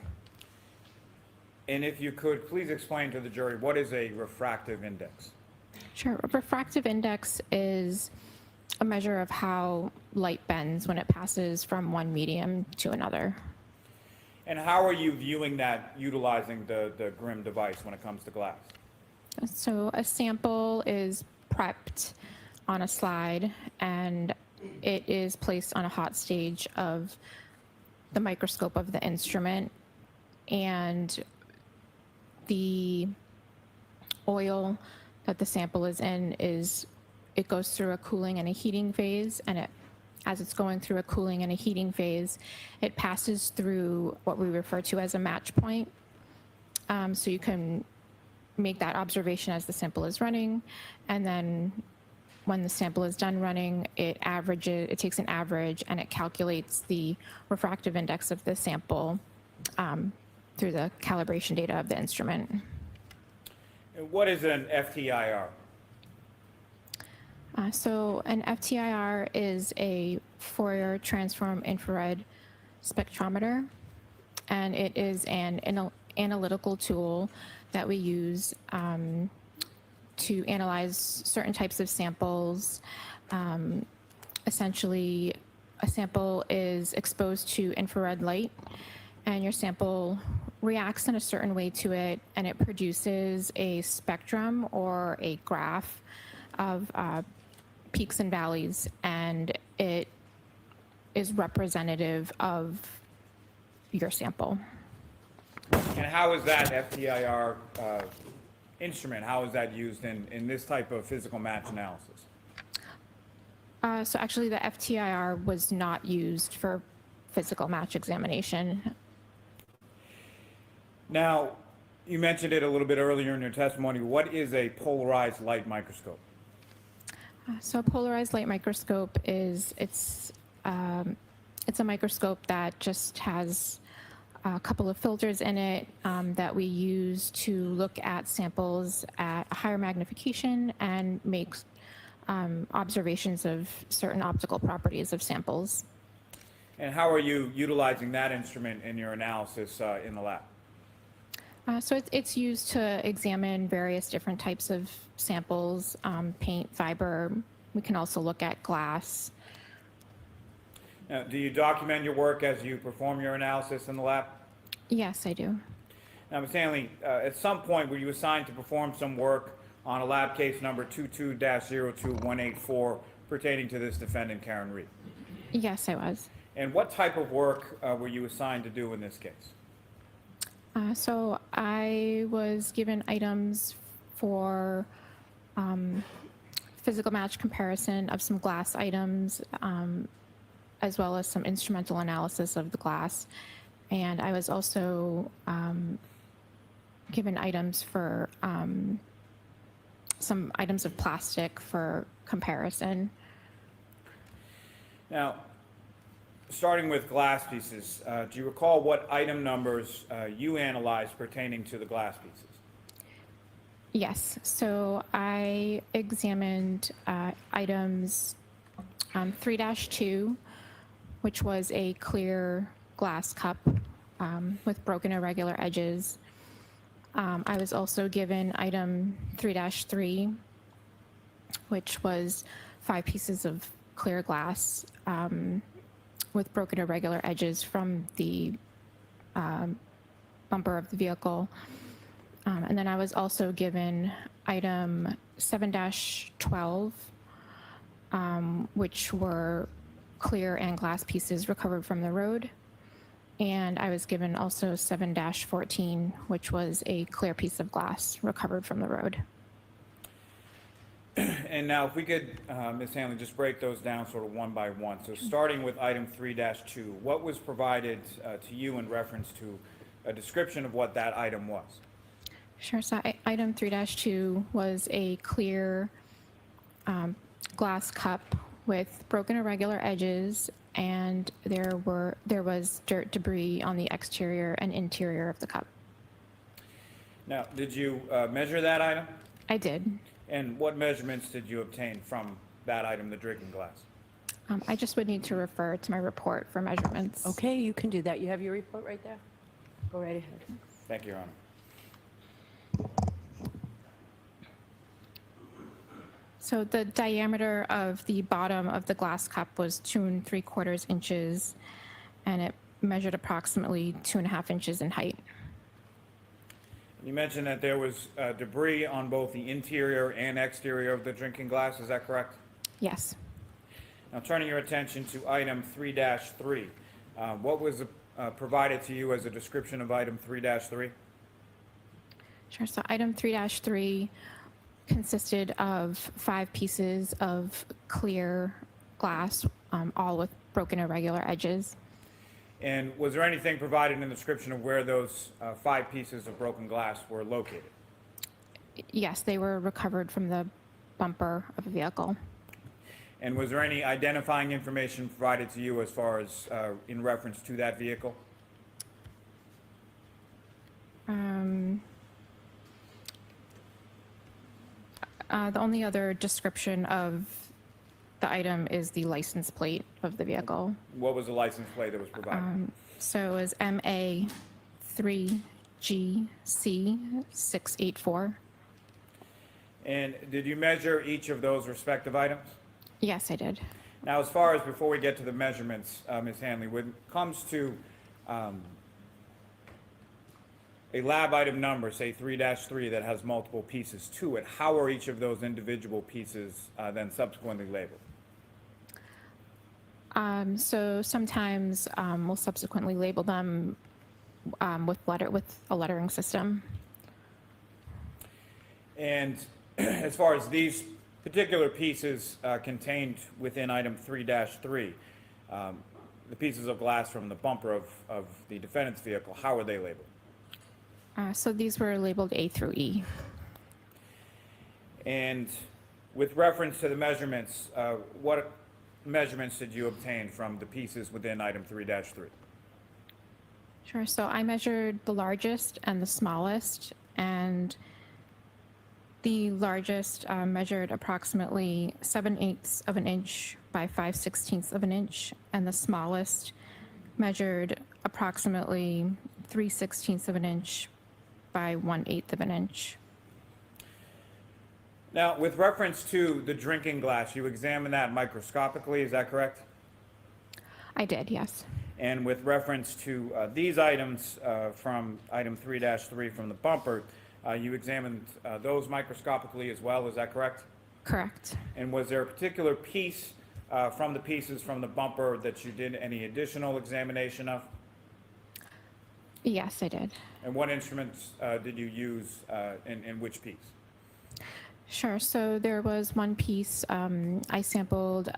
And if you could, please explain to the jury, what is a refractive index? Sure. A refractive index is a measure of how light bends when it passes from one medium to another. And how are you viewing that utilizing the GRIM device when it comes to glass? So a sample is prepped on a slide, and it is placed on a hot stage of the microscope of the instrument, and the oil that the sample is in it goes through a cooling and a heating phase, and as it's going through a cooling and a heating phase, it passes through what we refer to as a match point. So you can make that observation as the sample is running, and then when the sample is done running, it takes an average and it calculates the refractive index of the sample through the calibration data of the instrument. And what is an FTIR? So an FTIR is a Fourier transform infrared spectrometer, and it is an analytical tool that we use to analyze certain types of samples. Essentially, a sample is exposed to infrared light, and your sample reacts in a certain way to it, and it produces a spectrum or a graph of peaks and valleys, and it is representative of your sample. And how is that FTIR instrument, how is that used in this type of physical match analysis? So actually, the FTIR was not used for physical match examination. Now, you mentioned it a little bit earlier in your testimony. What is a polarized light microscope? So a polarized light microscope is, it's a microscope that just has a couple of filters in it that we use to look at samples at a higher magnification and make observations of certain optical properties of samples. And how are you utilizing that instrument in your analysis in the lab? So it's used to examine various different types of samples, paint, fiber. We can also look at glass. Now, do you document your work as you perform your analysis in the lab? Yes, I do. Now, Ms. Hanley, at some point were you assigned to perform some work on a lab case number 22-02184 pertaining to this defendant, Karen Reed? Yes, I was. And what type of work were you assigned to do in this case? So I was given items for physical match comparison of some glass items, as well as some instrumental analysis of the glass. And I was also given items for some items of plastic for comparison. Now, starting with glass pieces, do you recall what item numbers you analyzed pertaining to the glass pieces? Yes, so I examined items 3-2, which was a clear glass cup with broken irregular edges. I was also given item 3-3, which was 5 pieces of clear glass with broken irregular edges from the bumper of the vehicle. And then I was also given item 7-12, which were clear and glass pieces recovered from the road. And I was given also 7-14, which was a clear piece of glass recovered from the road. And now if we could, Ms. Hanley, just break those down sort of one by one. So starting with item 3-2, what was provided to you in reference to a description of what that item was? Sure, so item 3-2 was a clear glass cup with broken irregular edges, and there was dirt debris on the exterior and interior of the cup. Now, did you measure that item? I did. And what measurements did you obtain from that item, the drinking glass? I just would need to refer to my report for measurements. Okay, you can do that. You have your report right there? Go right ahead. Thank you, Your Honor. So the diameter of the bottom of the glass cup was 2 3/4 inches, and it measured approximately 2.5 inches in height. You mentioned that there was debris on both the interior and exterior of the drinking glass, is that correct? Yes. Now turning your attention to item 3-3, what was provided to you as a description of item 3-3? Sure. So item 3-3 consisted of 5 pieces of clear glass, all with broken irregular edges. And was there anything provided in the description of where those 5 pieces of broken glass were located? Yes, they were recovered from the bumper of a vehicle. And was there any identifying information provided to you as far as in reference to that vehicle? The only other description of the item is the license plate of the vehicle. What was the license plate that was provided? So it was MA3GC684. And did you measure each of those respective items? Yes, I did. Now, as far as, before we get to the measurements, Ms. Hanley, when it comes to a lab item number, say 3-3, that has multiple pieces to it, how are each of those individual pieces then subsequently labeled? So sometimes we'll subsequently label them with a lettering system. And as far as these particular pieces contained within item 3-3, the pieces of glass from the bumper of the defendant's vehicle, how are they labeled? So these were labeled A through E. And with reference to the measurements, what measurements did you obtain from the pieces within item 3-3? Sure. So I measured the largest and the smallest, and the largest measured approximately 7/8 of an inch by 5/16 of an inch, and the smallest measured approximately 3/16 of an inch by 1/8 of an inch. Now, with reference to the drinking glass, you examined that microscopically, is that correct? I did, yes. And with reference to these items from item 3-3 from the bumper, you examined those microscopically as well, is that correct? Correct. And was there a particular piece from the pieces from the bumper that you did any additional examination of? Yes, I did. And what instruments did you use in which piece? Sure. So there was one piece, I sampled a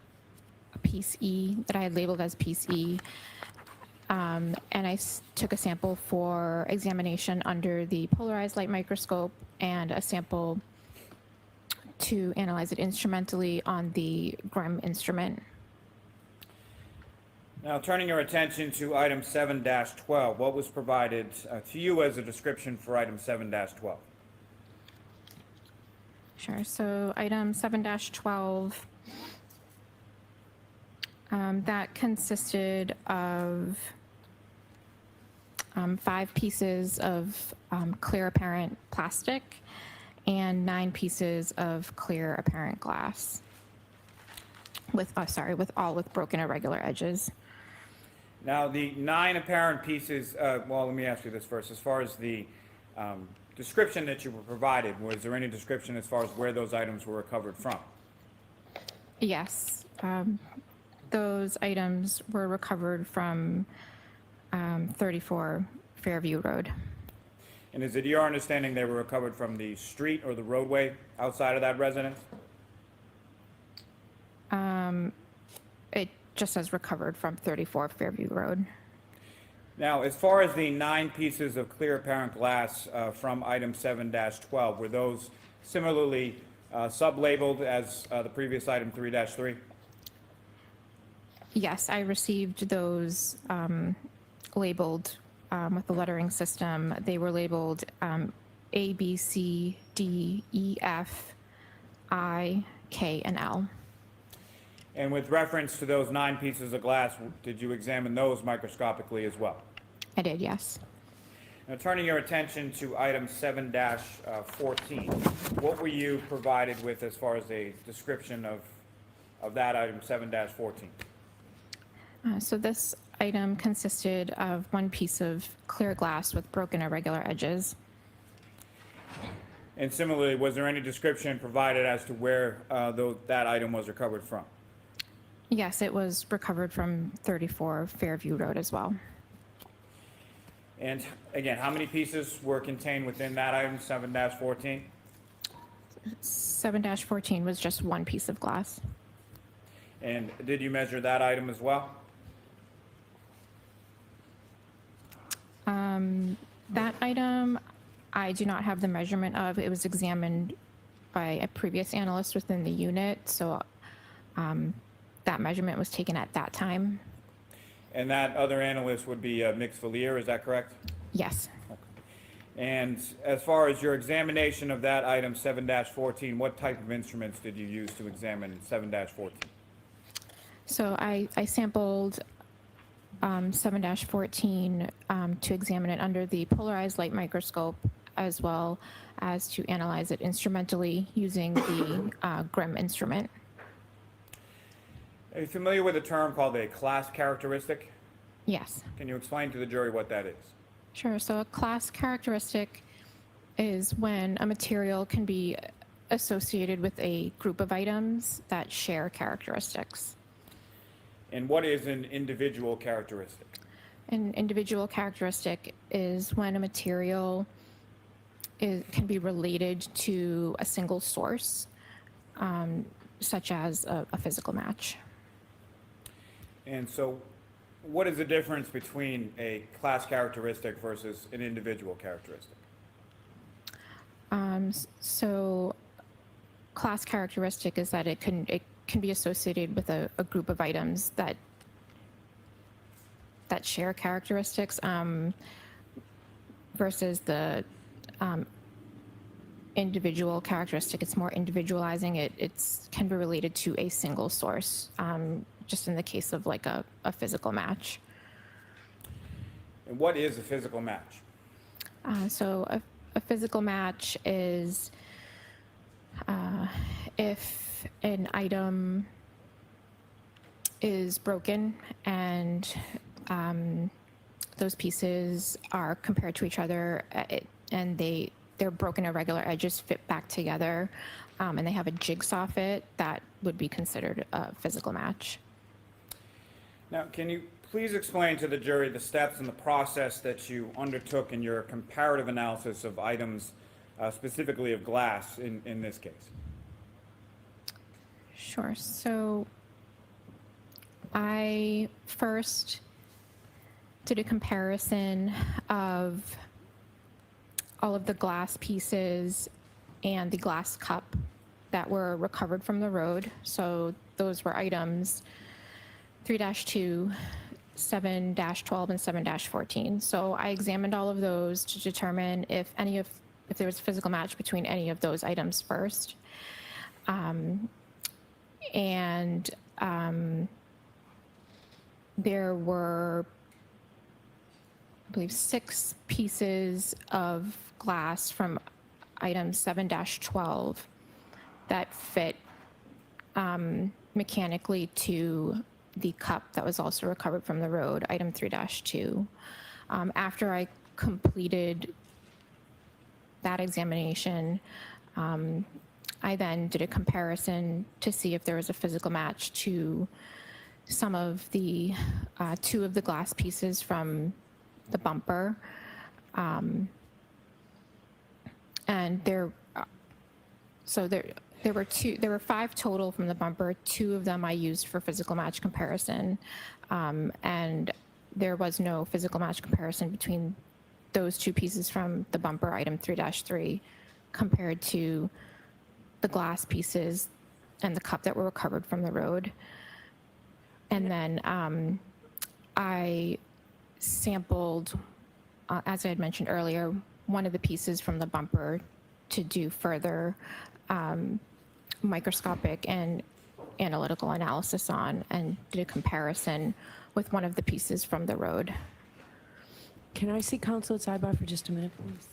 piece E that I had labeled as piece E, and I took a sample for examination under the polarized light microscope and a sample to analyze it instrumentally on the Grimm instrument. Now, turning your attention to item 7-12, what was provided to you as a description for item 7-12? Sure. So item 7-12, that consisted of 5 pieces of clear apparent plastic and 9 pieces of clear apparent glass with all with broken irregular edges. Now, the 9 apparent pieces, well, let me ask you this first. As far as the description that you were provided, was there any description as far as where those items were recovered from? Yes. Those items were recovered from 34 Fairview Road. And is it your understanding they were recovered from the street or the roadway outside of that residence? It just says recovered from 34 Fairview Road. Now, as far as the 9 pieces of clear apparent glass from item 7-12, were those similarly sub-labeled as the previous item 3-3? Yes, I received those labeled with the lettering system. They were labeled A, B, C, D, E, F, I, K, and L. And with reference to those 9 pieces of glass, did you examine those microscopically as well? I did, yes. Now, turning your attention to item 7-14, what were you provided with as far as a description of that item 7-14? So this item consisted of 1 piece of clear glass with broken irregular edges. And similarly, was there any description provided as to where that item was recovered from? Yes, it was recovered from 34 Fairview Road as well. And again, how many pieces were contained within that item 7-14? 7-14 was just 1 piece of glass. And did you measure that item as well? That item, I do not have the measurement of. It was examined by a previous analyst within the unit, so that measurement was taken at that time. And that other analyst would be Mix Valier, is that correct? Yes. And as far as your examination of that item 7-14, what type of instruments did you use to examine 7-14? So I sampled 7-14 to examine it under the polarized light microscope, as well as to analyze it instrumentally using the GRIM instrument. Are you familiar with a term called a class characteristic? Yes. Can you explain to the jury what that is? Sure. So a class characteristic is when a material can be associated with a group of items that share characteristics. And what is an individual characteristic? An individual characteristic is when a material can be related to a single source, such as a physical match. And so what is the difference between a class characteristic versus an individual characteristic? So class characteristic is that it can be associated with a group of items that share characteristics, versus the individual characteristic. It's more individualizing. It can be related to a single source, just in the case of like a physical match. And what is a physical match? So a physical match is if an item is broken and those pieces are compared to each other, and they're broken irregular edges fit back together, and they have a jigsaw fit, that would be considered a physical match. Now, can you please explain to the jury the steps and the process that you undertook in your comparative analysis of items, specifically of glass in this case? Sure. So I first did a comparison of all of the glass pieces and the glass cup that were recovered from the road. So those were items 3-2, 7-12, and 7-14. So I examined all of those to determine if there was a physical match between any of those items first. There were, I believe, 6 pieces of glass from item 7-12 that fit mechanically to the cup that was also recovered from the road, item 3-2. After I completed that examination, I then did a comparison to see if there was a physical match to some of the 2 of the glass pieces from the bumper. And there were 5 total from the bumper. 2 of them I used for physical match comparison, and there was no physical match comparison between those 2 pieces from the bumper, item 3-3, compared to the glass pieces and the cup that were recovered from the road. And then I sampled, as I had mentioned earlier, one of the pieces from the bumper to do further microscopic and analytical analysis on, and did a comparison with one of the pieces from the road. Can I see counsel at sidebar for just a minute, please?